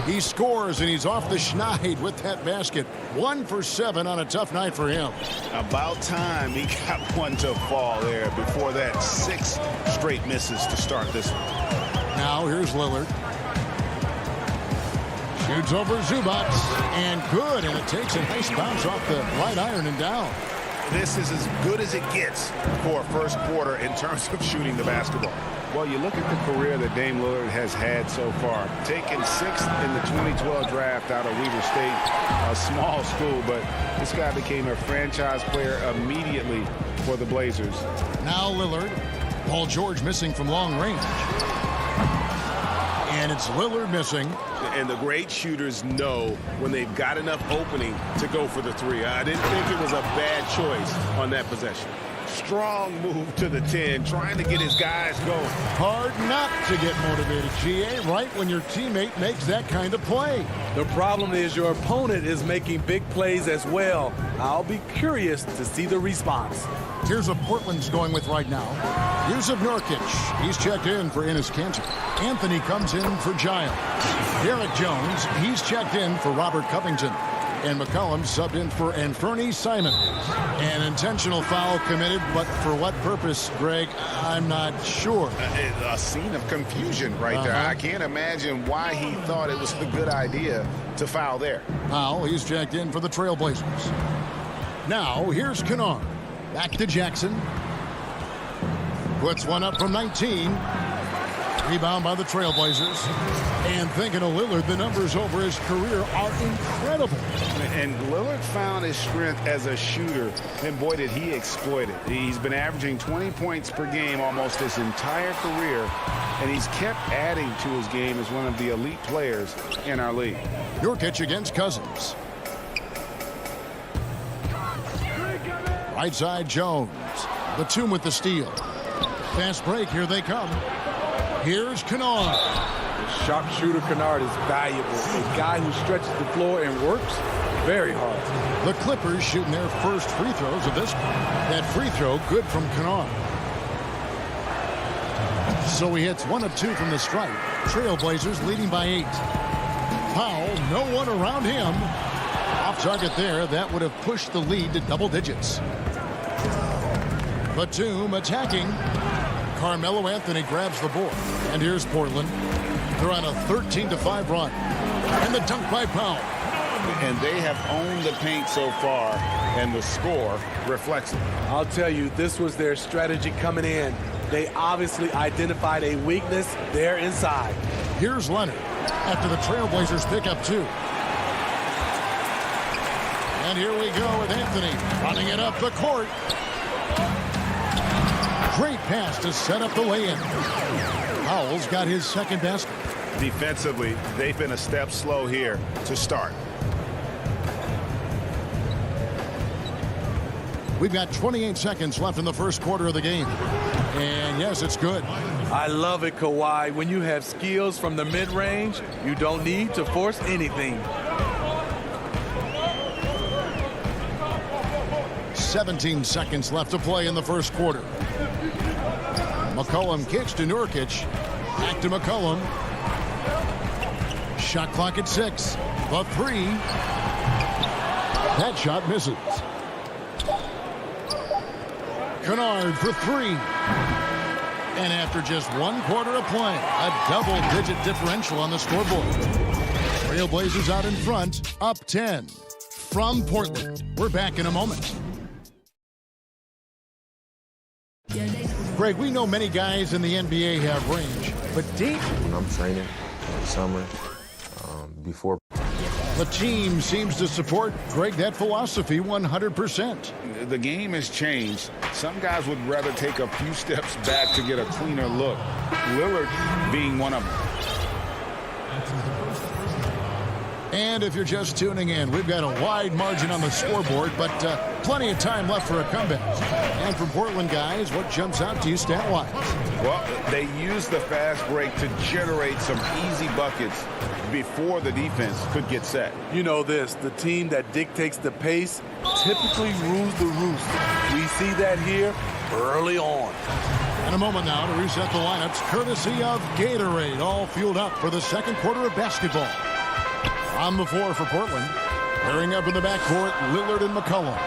He scores, and he's off the schneid with that basket. 1 for 7 on a tough night for him. About time he got one to fall there before that 6 straight misses to start this one. Now here's Lillard. Shoots over Zubac, and good, and it takes a nice bounce off the right iron and down. This is as good as it gets for a first quarter in terms of shooting the basketball. Well, you look at the career that Dame Lillard has had so far. Taken 6th in the 2012 draft out of Weber State, a small school, but this guy became a franchise player immediately for the Blazers. Now Lillard. Paul George missing from long range. And it's Lillard missing. And the great shooters know when they've got enough opening to go for the 3. I didn't think it was a bad choice on that possession. Strong move to the 10, trying to get his guys going. Hard not to get motivated, GA, right when your teammate makes that kind of play. The problem is your opponent is making big plays as well. I'll be curious to see the response. Here's what Portland's going with right now. Yusuf Nurkic, he's checked in for Enes Kanter. Anthony comes in for Giles. Derek Jones, he's checked in for Robert Covington. And McCollum subbed in for Anthony Simons. An intentional foul committed, but for what purpose, Greg, I'm not sure. A scene of confusion right there. I can't imagine why he thought it was a good idea to foul there. Powell, he's checked in for the Trailblazers. Now, here's Kennard. Back to Jackson. Puts one up from 19. Rebound by the Trailblazers. And thinking of Lillard, the numbers over his career are incredible. And Lillard found his strength as a shooter, and boy, did he exploit it. He's been averaging 20 points per game almost his entire career, and he's kept adding to his game as one of the elite players in our league. Nurkic against Cousins. Right side, Jones. Batum with the steal. Fast break, here they come. Here's Kennard. Sharpshooter Kennard is valuable. A guy who stretches the floor and works very hard. The Clippers shooting their first free throws of this one. That free throw good from Kennard. So he hits 1 of 2 from the stripe. Trailblazers leading by 8. Powell, no one around him. Off target there. That would have pushed the lead to double digits. Batum attacking. Carmelo Anthony grabs the board. And here's Portland. They're on a 13-5 run. And the dunk by Powell. And they have owned the paint so far, and the score reflects it. I'll tell you, this was their strategy coming in. They obviously identified a weakness there inside. Here's Leonard after the Trailblazers pick up 2. And here we go with Anthony running it up the court. Great pass to set up the lay-in. Powell's got his second basket. Defensively, they've been a step slow here to start. We've got 28 seconds left in the first quarter of the game. And yes, it's good. I love it, Kawhi. When you have skills from the mid-range, you don't need to force anything. 17 seconds left to play in the first quarter. McCollum kicks to Nurkic. Back to McCollum. Shot clock at 6. The 3. That shot misses. Kennard for 3. And after just 1 quarter of play, a double-digit differential on the scoreboard. Trailblazers out in front, up 10. From Portland, we're back in a moment. Greg, we know many guys in the NBA have range. but deep. When I'm training in the summer, before. The team seems to support, Greg, that philosophy 100%. The game has changed. Some guys would rather take a few steps back to get a cleaner look. Lillard being one of them. And if you're just tuning in, we've got a wide margin on the scoreboard, but plenty of time left for a comeback. And for Portland guys, what jumps out to you stat-wise? Well, they used the fast break to generate some easy buckets before the defense could get set. You know this, the team that dictates the pace typically rules the roost. We see that here early on. In a moment now to reset the lineups, courtesy of Gatorade, all fueled up for the second quarter of basketball. On the floor for Portland, pairing up in the backcourt, Lillard and McCollum.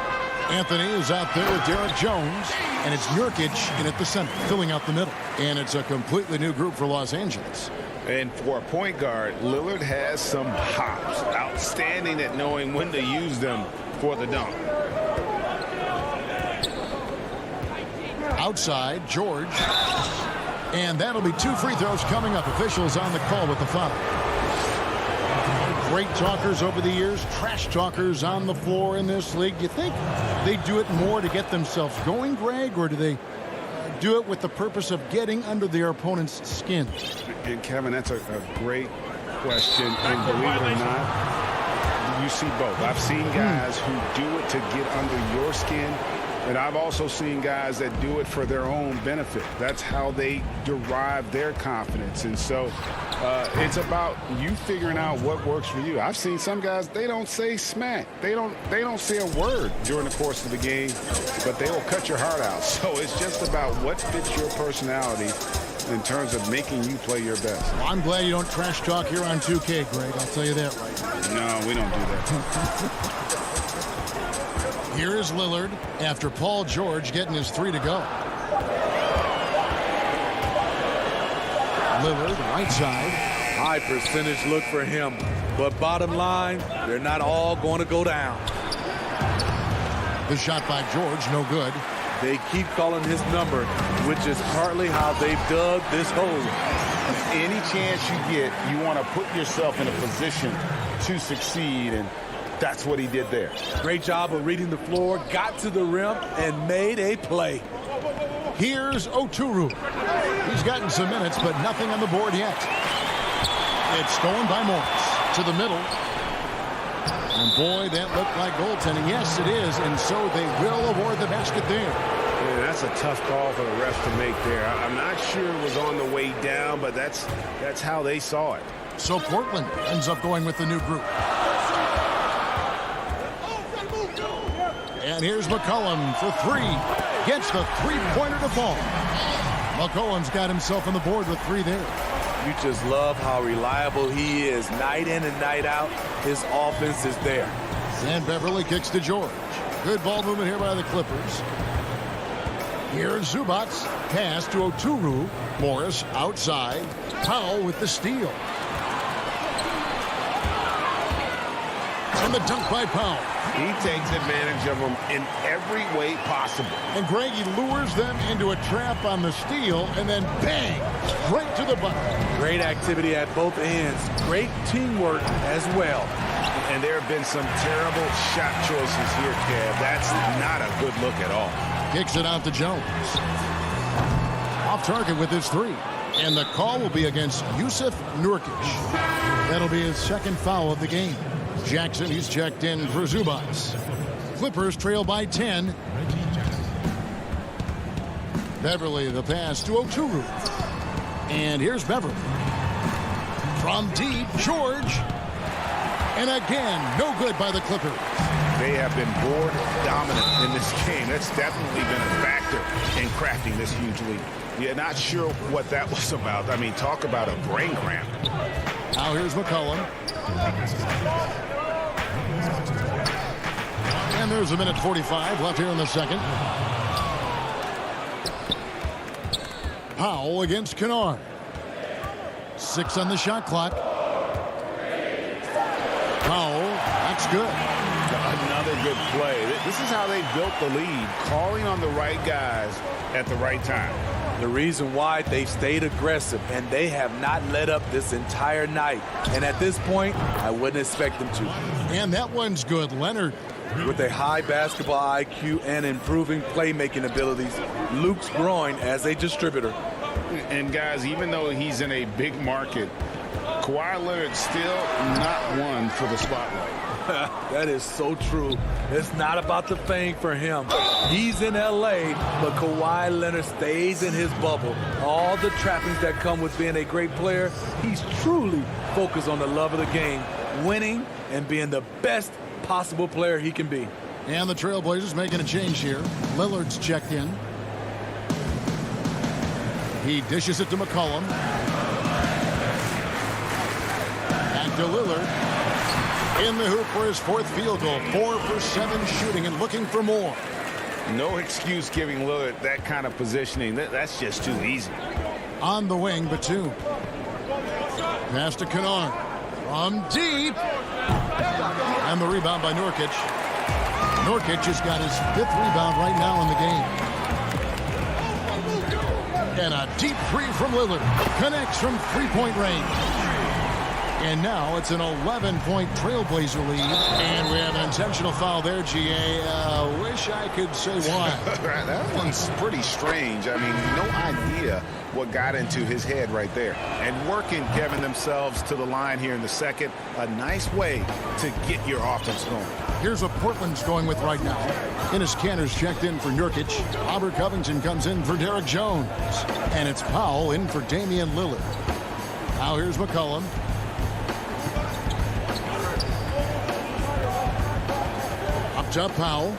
Anthony is out there with Derek Jones, and it's Nurkic in at the center, filling out the middle. And it's a completely new group for Los Angeles. And for a point guard, Lillard has some hops. Outstanding at knowing when to use them for the dunk. Outside, George. And that'll be 2 free throws coming up. Officials on the call with the foul. Great talkers over the years, trash talkers on the floor in this league. Do you think they do it more to get themselves going, Greg, or do they do it with the purpose of getting under their opponent's skin? And Kevin, that's a great question. And believe it or not, you see both. I've seen guys who do it to get under your skin, and I've also seen guys that do it for their own benefit. That's how they derive their confidence. And so it's about you figuring out what works for you. I've seen some guys, they don't say smack. They don't say a word during the course of the game, but they will cut your heart out. So it's just about what fits your personality in terms of making you play your best. Well, I'm glad you don't trash talk here on 2K, Greg. I'll tell you that right now. No, we don't do that. Here is Lillard after Paul George getting his 3 to go. Lillard, right side. High percentage look for him. But bottom line, they're not all going to go down. The shot by George, no good. They keep calling his number, which is partly how they've dug this hole. Any chance you get, you want to put yourself in a position to succeed, and that's what he did there. Great job of reading the floor, got to the rim, and made a play. Here's Oturu. He's gotten some minutes, but nothing on the board yet. It's stolen by Morris to the middle. And boy, that looked like goaltending. Yes, it is, and so they will award the basket there. Yeah, that's a tough call for the refs to make there. I'm not sure it was on the way down, but that's how they saw it. So Portland ends up going with the new group. And here's McCollum for 3. Gets the three-pointer to fall. McCollum's got himself on the board with 3 there. You just love how reliable he is. Night in and night out, his offense is there. And Beverly kicks to George. Good ball movement here by the Clippers. Here's Zubats. Pass to Oturu. Morris outside. Powell with the steal. And the dunk by Powell. He takes advantage of them in every way possible. And Greg, he lures them into a trap on the steal, and then bang, straight to the bucket. Great activity at both ends. Great teamwork as well. And there have been some terrible shot choices here, Kev. That's not a good look at all. Kicks it out to Jones. Off target with his 3. And the call will be against Yusuf Nurkic. That'll be his 2nd foul of the game. Jackson, he's checked in for Zubats. Clippers trail by 10. Beverly, the pass to Oturu. And here's Beverly. From deep, George. And again, no good by the Clippers. They have been board dominant in this game. That's definitely been a factor in crafting this huge lead. Yeah, not sure what that was about. I mean, talk about a brain cramp. Now here's McCollum. And there's a minute 45 left here in the second. Powell against Kennard. 6 on the shot clock. Powell, that's good. Another good play. This is how they built the lead, calling on the right guys at the right time. The reason why, they've stayed aggressive, and they have not let up this entire night. And at this point, I wouldn't expect them to. And that one's good. Leonard. With a high basketball IQ and improving playmaking abilities, Luke's growing as a distributor. And guys, even though he's in a big market, Kawhi Leonard's still not one for the spotlight. That is so true. It's not about the fame for him. He's in LA, but Kawhi Leonard stays in his bubble. All the trappings that come with being a great player, he's truly focused on the love of the game, winning and being the best possible player he can be. And the Trailblazers making a change here. Lillard's checked in. He dishes it to McCollum. Back to Lillard. In the hoop for his fourth field goal. 4 for 7 shooting and looking for more. No excuse giving Lillard that kind of positioning. That's just too easy. On the wing, Batum. Pass to Kennard. From deep. And the rebound by Nurkic. Nurkic has got his 5th rebound right now in the game. And a deep three from Lillard. Connects from three-point range. And now it's an 11-point Trailblazer lead. And we have an intentional foul there, GA. Wish I could say why. That one's pretty strange. I mean, no idea what got into his head right there. And working, Kevin, themselves to the line here in the second. A nice way to get your offense going. Here's what Portland's going with right now. Enes Kanter's checked in for Nurkic. Robert Covington comes in for Derek Jones. And it's Powell in for Damian Lillard. Now here's McCollum. Up top, Powell.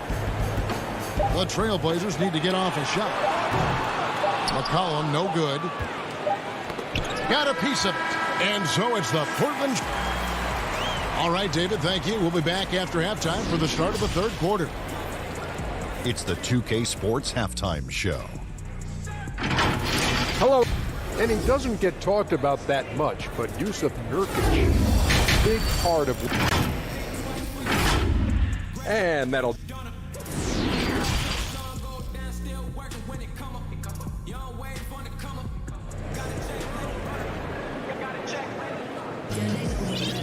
The Trailblazers need to get off a shot. McCollum, no good. Got a piece of it. And so it's the Portland. All right, David, thank you. We'll be back after halftime for the start of the third quarter. It's the 2K Sports Halftime Show. Hello. And he doesn't get talked about that much, but Yusuf Nurkic, big part of it. And that'll...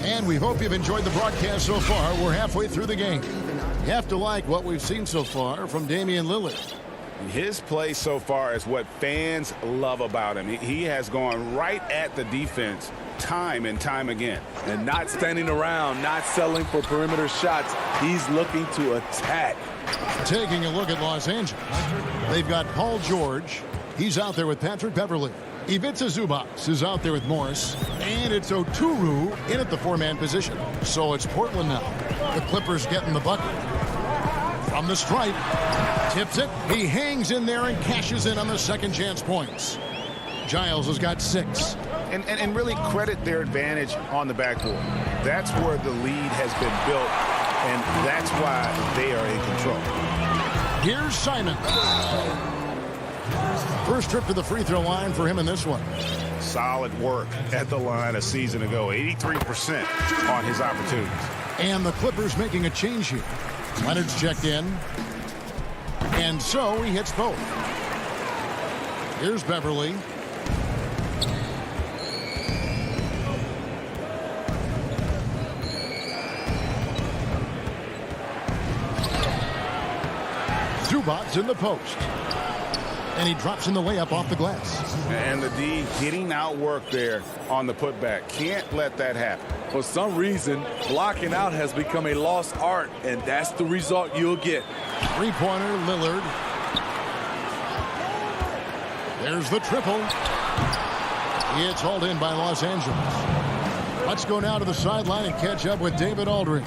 And we hope you've enjoyed the broadcast so far. We're halfway through the game. You have to like what we've seen so far from Damian Lillard. His play so far is what fans love about him. He has gone right at the defense time and time again. And not standing around, not settling for perimeter shots. He's looking to attack. Taking a look at Los Angeles. They've got Paul George. He's out there with Patrick Beverley. Ivica Zubac is out there with Morris. And it's Oturu in at the 4-man position. So it's Portland now. The Clippers getting the bucket. From the stripe. Tips it. He hangs in there and cashes in on the second chance points. Giles has got 6. And really credit their advantage on the backboard. That's where the lead has been built, and that's why they are in control. Here's Simon. First trip to the free throw line for him in this one. Solid work at the line a season ago. 83% on his opportunities. And the Clippers making a change here. Leonard's checked in. And so he hits both. Here's Beverly. Zubac's in the post. And he drops in the layup off the glass. And the D getting outworked there on the putback. Can't let that happen. For some reason, blocking out has become a lost art, and that's the result you'll get. Three-pointer, Lillard. There's the triple. It's hauled in by Los Angeles. Let's go now to the sideline and catch up with David Aldridge.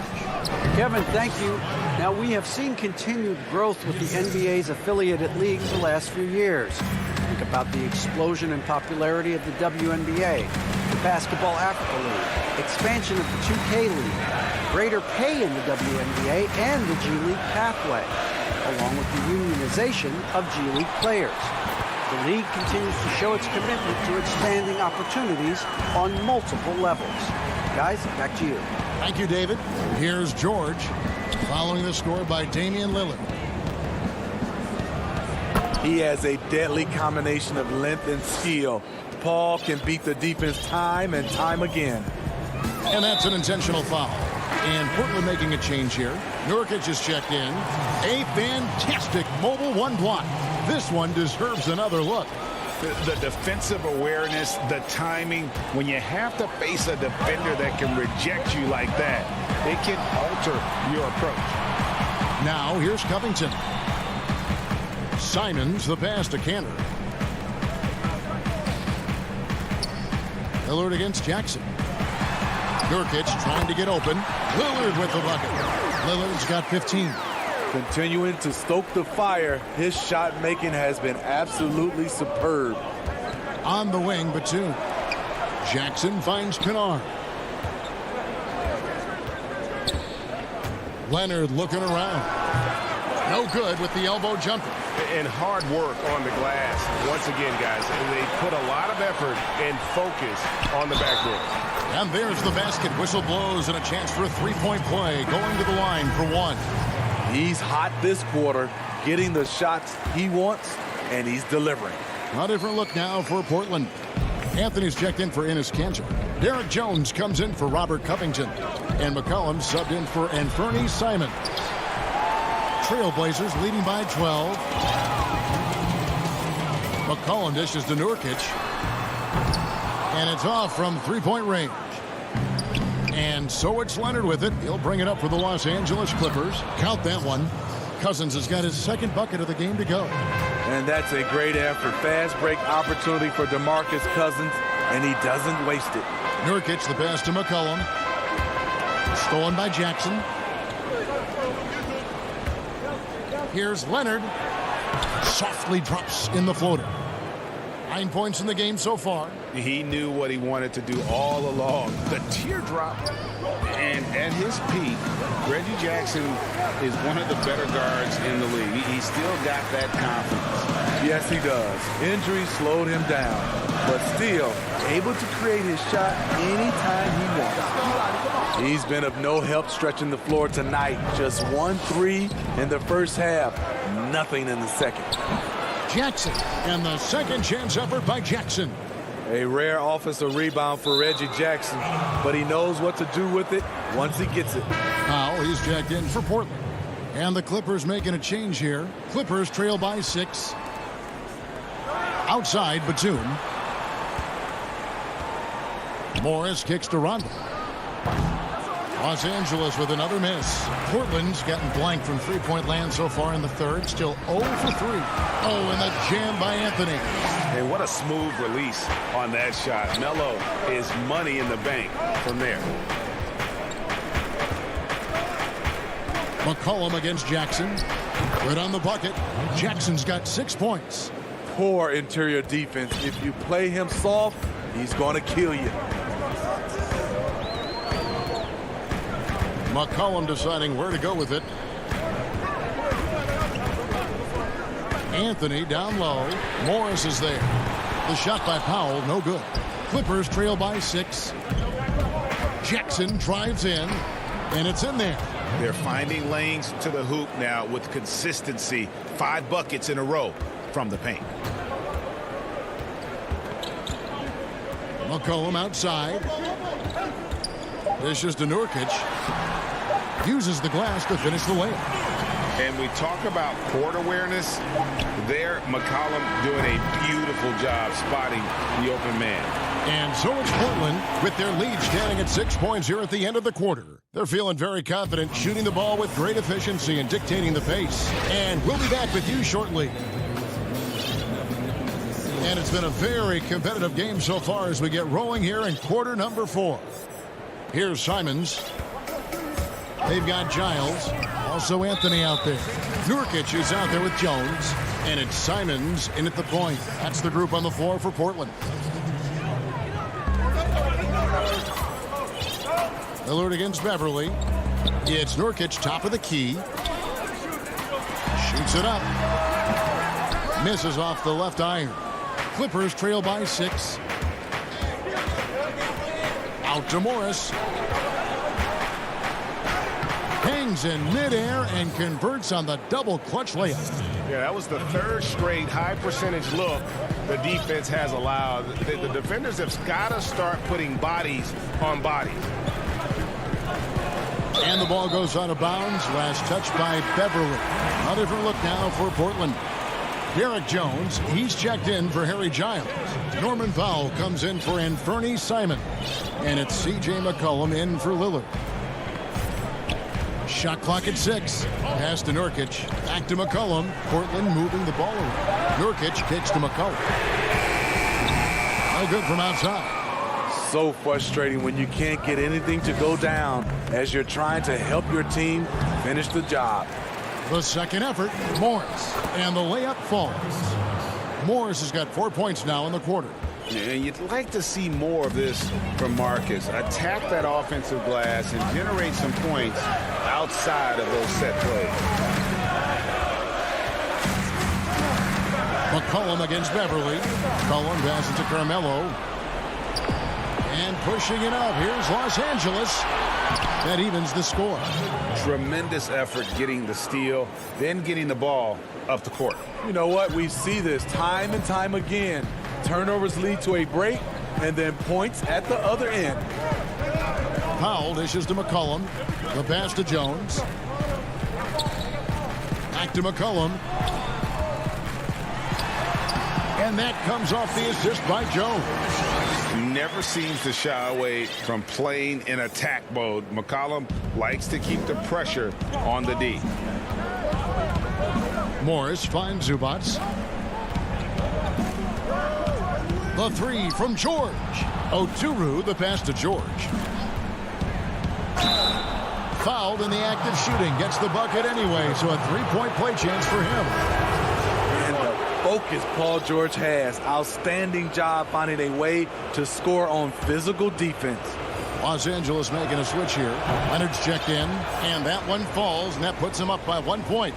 Kevin, thank you. Now, we have seen continued growth with the NBA's affiliated leagues the last few years. Think about the explosion in popularity of the WNBA, the Basketball Africa League, expansion of the 2K League, greater pay in the WNBA, and the G League pathway, along with the unionization of G League players. The league continues to show its commitment to expanding opportunities on multiple levels. Guys, back to you. Thank you, David. Here's George, following the score by Damian Lillard. He has a deadly combination of length and skill. Paul can beat the defense time and time again. And that's an intentional foul. And Portland making a change here. Nurkic is checked in. A fantastic mobile one block. This one deserves another look. The defensive awareness, the timing, when you have to face a defender that can reject you like that, it can alter your approach. Now here's Covington. Simons the pass to Cantor. Lillard against Jackson. Nurkic trying to get open. Lillard with the bucket. Lillard's got 15. Continuing to stoke the fire, his shot making has been absolutely superb. On the wing, Batum. Jackson finds Kennard. Leonard looking around. No good with the elbow jumper. And hard work on the glass. Once again, guys, they put a lot of effort and focus on the backboard. And there's the basket. Whistle blows and a chance for a three-point play. Going to the line for one. He's hot this quarter, getting the shots he wants, and he's delivering. A different look now for Portland. Anthony's checked in for Enes Kanter. Derek Jones comes in for Robert Covington. And McCollum subbed in for Anthony Simons. Trailblazers leading by 12. McCollum dishes to Nurkic. And it's off from three-point range. And so it's Leonard with it. He'll bring it up for the Los Angeles Clippers. Count that one. Cousins has got his second bucket of the game to go. And that's a great effort. Fast break opportunity for DeMarcus Cousins, and he doesn't waste it. Nurkic the pass to McCollum. Stolen by Jackson. Here's Leonard. Softly drops in the floater. 9 points in the game so far. He knew what he wanted to do all along. The teardrop. And at his peak, Reggie Jackson is one of the better guards in the league. He still got that confidence. Yes, he does. Injury slowed him down, but still able to create his shot anytime he wants. He's been of no help stretching the floor tonight. Just 1-3 in the first half. Nothing in the second. Jackson, and the second chance effort by Jackson. A rare offensive rebound for Reggie Jackson, but he knows what to do with it once he gets it. Now he's jacked in for Portland. And the Clippers making a change here. Clippers trail by 6. Outside, Batum. Morris kicks to Rondo. Los Angeles with another miss. Portland's gotten blank from three-point land so far in the third. Still 0 for 3. Oh, and the jam by Anthony. And what a smooth release on that shot. Melo is money in the bank from there. McCollum against Jackson. Good on the bucket. Jackson's got 6 points. Poor interior defense. If you play him soft, he's going to kill you. McCollum deciding where to go with it. Anthony down low. Morris is there. The shot by Powell, no good. Clippers trail by 6. Jackson drives in, and it's in there. They're finding lanes to the hoop now with consistency. 5 buckets in a row from the paint. McCollum outside. Dishes to Nurkic. Uses the glass to finish the layup. And we talk about court awareness. There, McCollum doing a beautiful job spotting the open man. And so it's Portland with their lead standing at 6 points here at the end of the quarter. They're feeling very confident, shooting the ball with great efficiency and dictating the pace. And we'll be back with you shortly. And it's been a very competitive game so far as we get rolling here in quarter number 4. Here's Simons. They've got Giles. Also Anthony out there. Nurkic is out there with Jones. And it's Simons in at the point. That's the group on the floor for Portland. Lillard against Beverly. It's Nurkic, top of the key. Shoots it up. Misses off the left iron. Clippers trail by 6. Out to Morris. Hangs hangs in midair and converts on the double clutch layup. Yeah, that was the third straight high percentage look the defense has allowed. The defenders have got to start putting bodies on bodies. And the ball goes out of bounds. Last touch by Beverly. A different look now for Portland. Derek Jones, he's checked in for Harry Giles. Norman Powell comes in for Anferny Simon. And it's C.J. McCollum in for Lillard. Shot clock at 6. Pass to Nurkic. Back to McCollum. Portland moving the ball around. Nurkic kicks to McCollum. No good from outside. So frustrating when you can't get anything to go down as you're trying to help your team finish the job. The second effort, Morris. And the layup falls. Morris has got 4 points now in the quarter. And you'd like to see more of this from Marcus. Attack that offensive glass and generate some points outside of those set plays. McCollum against Beverly. McCollum passes to Carmelo. And pushing it up. Here's Los Angeles. That evens the score. Tremendous effort getting the steal, then getting the ball up the court. You know what? We see this time and time again. Turnovers lead to a break, and then points at the other end. Powell dishes to McCollum. The pass to Jones. Back to McCollum. And that comes off the assist by Jones. Never seems to shy away from playing in attack mode. McCollum likes to keep the pressure on the D. Morris finds Zubac. The three from George. Oturu, the pass to George. Fouled in the act of shooting. Gets the bucket anyway, so a three-point play chance for him. And the focus Paul George has. Outstanding job finding a way to score on physical defense. Los Angeles making a switch here. Leonard's checked in, and that one falls, and that puts him up by 1 point.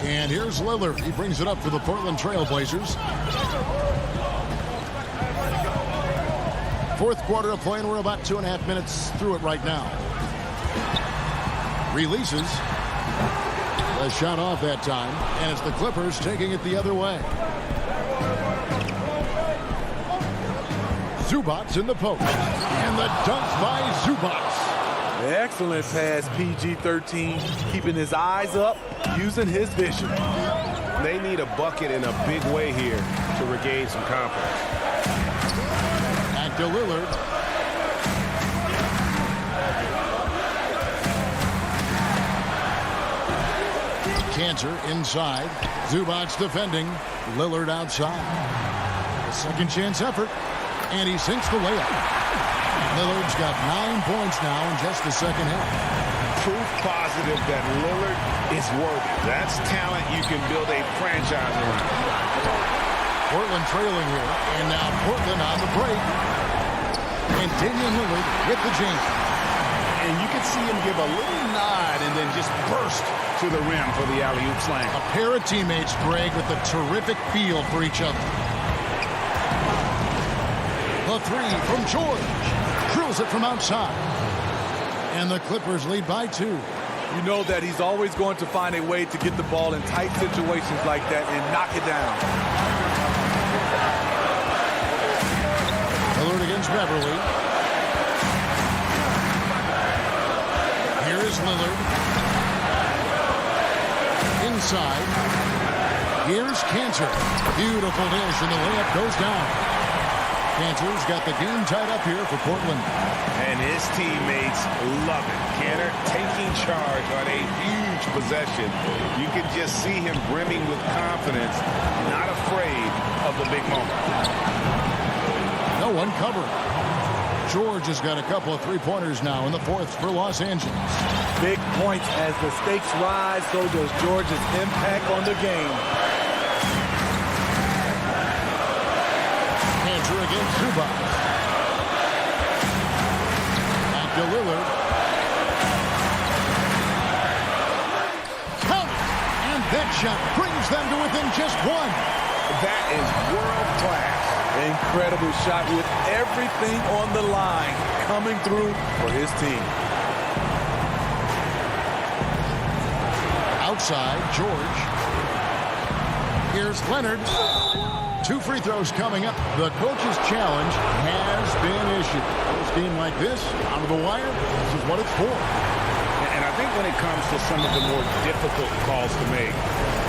And here's Lillard. He brings it up for the Portland Trailblazers. Fourth quarter of play, and we're about 2.5 minutes through it right now. Releases. A shot off that time, and it's the Clippers taking it the other way. Zubac in the post, and the dunk by Zubac. Excellent pass, PG-13, keeping his eyes up, using his vision. They need a bucket in a big way here to regain some confidence. Back to Lillard. Cantor inside. Zubac defending. Lillard outside. A second chance effort. And he sinks the layup. Lillard's got 9 points now in just the second half. Proof positive that Lillard is worthy. That's talent you can build a franchise around. Portland trailing here. And now Portland on the break. And Damian Lillard with the jam. And you can see him give a little nod and then just burst to the rim for the alley-oop slam. A pair of teammates, Greg, with a terrific feel for each other. The three from George. Drills it from outside. And the Clippers lead by 2. You know that he's always going to find a way to get the ball in tight situations like that and knock it down. Lillard against Beverly. Here is Lillard. Inside. Here's Cantor. Beautiful dish, and the layup goes down. Cantor's got the game tied up here for Portland. And his teammates love it. Cantor taking charge on a huge possession. You can just see him brimming with confidence, not afraid of the big moment. No one covering. George has got a couple of three-pointers now in the fourth for Los Angeles. Big points as the stakes rise, so does George's impact on the game. Cantor against Zubac. Back to Lillard. Count it! And that shot brings them to within just 1. That is world class. Incredible shot with everything on the line coming through for his team. Outside, George. Here's Leonard. 2 free throws coming up. The coach's challenge has been issued. This game like this, out of the wire, this is what it's for. And I think when it comes to some of the more difficult calls to make,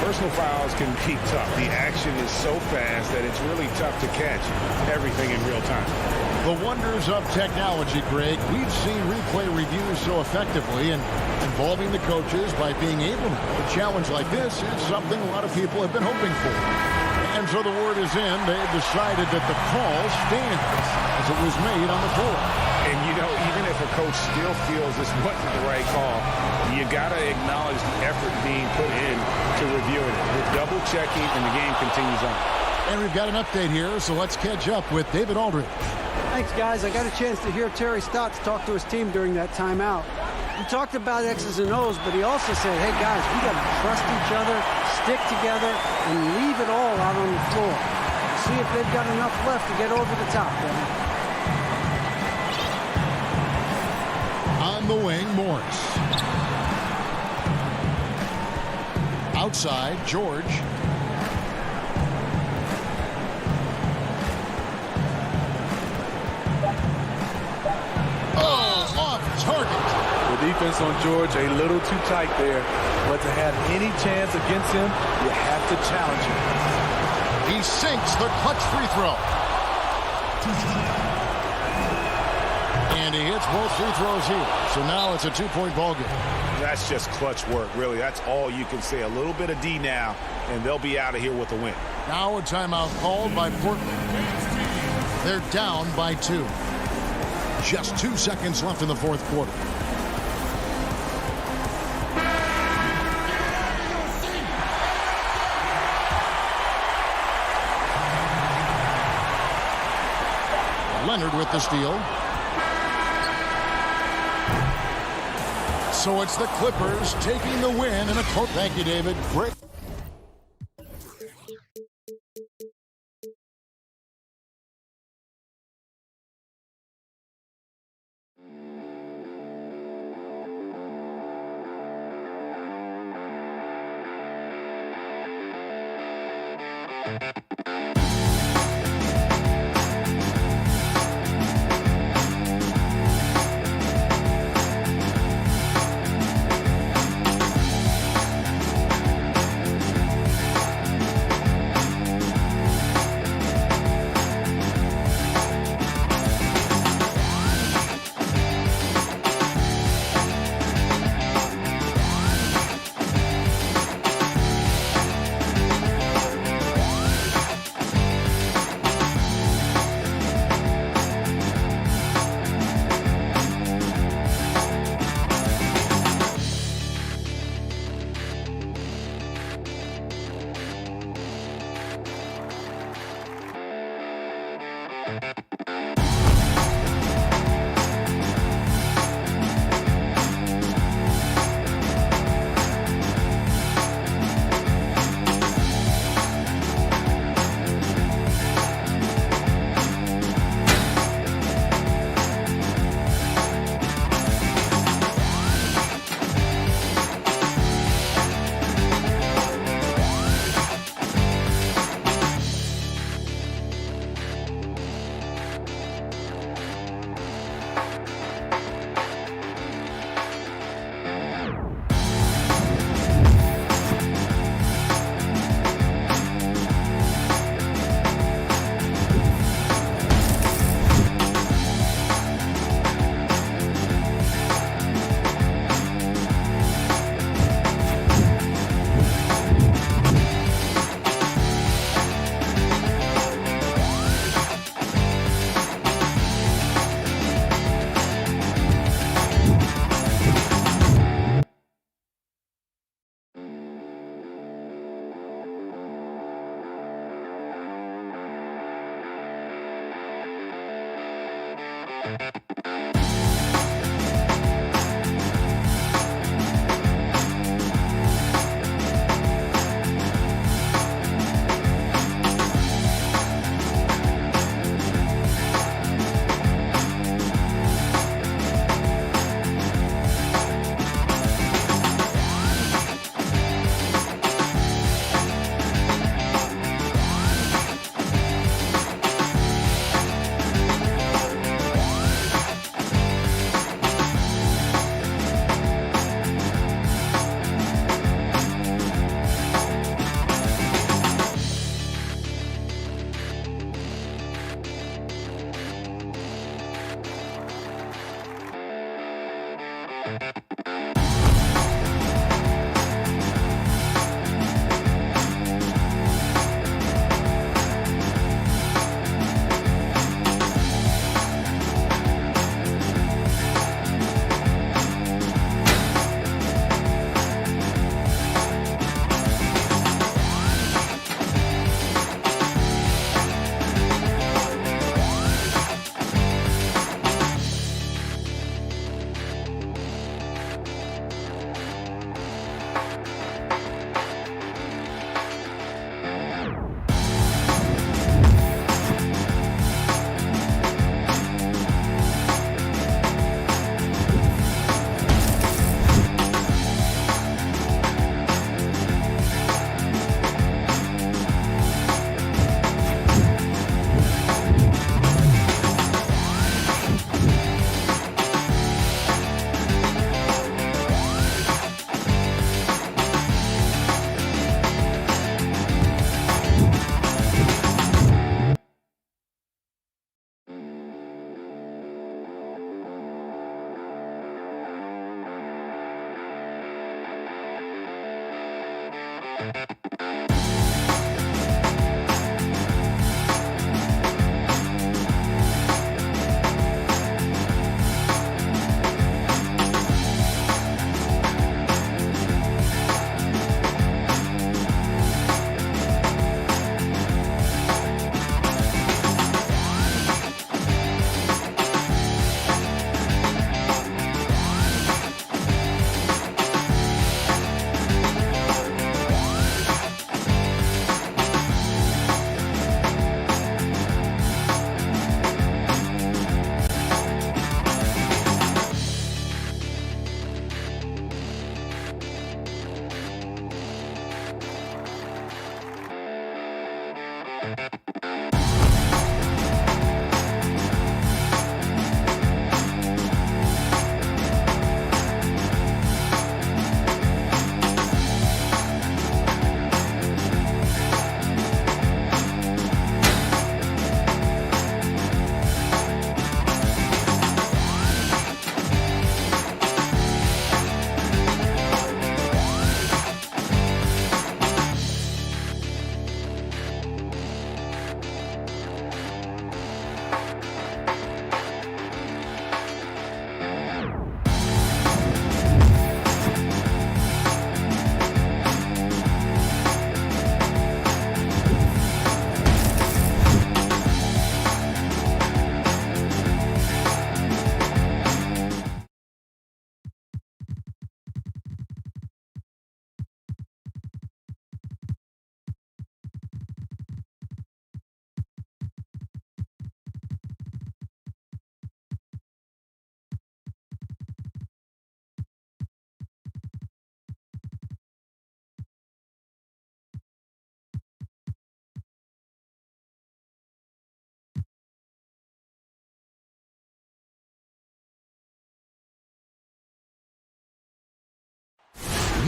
personal fouls can be tough. The action is so fast that it's really tough to catch everything in real time. The wonders of technology, Greg. We've seen replay reviews so effectively, and involving the coaches by being able to. A challenge like this is something a lot of people have been hoping for. And so the word is in. They have decided that the call stands as it was made on the floor. And, you know, even if a coach still feels this wasn't the right call, you got to acknowledge the effort being put in to reviewing it. We're double-checking, and the game continues on. And we've got an update here, so let's catch up with David Aldridge. Thanks, guys. I got a chance to hear Terry Stotts talk to his team during that timeout. He talked about X's and O's, but he also said, hey, guys, we got to trust each other, stick together, and leave it all out on the floor. See if they've got enough left to get over the top, Kevin. On the wing, Morris. Outside, George. The defense on George a little too tight there, but to have any chance against him, you have to challenge him. He sinks the clutch free throw. And he hits both free throws here. So now it's a 2-point ball game. That's just clutch work, really. That's all you can say. A little bit of D now, and they'll be out of here with a win. Now a timeout called by Portland. They're down by 2. Just 2 seconds left in the fourth quarter. Leonard with the steal. So it's the Clippers taking the win in a close. Thank you, David. Great.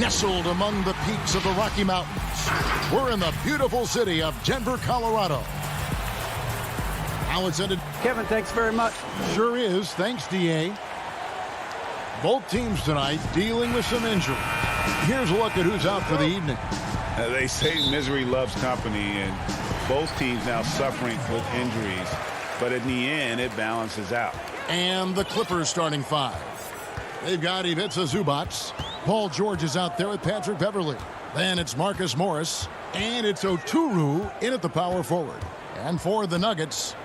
Nestled among the peaks of the Rocky Mountains, we're in the beautiful city of Denver, Colorado. Now it's ended. Kevin, thanks very much. Sure is. Thanks, DA. Both teams tonight dealing with some injury. Here's a look at who's out for the evening. They say misery loves company, and both teams now suffering with injuries. But in the end, it balances out. And the Clippers starting five. They've got Ivica Zubac. Paul George is out there with Patrick Beverley. Then it's Marcus Morris. And it's Oturu in at the power forward. And for the Nuggets,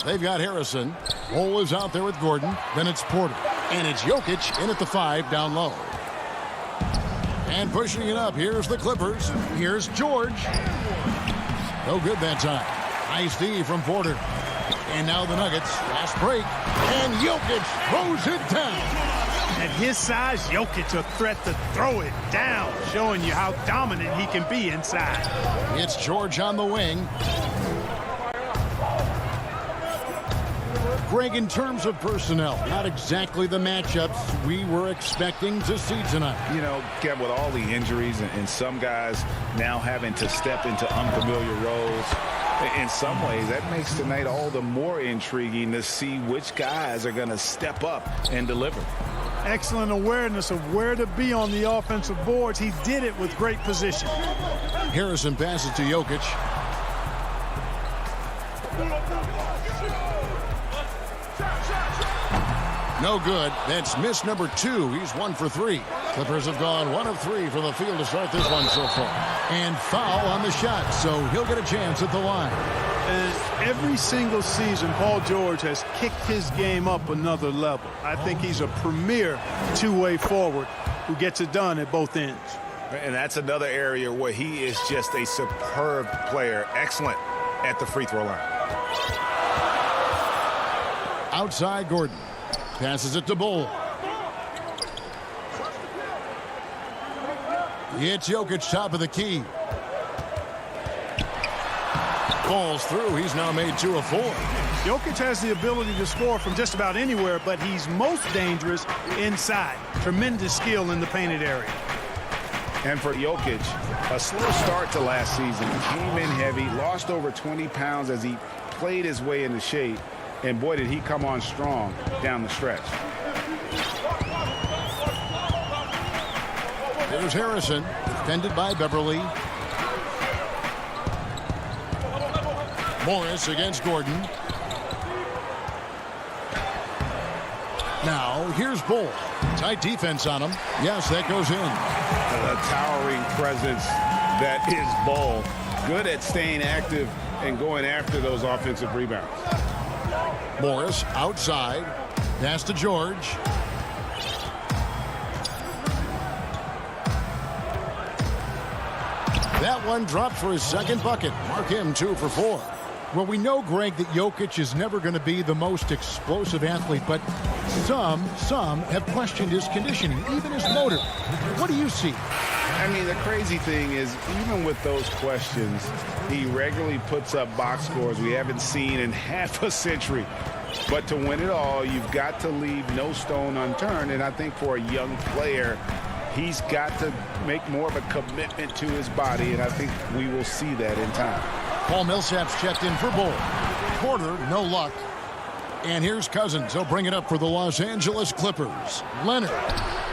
they've got Harrison. Cole is out there with Gordon. Then it's Porter. And it's Jokic in at the 5 down low. And pushing it up, here's the Clippers. Here's George. No good that time. Nice D from Porter. And now the Nuggets, last break. And Jokic throws it down. At his size, Jokic a threat to throw it down, showing you how dominant he can be inside. It's George on the wing. Greg, in terms of personnel, not exactly the matchups we were expecting to see tonight. You know, Kev, with all the injuries and some guys now having to step into unfamiliar roles, in some ways that makes tonight all the more intriguing to see which guys are going to step up and deliver. Excellent awareness of where to be on the offensive boards. He did it with great position. Harrison passes to Jokic. No good. That's miss number 2. He's 1 for 3. Clippers have gone 1 of 3 from the field to start this one so far. And foul on the shot, so he'll get a chance at the line. And every single season, Paul George has kicked his game up another level. I think he's a premier two-way forward who gets it done at both ends. And that's another area where he is just a superb player. Excellent at the free throw line. Outside Gordon. Passes it to Bull. It's Jokic top of the key. Falls through. He's now made 2 of 4. Jokic has the ability to score from just about anywhere, but he's most dangerous inside. Tremendous skill in the painted area. And for Jokic, a slow start to last season. Came in heavy, lost over 20 pounds as he played his way into shape. And boy, did he come on strong down the stretch. There's Harrison, defended by Beverly. Morris against Gordon. Now, here's Bull. Tight defense on him. Yes, that goes in. A towering presence that is Bull. Good at staying active and going after those offensive rebounds. Morris outside. Pass to George. That one dropped for his second bucket. Mark him 2 for 4. Well, we know, Greg, that Jokic is never going to be the most explosive athlete, but some have questioned his conditioning, even his motor. What do you see? I mean, the crazy thing is, even with those questions, he regularly puts up box scores we haven't seen in half a century. But to win it all, you've got to leave no stone unturned. And I think for a young player, he's got to make more of a commitment to his body. And I think we will see that in time. Paul Millsap's checked in for Bull. Porter, no luck. And here's Cousins. He'll bring it up for the Los Angeles Clippers. Leonard.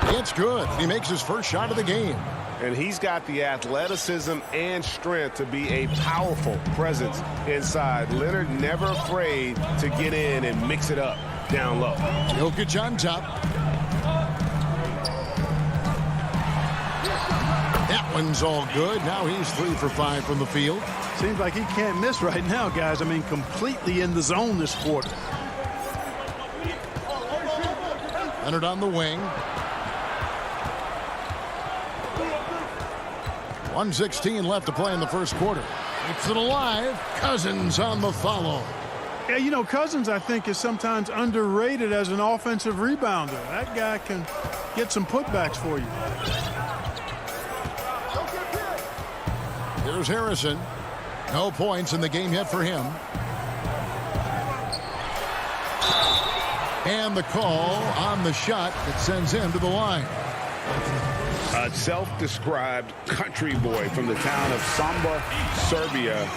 It's good. He makes his first shot of the game. And he's got the athleticism and strength to be a powerful presence inside. Leonard never afraid to get in and mix it up down low. Jokic on top. That one's all good. Now he's 3 for 5 from the field. Seems like he can't miss right now, guys. I mean, completely in the zone this quarter. Leonard on the wing. 1:16 left to play in the first quarter. Keeps it alive. Cousins on the follow. Yeah, you know, Cousins, I think, is sometimes underrated as an offensive rebounder. That guy can get some putbacks for you. Here's Harrison. No points in the game yet for him. And the call on the shot that sends him to the line. A self-described country boy from the town of Samba, Serbia.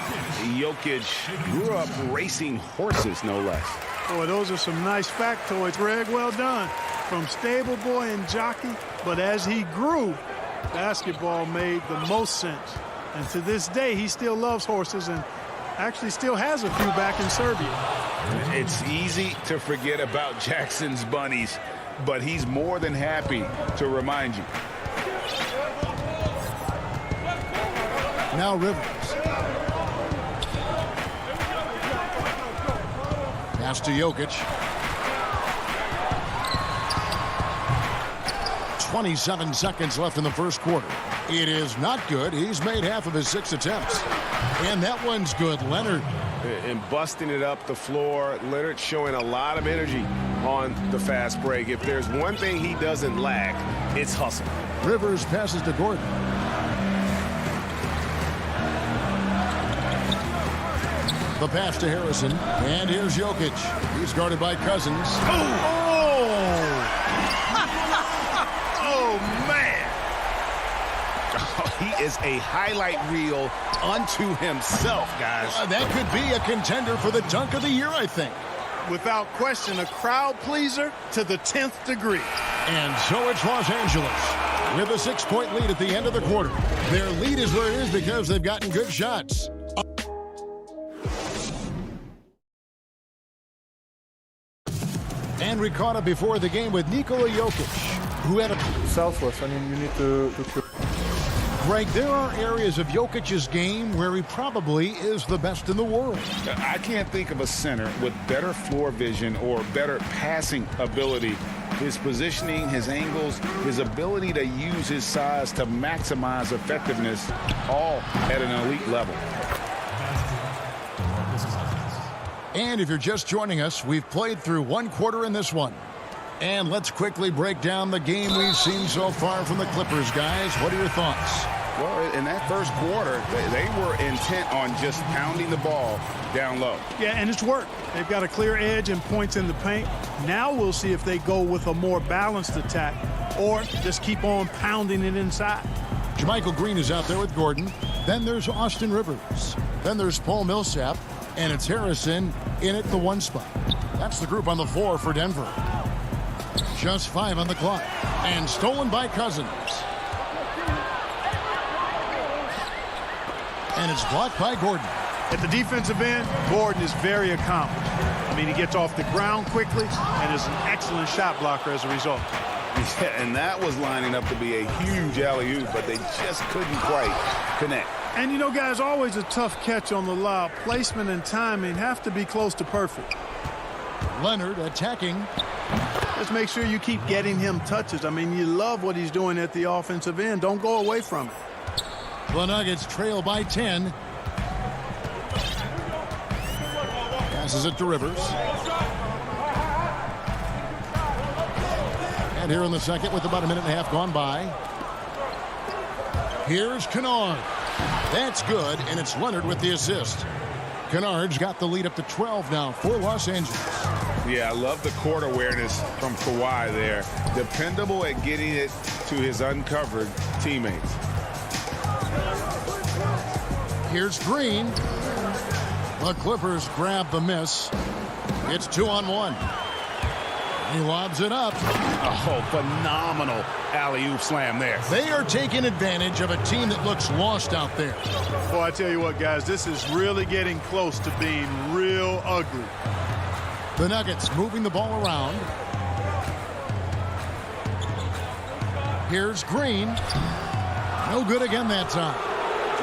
Jokic grew up racing horses, no less. Boy, those are some nice factoids, Greg. Well done. From stable boy and jockey, but as he grew, basketball made the most sense. And to this day, he still loves horses and actually still has a few back in Serbia. It's easy to forget about Jackson's bunnies, but he's more than happy to remind you. Now Rivers. Pass to Jokic. 27 seconds left in the first quarter. It is not good. He's made half of his 6 attempts. And that one's good. Leonard. And busting it up the floor. Leonard showing a lot of energy on the fast break. If there's one thing he doesn't lack, it's hustle. Rivers passes to Gordon. The pass to Harrison. And here's Jokic. He's guarded by Cousins. Oh, man. He is a highlight reel unto himself, guys. That could be a contender for the dunk of the year, I think. Without question, a crowd pleaser to the 10th degree. And so it's Los Angeles with a 6-point lead at the end of the quarter. Their lead is where it is because they've gotten good shots. And we caught up before the game with Nikola Jokic, who had a selfless. I mean, you need to Greg, there are areas of Jokic's game where he probably is the best in the world. I can't think of a center with better floor vision or better passing ability. His positioning, his angles, his ability to use his size to maximize effectiveness, all at an elite level. And if you're just joining us, we've played through one quarter in this one. And let's quickly break down the game we've seen so far from the Clippers, guys. What are your thoughts? Well, in that first quarter, they were intent on just pounding the ball down low. Yeah, and it's worked. They've got a clear edge and points in the paint. Now we'll see if they go with a more balanced attack or just keep on pounding it inside. Jermichael Green is out there with Gordon. Then there's Austin Rivers. Then there's Paul Millsap. And it's Harrison in at the 1 spot. That's the group on the floor for Denver. Just 5 on the clock. And stolen by Cousins. And it's blocked by Gordon. At the defensive end, Gordon is very accomplished. I mean, he gets off the ground quickly and is an excellent shot blocker as a result. Yeah, and that was lining up to be a huge alley-oop, but they just couldn't quite connect. And, you know, guys, always a tough catch on the lob. Placement and timing have to be close to perfect. Leonard attacking. Just make sure you keep getting him touches. I mean, you love what he's doing at the offensive end. Don't go away from it. The Nuggets trail by 10. Passes it to Rivers. And here in the second with about a minute and a half gone by. Here's Kennard. That's good, and it's Leonard with the assist. Kennard's got the lead up to 12 now for Los Angeles. Yeah, I love the court awareness from Kawhi there. Dependable at getting it to his uncovered teammates. Here's Green. The Clippers grab the miss. It's 2-on-1. He lobs it up. Oh, phenomenal alley-oop slam there. They are taking advantage of a team that looks lost out there. Boy, I tell you what, guys, this is really getting close to being real ugly. The Nuggets moving the ball around. Here's Green. No good again that time.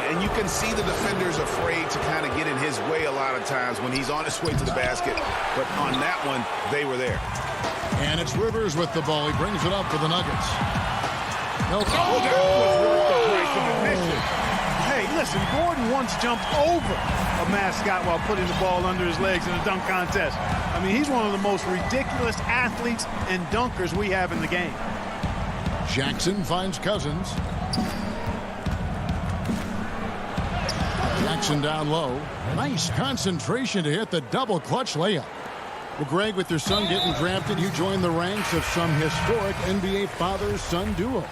And you can see the defenders afraid to kind of get in his way a lot of times when he's on his way to the basket. But on that one, they were there. And it's Rivers with the ball. He brings it up for the Nuggets. No, that was worth the price of admission. Hey, listen, Gordon once jumped over a mascot while putting the ball under his legs in a dunk contest. I mean, he's one of the most ridiculous athletes and dunkers we have in the game. Jackson finds Cousins. Jackson down low. Nice concentration to hit the double clutch layup. Well, Greg, with your son getting drafted, you joined the ranks of some historic NBA father-son duo.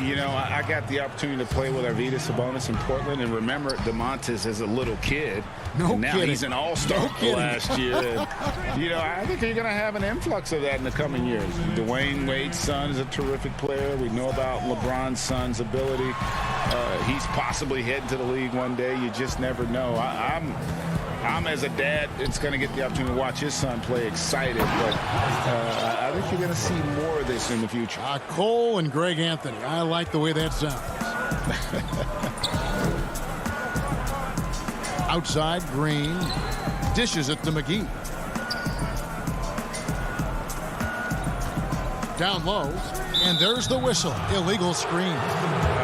You know, I got the opportunity to play with Arvydas Sabonis in Portland, and remember DeMontis as a little kid. No and now kidding. He's an all-star last year. And, you know, I think you're going to have an influx of that in the coming years. Dwayne Wade's son is a terrific player. We know about LeBron's son's ability. He's possibly heading to the league one day. You just never know. I'm as a dad, it's going to get the opportunity to watch his son play excited, but I think you're going to see more of this in the future. Cole and Greg Anthony. I like the way that sounds. Outside, Green dishes it to McGee. Down low, and there's the whistle. Illegal screen.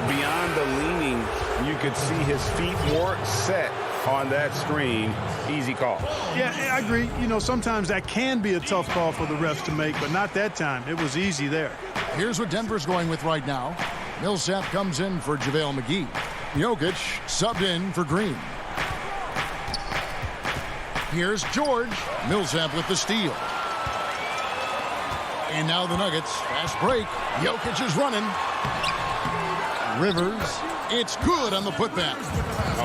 Beyond the leaning, you could see his feet more set on that screen. Easy call. Yeah, I agree. You know, sometimes that can be a tough call for the refs to make, but not that time. It was easy there. Here's what Denver's going with right now. Millsap comes in for JaVale McGee. Jokic subbed in for Green. Here's George. Millsap with the steal. And now the Nuggets. Fast break. Jokic is running. Rivers. It's good on the putback.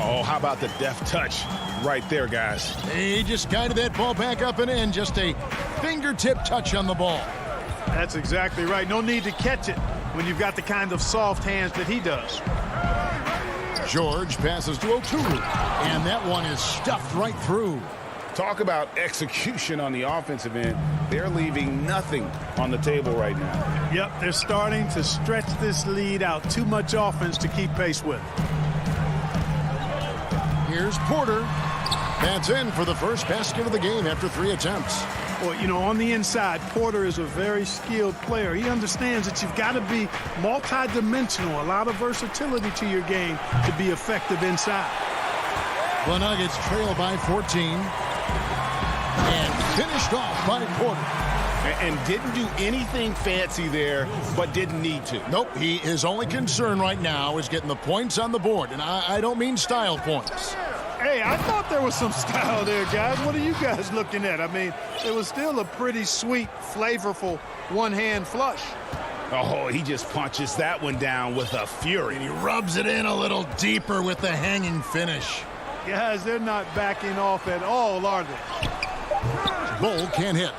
Oh, how about the deft touch right there, guys? He just guided that ball back up and in. Just a fingertip touch on the ball. That's exactly right. No need to catch it when you've got the kind of soft hands that he does. George passes to O'Toole, and that one is stuffed right through. Talk about execution on the offensive end. They're leaving nothing on the table right now. Yep, they're starting to stretch this lead out. Too much offense to keep pace with. Here's Porter. That's in for the first basket of the game after 3 attempts. Well, you know, on the inside, Porter is a very skilled player. He understands that you've got to be multi-dimensional, a lot of versatility to your game to be effective inside. The Nuggets trail by 14 and finished off by Porter. And didn't do anything fancy there, but didn't need to. Nope, his only concern right now is getting the points on the board, and I don't mean style points. Hey, I thought there was some style there, guys. What are you guys looking at? I mean, it was still a pretty sweet, flavorful one-hand flush. Oh, he just punches that one down with a fury. And he rubs it in a little deeper with the hanging finish. Guys, they're not backing off at all, are they? Bull can't hit.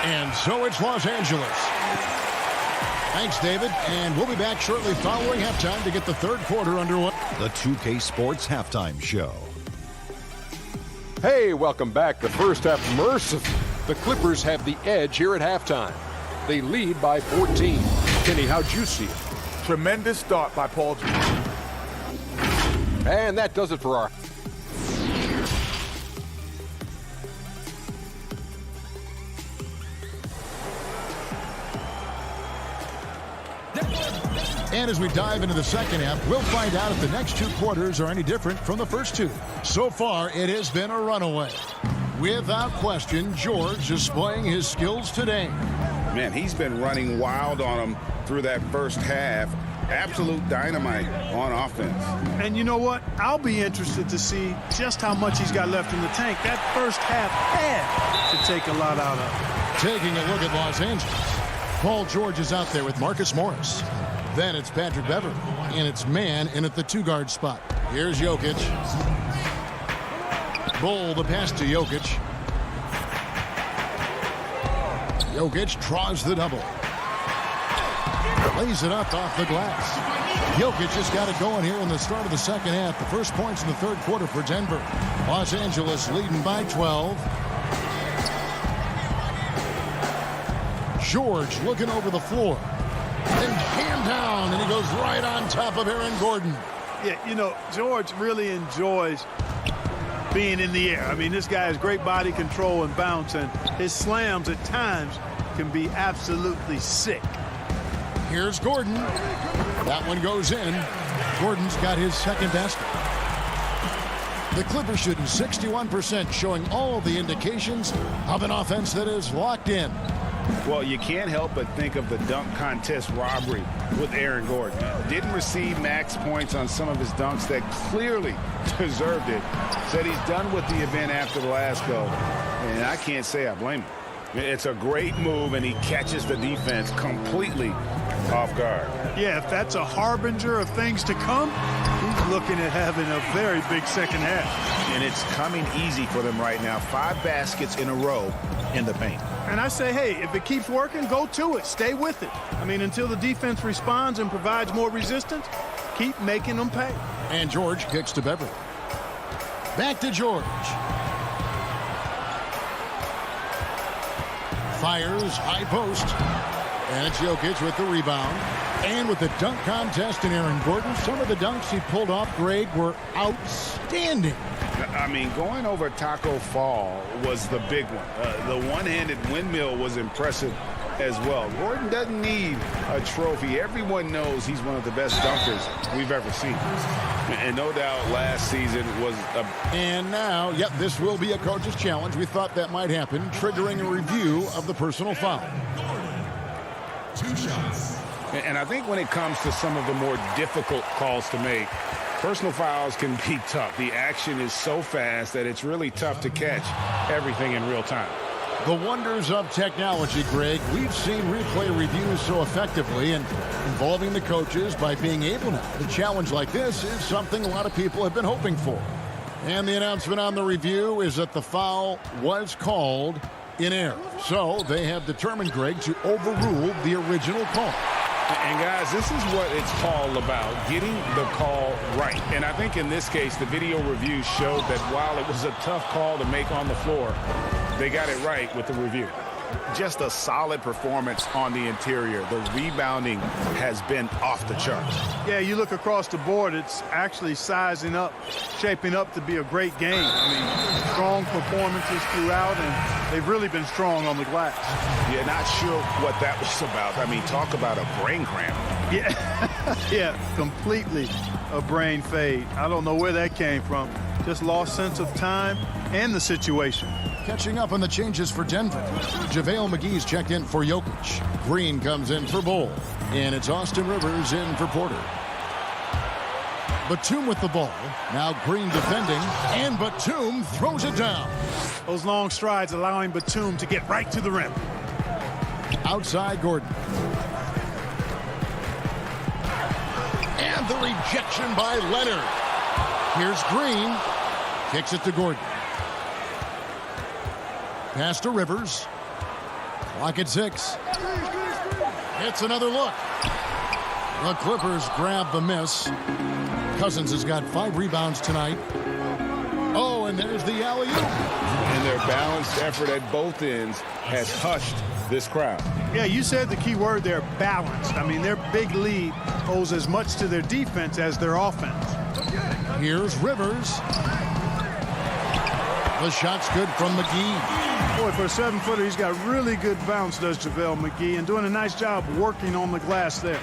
And so it's Los Angeles. Thanks, David. And we'll be back shortly following halftime to get the third quarter underway. The 2K Sports Halftime Show. Hey, welcome back. The first half merciful. The Clippers have the edge here at halftime. They lead by 14. Kenny, how'd you see it? Tremendous start by Paul George. And that does it for our... And as we dive into the second half, we'll find out if the next 2 quarters are any different from the first 2. So far, it has been a runaway. Without question, George displaying his skills today. Man, he's been running wild on him through that first half. Absolute dynamite on offense. And you know what? I'll be interested to see just how much he's got left in the tank. That first half had to take a lot out of. Taking a look at Los Angeles. Paul George is out there with Marcus Morris. Then it's Patrick Beverley, and it's man in at the 2-guard spot. Here's Jokic. Bull the pass to Jokic. Jokic draws the double. Lays it up off the glass. Jokic just got it going here in the start of the second half. The first points in the third quarter for Denver. Los Angeles leading by 12. George looking over the floor. And hand down, and he goes right on top of Aaron Gordon. Yeah, you know, George really enjoys being in the air. I mean, this guy has great body control and bounce, and his slams at times can be absolutely sick. Here's Gordon. That one goes in. Gordon's got his second basket. The Clippers shooting 61%, showing all the indications of an offense that is locked in. Well, you can't help but think of the dunk contest robbery with Aaron Gordon. Didn't receive max points on some of his dunks that clearly deserved it. Said he's done with the event after the last go. And I can't say I blame him. It's a great move, and he catches the defense completely off guard. Yeah, if that's a harbinger of things to come, he's looking at having a very big second half. And it's coming easy for them right now. 5 baskets in a row in the paint. And I say, hey, if it keeps working, go to it. Stay with it. I mean, until the defense responds and provides more resistance, keep making them pay. And George kicks to Beverley. Back to George. Fires, high post. And it's Jokic with the rebound. And with the dunk contest in Aaron Gordon, some of the dunks he pulled off, Greg, were outstanding. I mean, going over Taco Fall was the big one. The one-handed windmill was impressive as well. Gordon doesn't need a trophy. Everyone knows he's one of the best dunkers we've ever seen. And no doubt last season was a... And now, yep, this will be a coach's challenge. We thought that might happen, triggering a review of the personal foul. 2 shots. And I think when it comes to some of the more difficult calls to make, personal fouls can be tough. The action is so fast that it's really tough to catch everything in real time. The wonders of technology, Greg. We've seen replay reviews so effectively, and involving the coaches by being able to. The challenge like this is something a lot of people have been hoping for. And the announcement on the review is that the foul was called in air. So they have determined, Greg, to overrule the original call. And guys, this is what it's all about, getting the call right. And I think in this case, the video review showed that while it was a tough call to make on the floor, they got it right with the review. Just a solid performance on the interior. The rebounding has been off the charts. Yeah, you look across the board, it's actually sizing up, shaping up to be a great game. I mean, strong performances throughout, and they've really been strong on the glass. Yeah, not sure what that was about. I mean, talk about a brain cramp. Yeah, yeah, completely a brain fade. I don't know where that came from. Just lost sense of time and the situation. Catching up on the changes for Denver. JaVale McGee's checked in for Jokic. Green comes in for Bull. And it's Austin Rivers in for Porter. Batum with the ball. Now Green defending. And Batum throws it down. Those long strides allowing Batum to get right to the rim. Outside Gordon. And the rejection by Leonard. Here's Green. Kicks it to Gordon. Pass to Rivers. Clock at 6. It's another look. The Clippers grab the miss. Cousins has got 5 rebounds tonight. Oh, and there's the alley-oop. And their balanced effort at both ends has hushed this crowd. Yeah, you said the key word there, balanced. I mean, their big lead owes as much to their defense as their offense. Here's Rivers. The shot's good from McGee. Boy, for a 7-footer, he's got really good bounce, does JaVale McGee, and doing a nice job working on the glass there.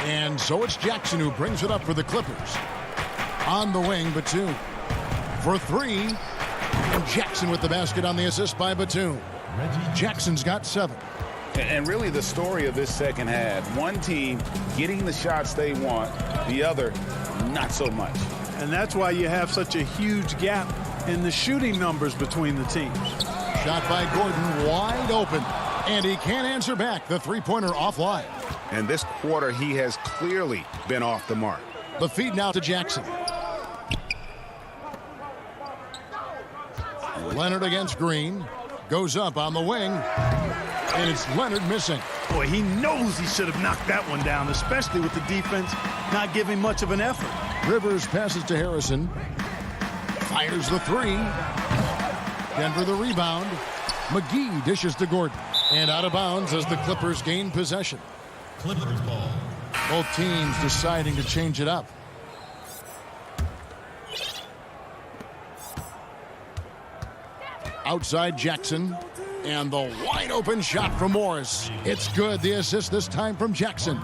And so it's Jackson who brings it up for the Clippers. On the wing, Batum. For 3. And Jackson with the basket on the assist by Batum. Jackson's got 7. And really the story of this second half, one team getting the shots they want, the other not so much. And that's why you have such a huge gap in the shooting numbers between the teams. Shot by Gordon wide open. And he can't answer back. The three-pointer offline. And this quarter, he has clearly been off the mark. The feed now to Jackson. Leonard against Green. Goes up on the wing. And it's Leonard missing. Boy, he knows he should have knocked that one down, especially with the defense not giving much of an effort. Rivers passes to Harrison. Fires the 3. Denver the rebound. McGee dishes to Gordon. And out of bounds as the Clippers gain possession. Clippers ball. Both teams deciding to change it up. Outside Jackson. And the wide open shot from Morris. It's good. The assist this time from Jackson.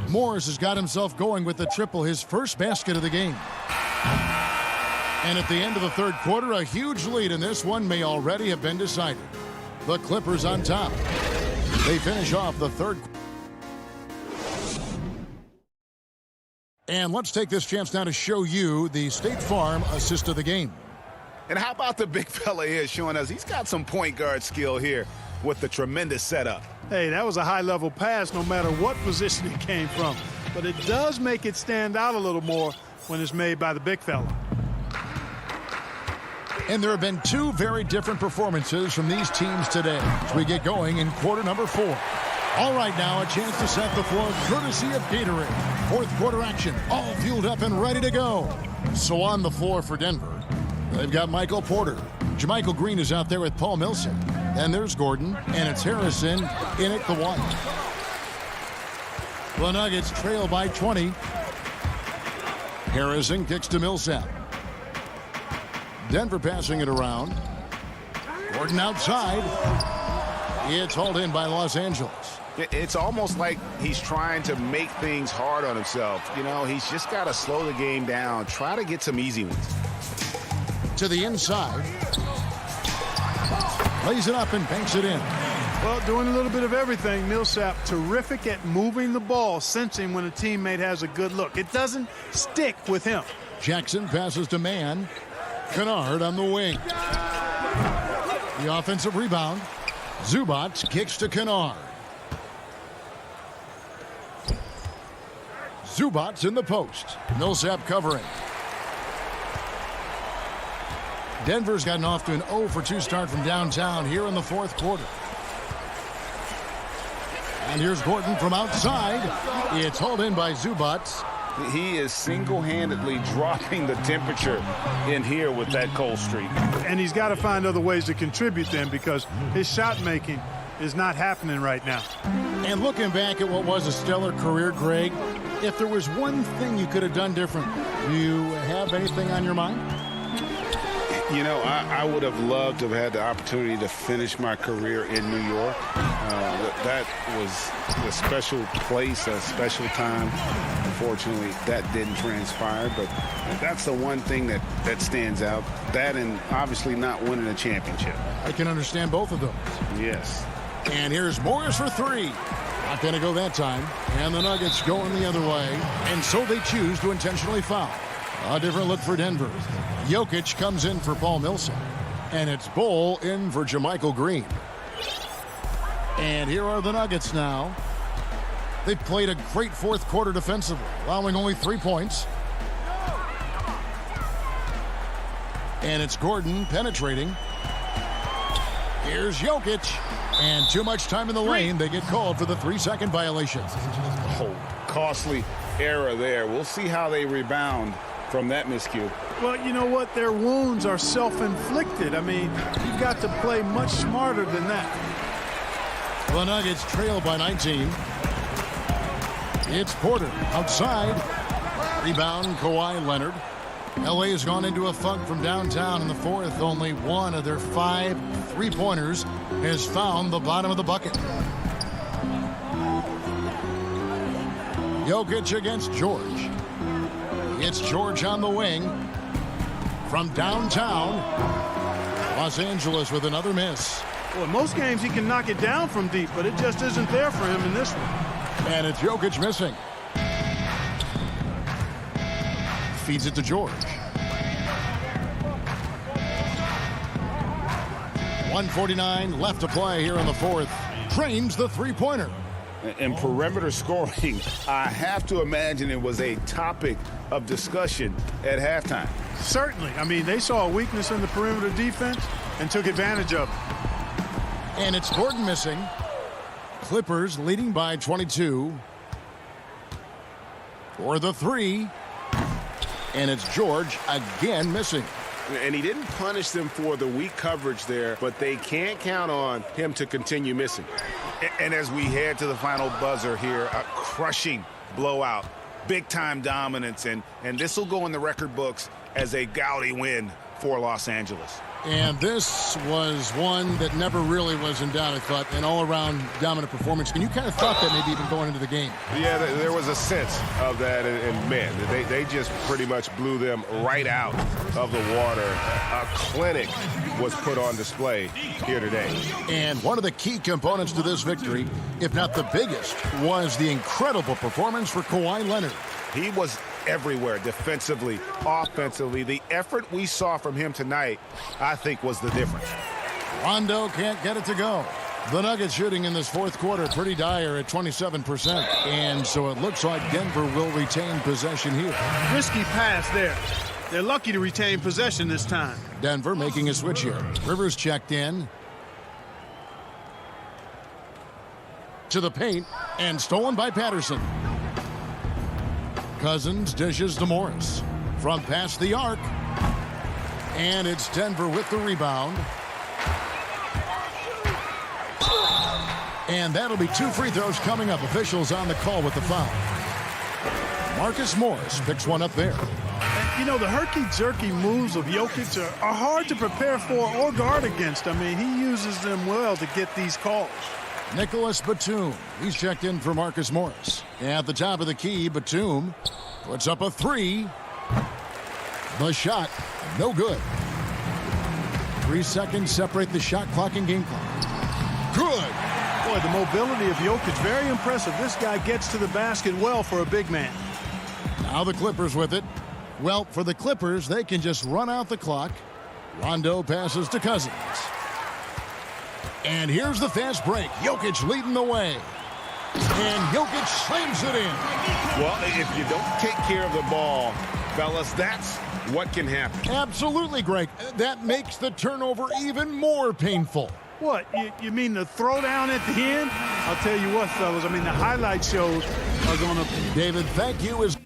Morris has got himself going with the triple, his first basket of the game. And at the end of the third quarter, a huge lead in this one may already have been decided. The Clippers on top. They finish off the third. And let's take this chance now to show you the State Farm assist of the game. And how about the big fella here showing us he's got some point guard skill here with the tremendous setup. Hey, that was a high-level pass no matter what position it came from. But it does make it stand out a little more when it's made by the big fella. And there have been 2 very different performances from these teams today as we get going in quarter number 4. All right, now a chance to set the floor courtesy of Gatorade. Fourth quarter action, all fueled up and ready to go. So on the floor for Denver, they've got Michael Porter. JaMychal Green is out there with Paul Millsap. Then there's Gordon, and it's Harrison in at the 1. The Nuggets trail by 20. Harrison kicks to Millsap. Denver passing it around. Gordon outside. It's hauled in by Los Angeles. It's almost like he's trying to make things hard on himself. You know, he's just got to slow the game down. Try to get some easy ones. To the inside. Lays it up and banks it in. Well, doing a little bit of everything. Millsap terrific at moving the ball, sensing when a teammate has a good look. It doesn't stick with him. Jackson passes to Mann. Kennard on the wing. The offensive rebound. Zubac kicks to Kennard. Zubac in the post. Millsap covering. Denver's gotten off to an 0-for-2 start from downtown here in the fourth quarter. And here's Gordon from outside. It's hauled in by Zubac. He is single-handedly dropping the temperature in here with that cold streak. And he's got to find other ways to contribute then, because his shot making is not happening right now. And looking back at what was a stellar career, Greg, if there was one thing you could have done different, do you have anything on your mind? You know, I would have loved to have had the opportunity to finish my career in New York. That was a special place, a special time. Unfortunately, that didn't transpire, but that's the one thing that stands out. That and obviously not winning a championship. I can understand both of those. Yes. And here's Morris for three. Not going to go that time. And the Nuggets going the other way. And so they choose to intentionally foul. A different look for Denver. Jokic comes in for Paul Millsap. And it's Bol in for JaMychal Green. And here are the Nuggets now. They've played a great fourth quarter defensively, allowing only 3 points. And it's Gordon penetrating. Here's Jokic. And too much time in the lane. They get called for the 3-second violation. Oh, costly error there. We'll see how they rebound from that miscue. Well, you know what? Their wounds are self-inflicted. I mean, you've got to play much smarter than that. The Nuggets trail by 19. It's Porter outside. Rebound, Kawhi Leonard. LA has gone into a funk from downtown in the fourth. Only one of their 5 3-pointers has found the bottom of the bucket. Jokic against George. It's George on the wing. From downtown, Los Angeles with another miss. Well, in most games he can knock it down from deep, but it just isn't there for him in this one. And it's Jokic missing. Feeds it to George. 1:49 left to play here in the fourth. Drains the 3-pointer. And perimeter scoring, I have to imagine it was a topic of discussion at halftime. Certainly. I mean, they saw a weakness in the perimeter defense and took advantage of it. And it's Gordon missing. Clippers leading by 22. For the 3. And it's George again missing. And he didn't punish them for the weak coverage there, but they can't count on him to continue missing. And as we head to the final buzzer here, a crushing blowout, big-time dominance, and this will go in the record books as a gaudy win for Los Angeles. And this was one that never really was in doubt, I thought, an all-around dominant performance. And you kind of thought that maybe even going into the game. Yeah, there was a sense of that, and man, they just pretty much blew them right out of the water. A clinic was put on display here today. And one of the key components to this victory, if not the biggest, was the incredible performance for Kawhi Leonard. He was everywhere, defensively, offensively. The effort we saw from him tonight, I think, was the difference. Rondo can't get it to go. The Nuggets shooting in this fourth quarter pretty dire at 27%. And so it looks like Denver will retain possession here. Risky pass there. They're lucky to retain possession this time. Denver making a switch here. Rivers checked in. To the paint and stolen by Patterson. Cousins dishes to Morris from past the arc. And it's Denver with the rebound. And that'll be 2 free throws coming up. Officials on the call with the foul. Marcus Morris picks one up there. You know, the herky-jerky moves of Jokic are hard to prepare for or guard against. I mean, he uses them well to get these calls. Nicholas Batum. He's checked in for Marcus Morris. At the top of the key, Batum puts up a 3. The shot, no good. 3 seconds separate the shot clock and game clock. Good. Boy, the mobility of Jokic, very impressive. This guy gets to the basket well for a big man. Now the Clippers with it. Well, for the Clippers, they can just run out the clock. Rondo passes to Cousins. And here's the fast break. Jokic leading the way. And Jokic slams it in. Well, if you don't take care of the ball Fellas, that's what can happen. Absolutely, Greg. That makes the turnover even more painful. What, you mean the throwdown at the end? I'll tell you what, fellas, I mean, the highlight shows are going to... David, thank you. As